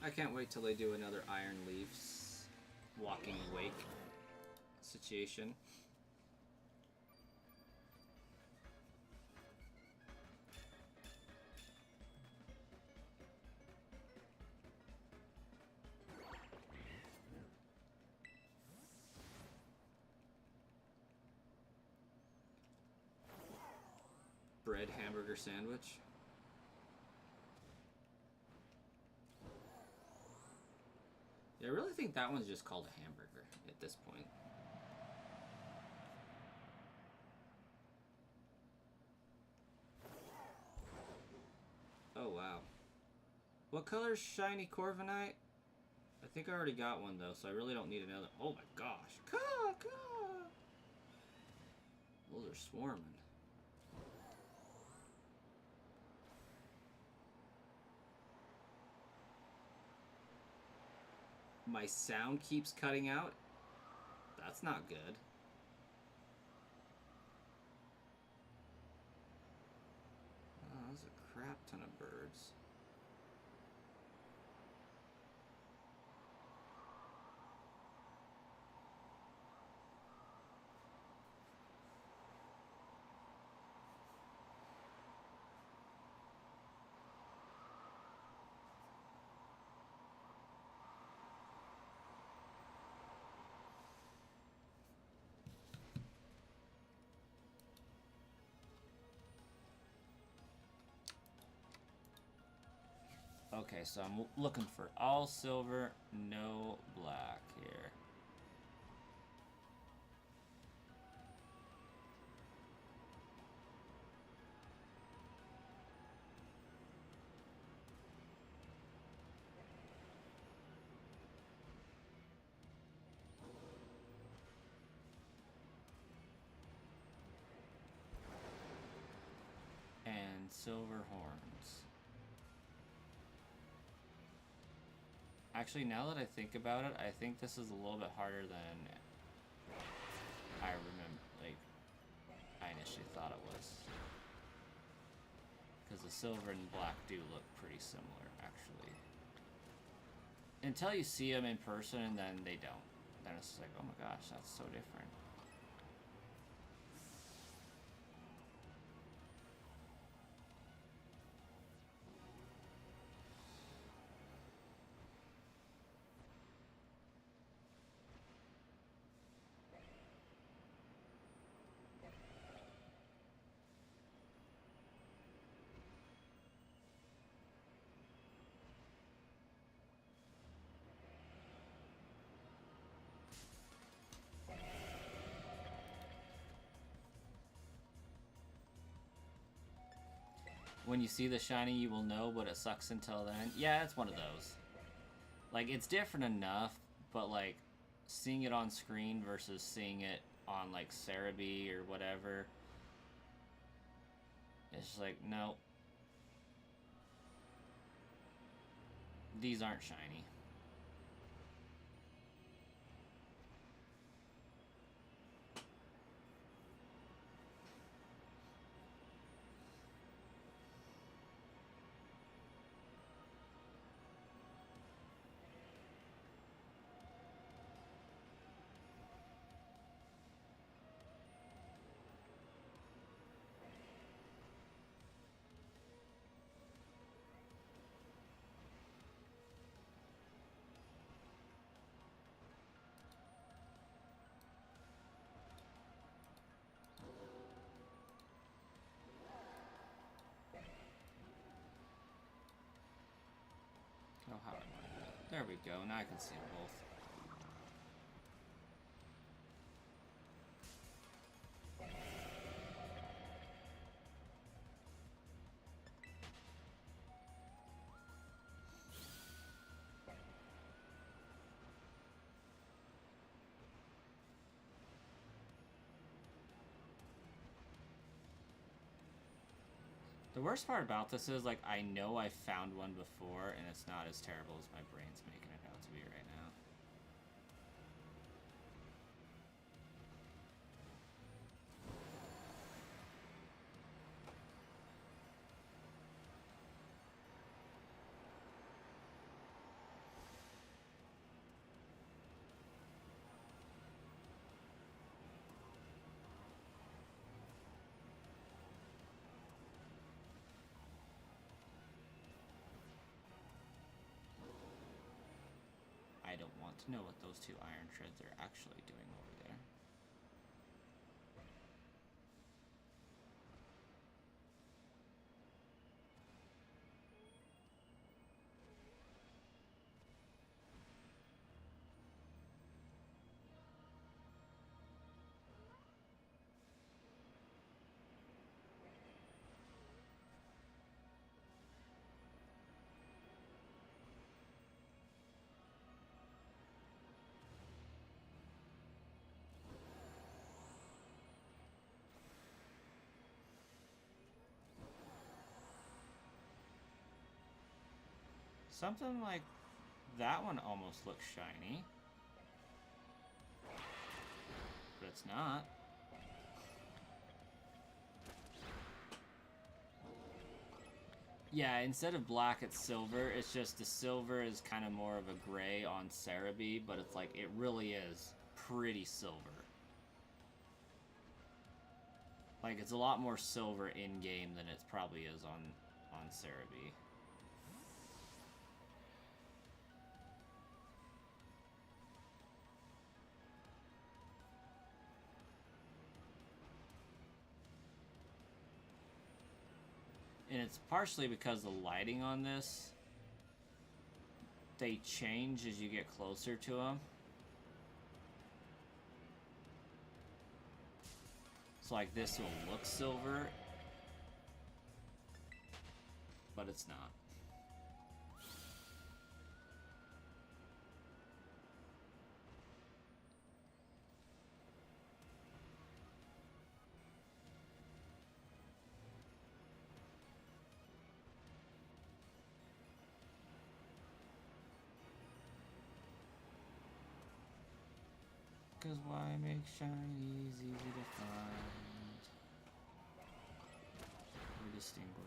I can't wait till they do another Iron Leafs walking wake situation. Bread hamburger sandwich. Yeah, I really think that one's just called a hamburger at this point. Oh, wow. What color is Shiny Corviknight? I think I already got one, though, so I really don't need another. Oh, my gosh. Caw, caw. Those are swarming. My sound keeps cutting out. That's not good. Oh, there's a crap ton of birds. Okay, so I'm looking for all silver, no black here. And silver horns. Actually, now that I think about it, I think this is a little bit harder than I remember, like, I initially thought it was. Because the silver and black do look pretty similar, actually. Until you see them in person, and then they don't. Then it's just like, oh my gosh, that's so different. When you see the shiny, you will know, but it sucks until then. Yeah, it's one of those. Like, it's different enough, but, like, seeing it on screen versus seeing it on, like, Cerebi or whatever, it's just like, no. These aren't shiny. Oh, how do I do that? There we go. Now I can see them both. The worst part about this is, like, I know I found one before, and it's not as terrible as my brain's making it out to be right now. I don't want to know what those two iron treads are actually doing over there. Something like that one almost looks shiny. But it's not. Yeah, instead of black, it's silver. It's just the silver is kind of more of a gray on Cerebi, but it's like, it really is pretty silver. Like, it's a lot more silver in-game than it probably is on Cerebi. And it's partially because the lighting on this, they change as you get closer to them. So like this will look silver, but it's not. Cause why make shinies easy to find or distinguish?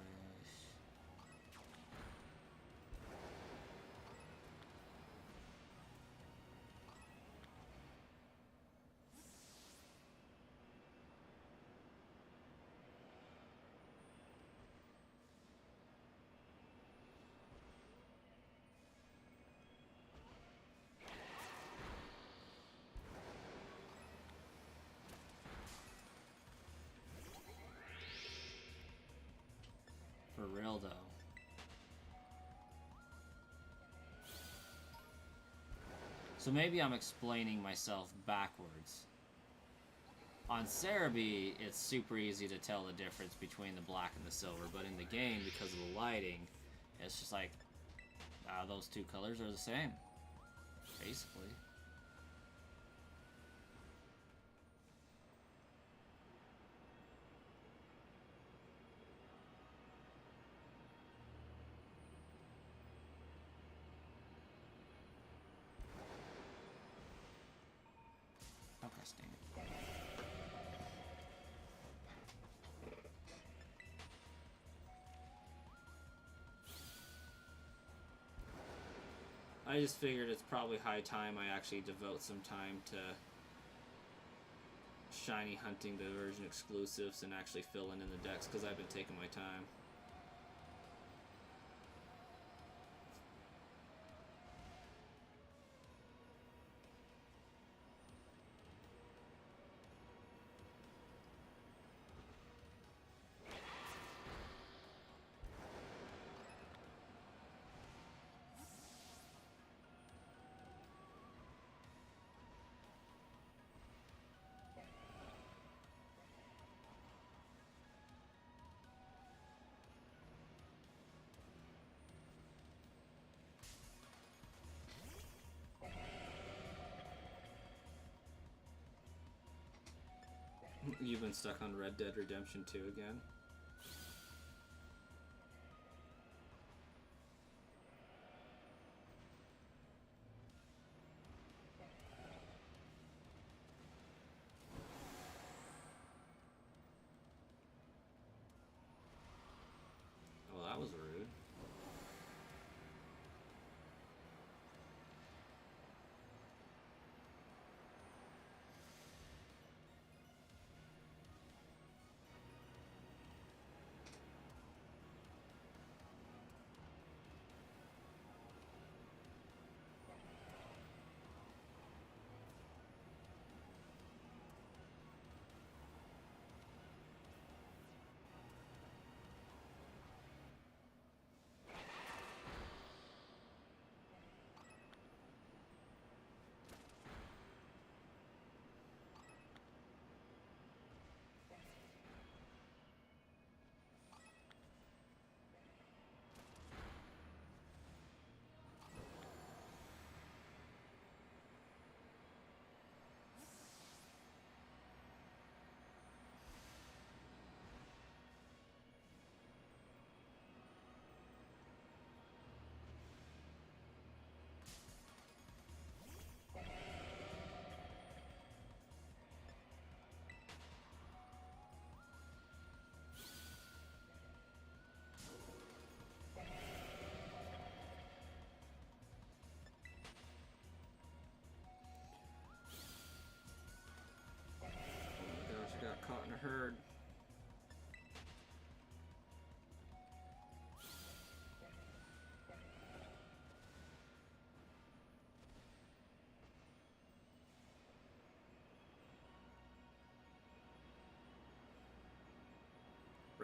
For real though. So maybe I'm explaining myself backwards. On Cerebi, it's super easy to tell the difference between the black and the silver, but in the game, because of the lighting, it's just like, those two colors are the same, basically. I just figured it's probably high time I actually devote some time to shiny hunting diversion exclusives and actually filling in the decks, because I've been taking my time. You've been stuck on Red Dead Redemption 2 again? Well, that was rude.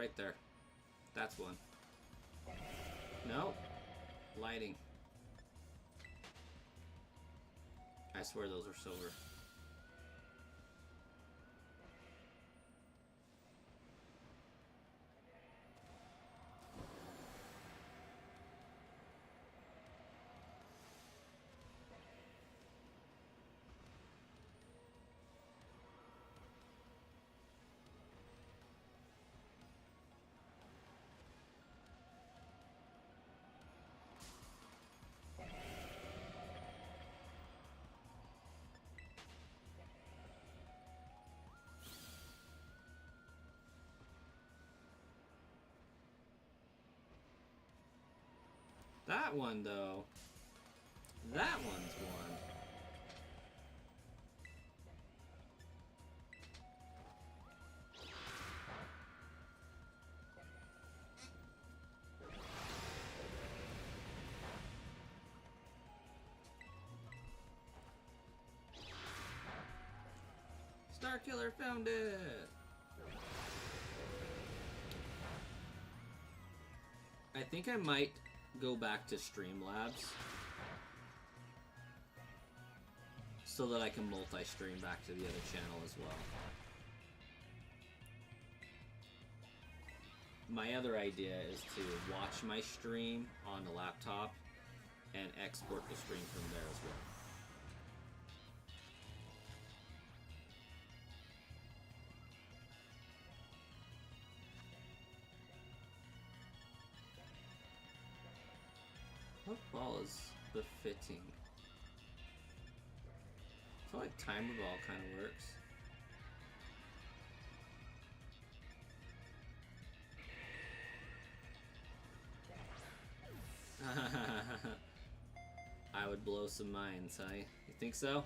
right there. That's one. No. Lighting. I swear those are silver. That one, though. That one's one. Star Killer found it! I think I might go back to Streamlabs so that I can multi-stream back to the other channel as well. My other idea is to watch my stream on the laptop and export the stream from there as well. What ball is befitting? I feel like timer ball kind of works. I would blow some minds, huh? You think so?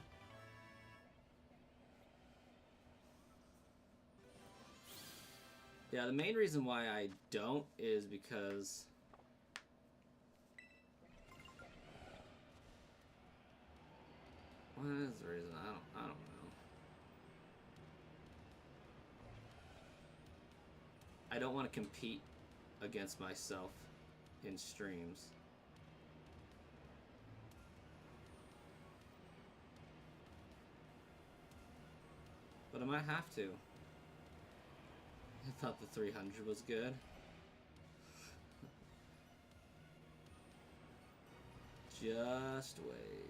Yeah, the main reason why I don't is because what is the reason? I don't know. I don't want to compete against myself in streams. But I might have to. I thought the 300 was good. Just wait.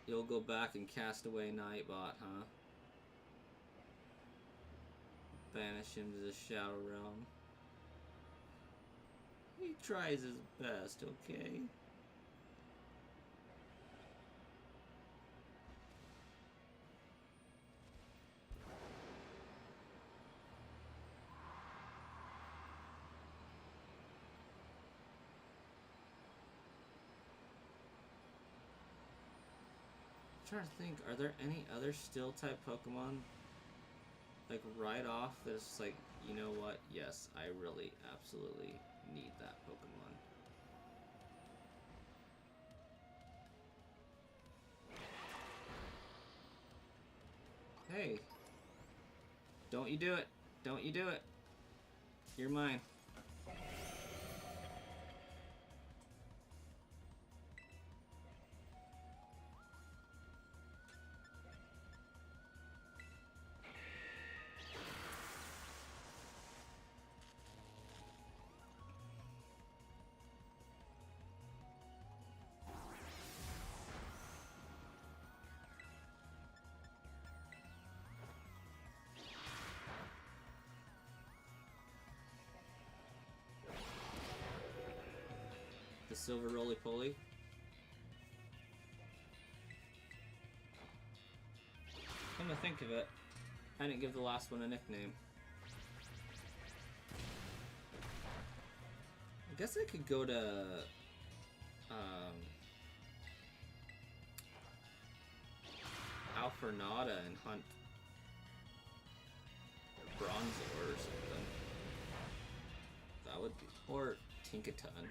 You'll go back and cast away Nightbot, huh? Banish him to the Shadow Realm. He tries his best, okay? I'm trying to think, are there any other steel type Pokemon like right off that's just like, you know what, yes, I really absolutely need that Pokemon. Hey, don't you do it, don't you do it, you're mine. The silver roly-poly. Come to think of it, I didn't give the last one a nickname. I guess I could go to Alfornada and hunt Bronzor or something. That would be, or Tinkaton.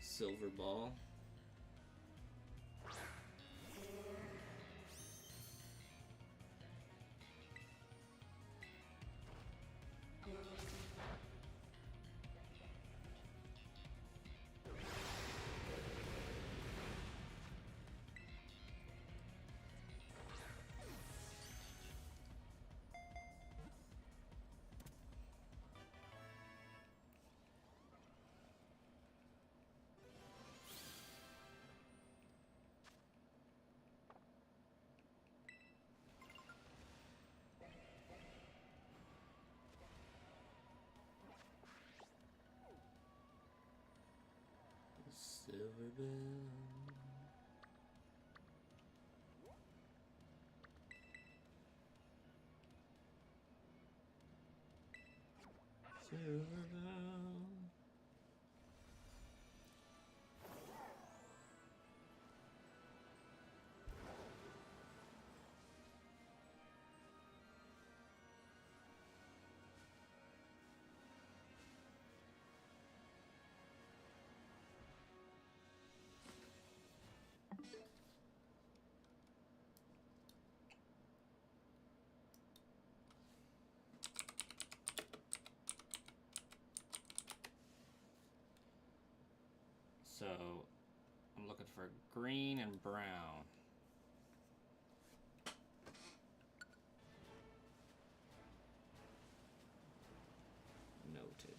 Silver Ball. Silver Bell. Silver Bell. So, I'm looking for green and brown. Noted.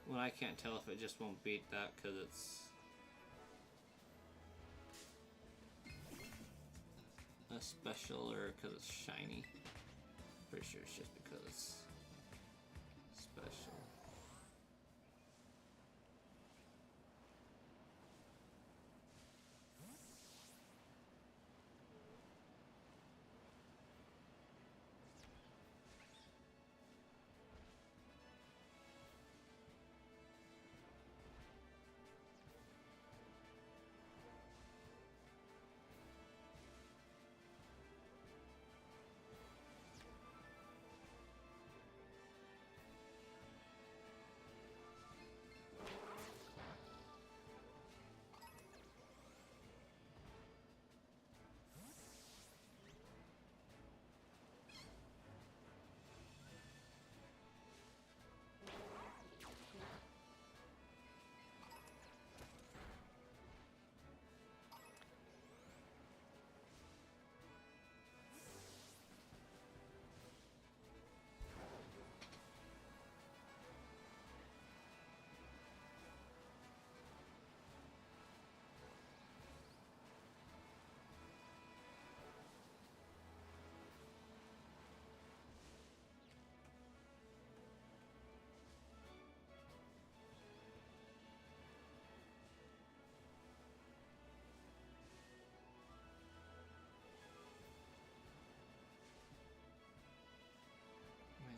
Well, I can't tell if it just won't beat that because it's a special or because it's shiny. Pretty sure it's just because it's special.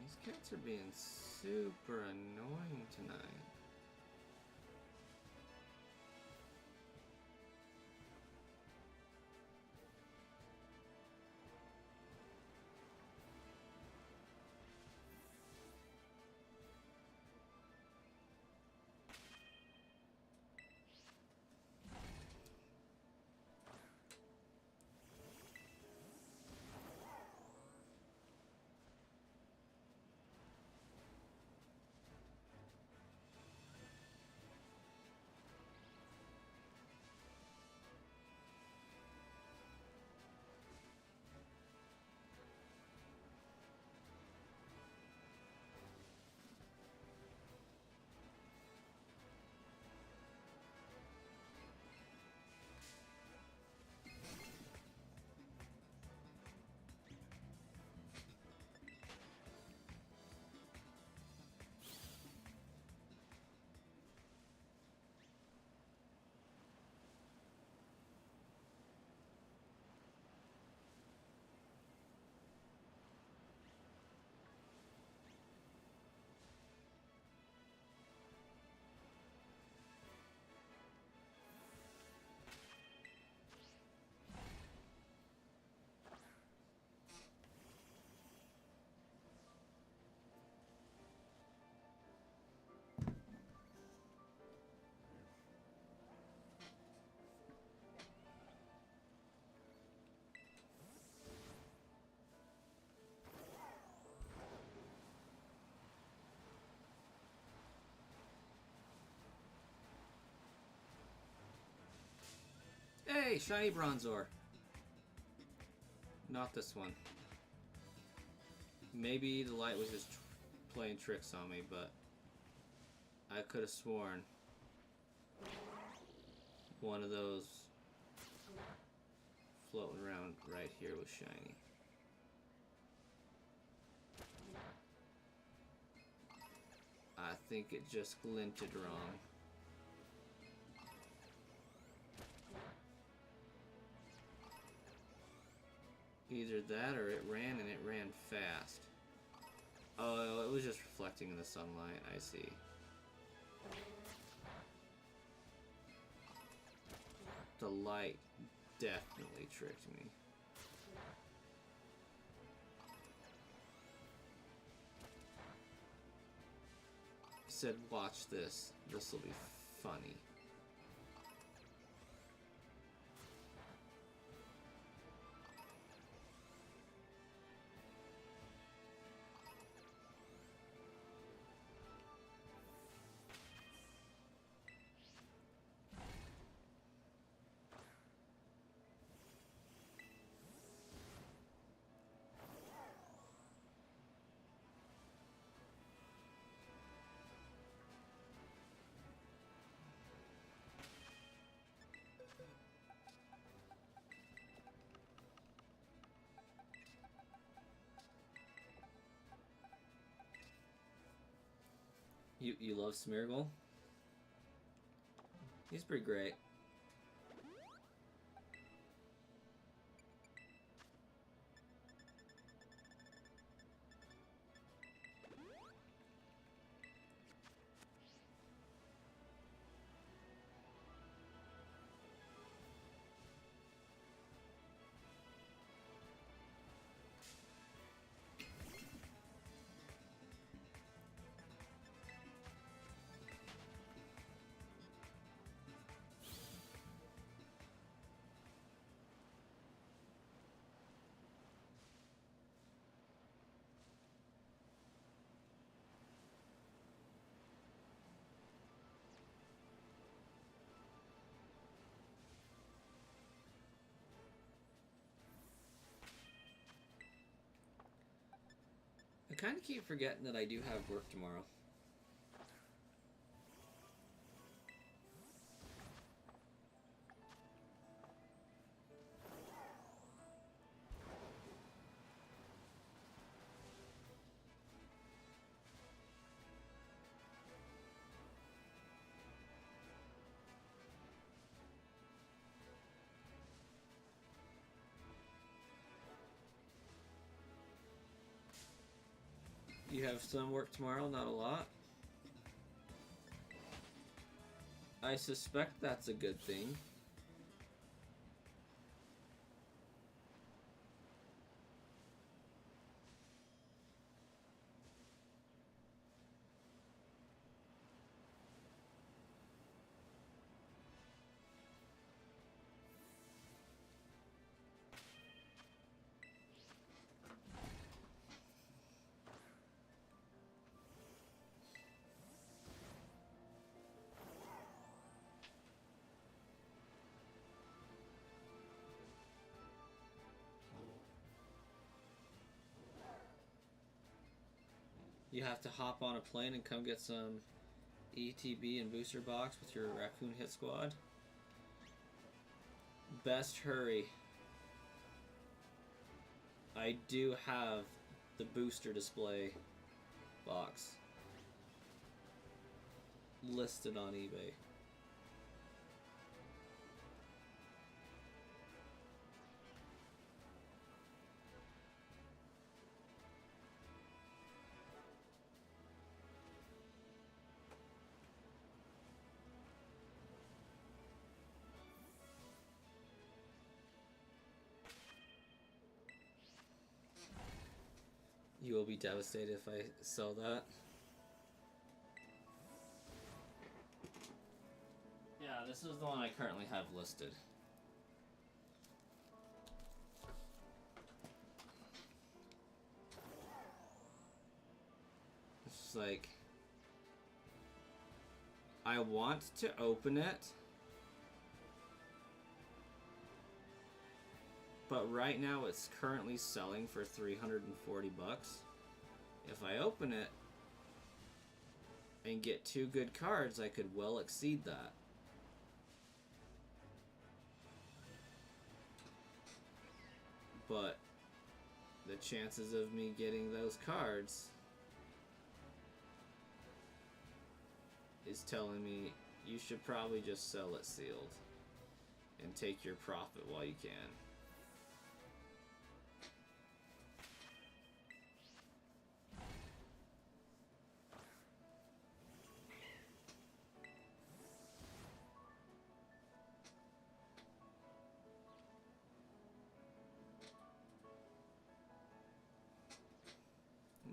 These cats are being super annoying tonight. Hey, shiny Bronzor. Not this one. Maybe the light was just playing tricks on me, but I could have sworn one of those floating around right here was shiny. I think it just glinted wrong. Either that or it ran and it ran fast. Oh, it was just reflecting in the sunlight. I see. The light definitely tricked me. Said, watch this. This will be funny. You love Smeargle? He's pretty great. I kind of keep forgetting that I do have work tomorrow. You have some work tomorrow, not a lot. I suspect that's a good thing. You have to hop on a plane and come get some ETB and booster box with your raccoon hit squad. Best hurry. I do have the booster display box listed on eBay. You will be devastated if I sell that. Yeah, this is the one I currently have listed. It's like, I want to open it, But right now it's currently selling for 340 bucks. If I open it and get 2 good cards, I could well exceed that. But the chances of me getting those cards is telling me you should probably just sell it sealed and take your profit while you can.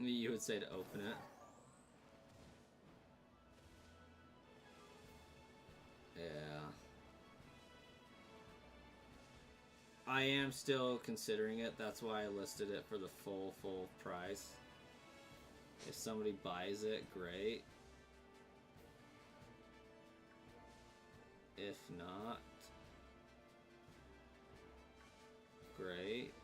You would say to open it. Yeah. I am still considering it. That's why I listed it for the full price. If somebody buys it, great. If not, great.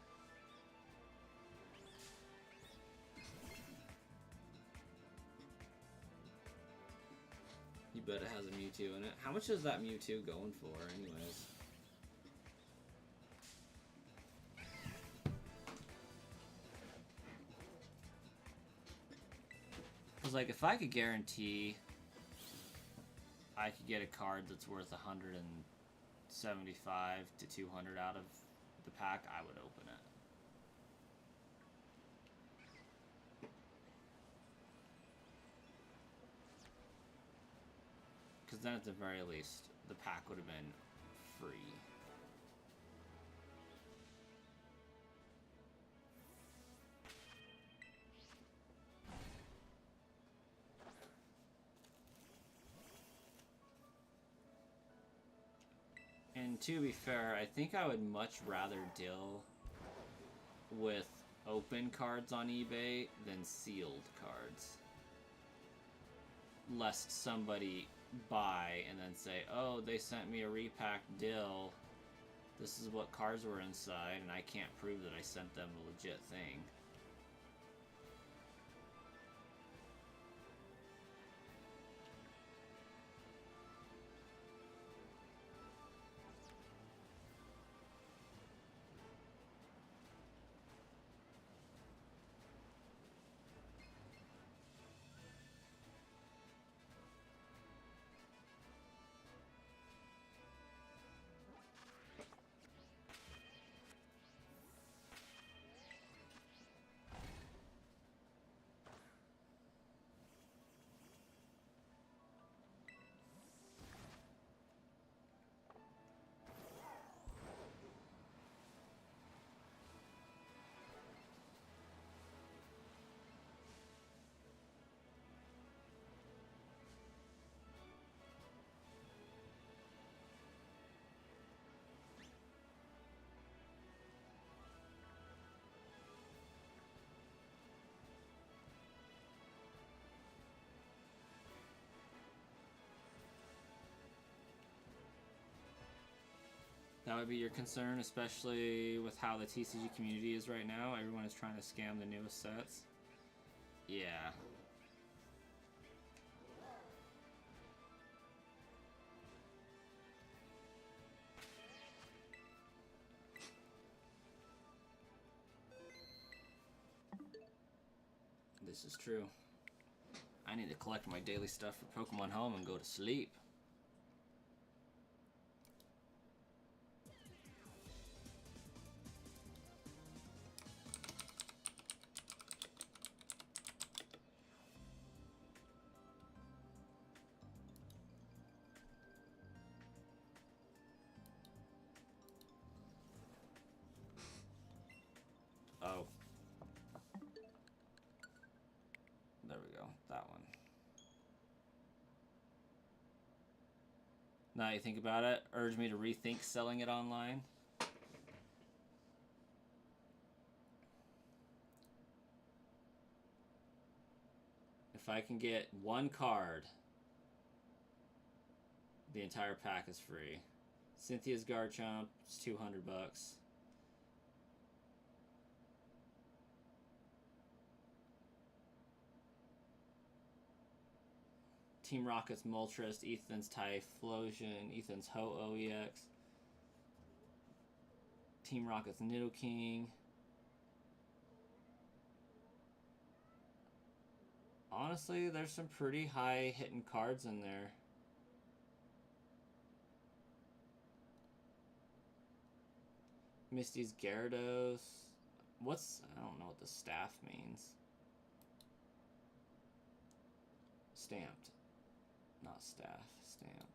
You bet it has a Mewtwo in it. How much is that Mewtwo going for, anyways? Because, like, if I could guarantee I could get a card that's worth 175 to 200 out of the pack, I would open it. Because then at the very least, the pack would have been free. And to be fair, I think I would much rather deal with open cards on eBay than sealed cards. Lest somebody buy and then say, oh, they sent me a repacked deal. This is what cards were inside, and I can't prove that I sent them a legit thing. That would be your concern, especially with how the TCG community is right now. Everyone is trying to scam the newest sets. Yeah. This is true. I need to collect my daily stuff for Pokemon Home and go to sleep. Oh. There we go. That one. Now you think about it, urge me to rethink selling it online. If I can get one card, the entire pack is free. Cynthia's Garchomp is 200 bucks. Team Rocket's Moltres, Ethan's Typhlosion, Ethan's Ho-Oh EX, Team Rocket's Nidoking. Honestly, there's some pretty high hitting cards in there. Misty's Gyarados. I don't know what the staff means. Stamped. Not staff, stamped.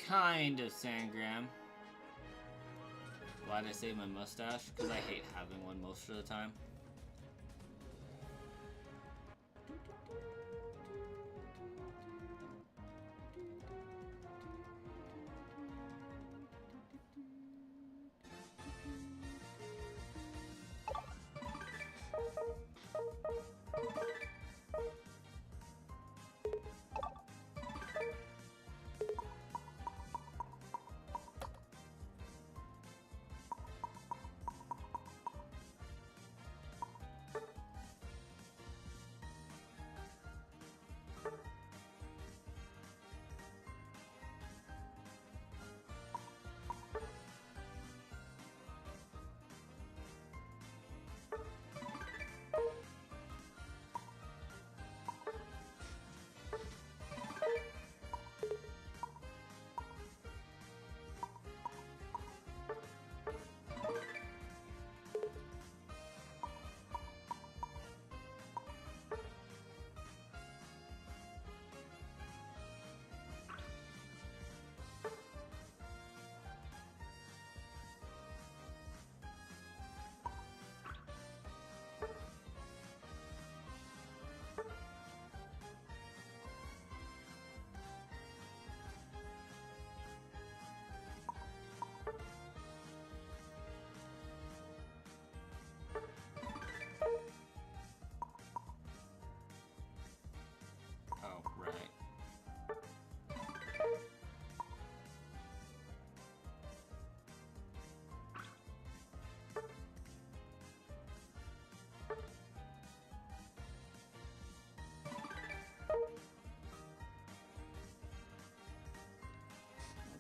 Kind of Sangram. Why did I say my mustache? Because I hate having one most of the time.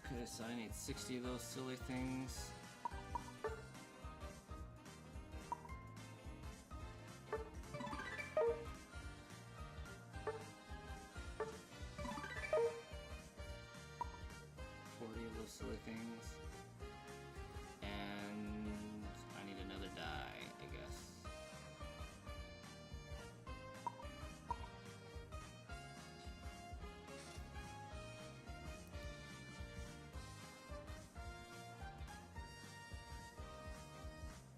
Okay, so I need 60 of those silly things. Silly things. And I need another die, I guess.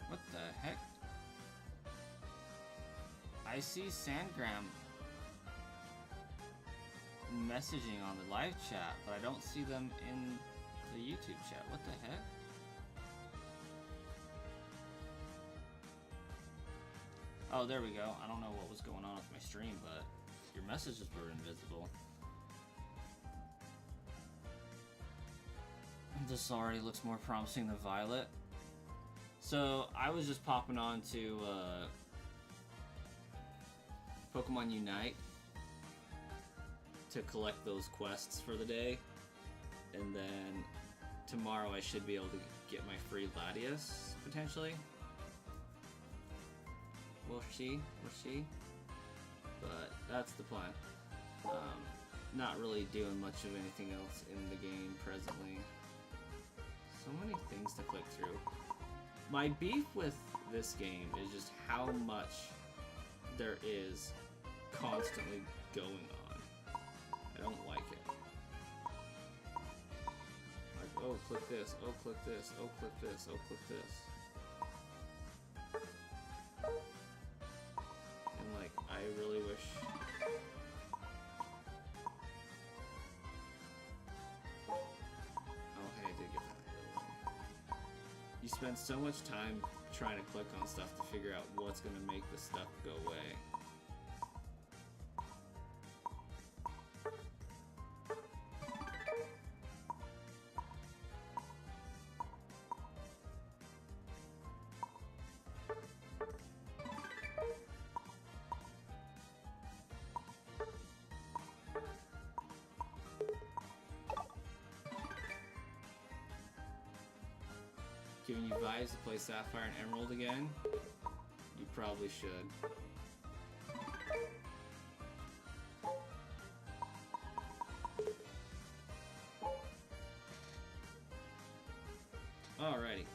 What the heck? I see Sangram messaging on the live chat, but I don't see them in the YouTube chat. What the heck? Oh, there we go. I don't know what was going on with my stream, but your messages were invisible. This already looks more promising than Violet. So, I was just popping on to Pokemon Unite to collect those quests for the day, and then tomorrow I should be able to get my free Latias, potentially. We'll see, but that's the plan. Not really doing much of anything else in the game presently. So many things to click through. My beef with this game is just how much there is constantly going on. I don't like it. Like, oh, click this, oh, click this, oh, click this, oh, click this. And, like, I really wish... Oh, hey, I did get that ability. You spend so much time trying to click on stuff to figure out what's going to make the stuff go away. Giving you vibes to play Sapphire and Emerald again? You probably should. Alrighty.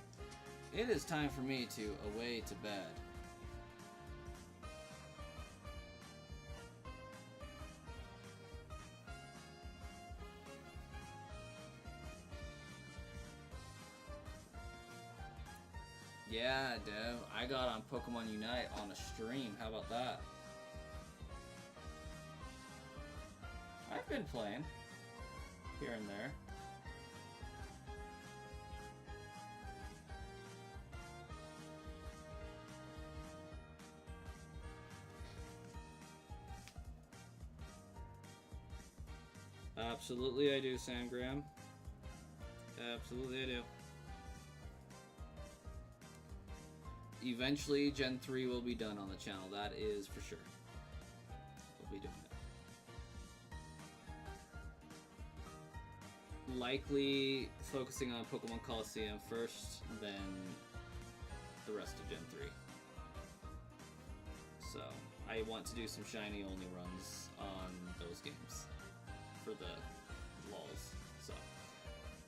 It is time for me to away to bed. Yeah, Dev, I got on Pokemon Unite on a stream. How about that? I've been playing here and there. Absolutely I do, Samgram. Absolutely I do. Eventually, Gen 3 will be done on the channel, that is for sure. We'll be doing it. Likely focusing on Pokemon Coliseum first, then the rest of Gen 3. So, I want to do some shiny only runs on those games for the lulz. So,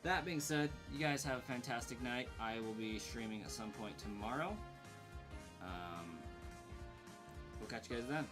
that being said, you guys have a fantastic night. I will be streaming at some point tomorrow. We'll catch you guys then.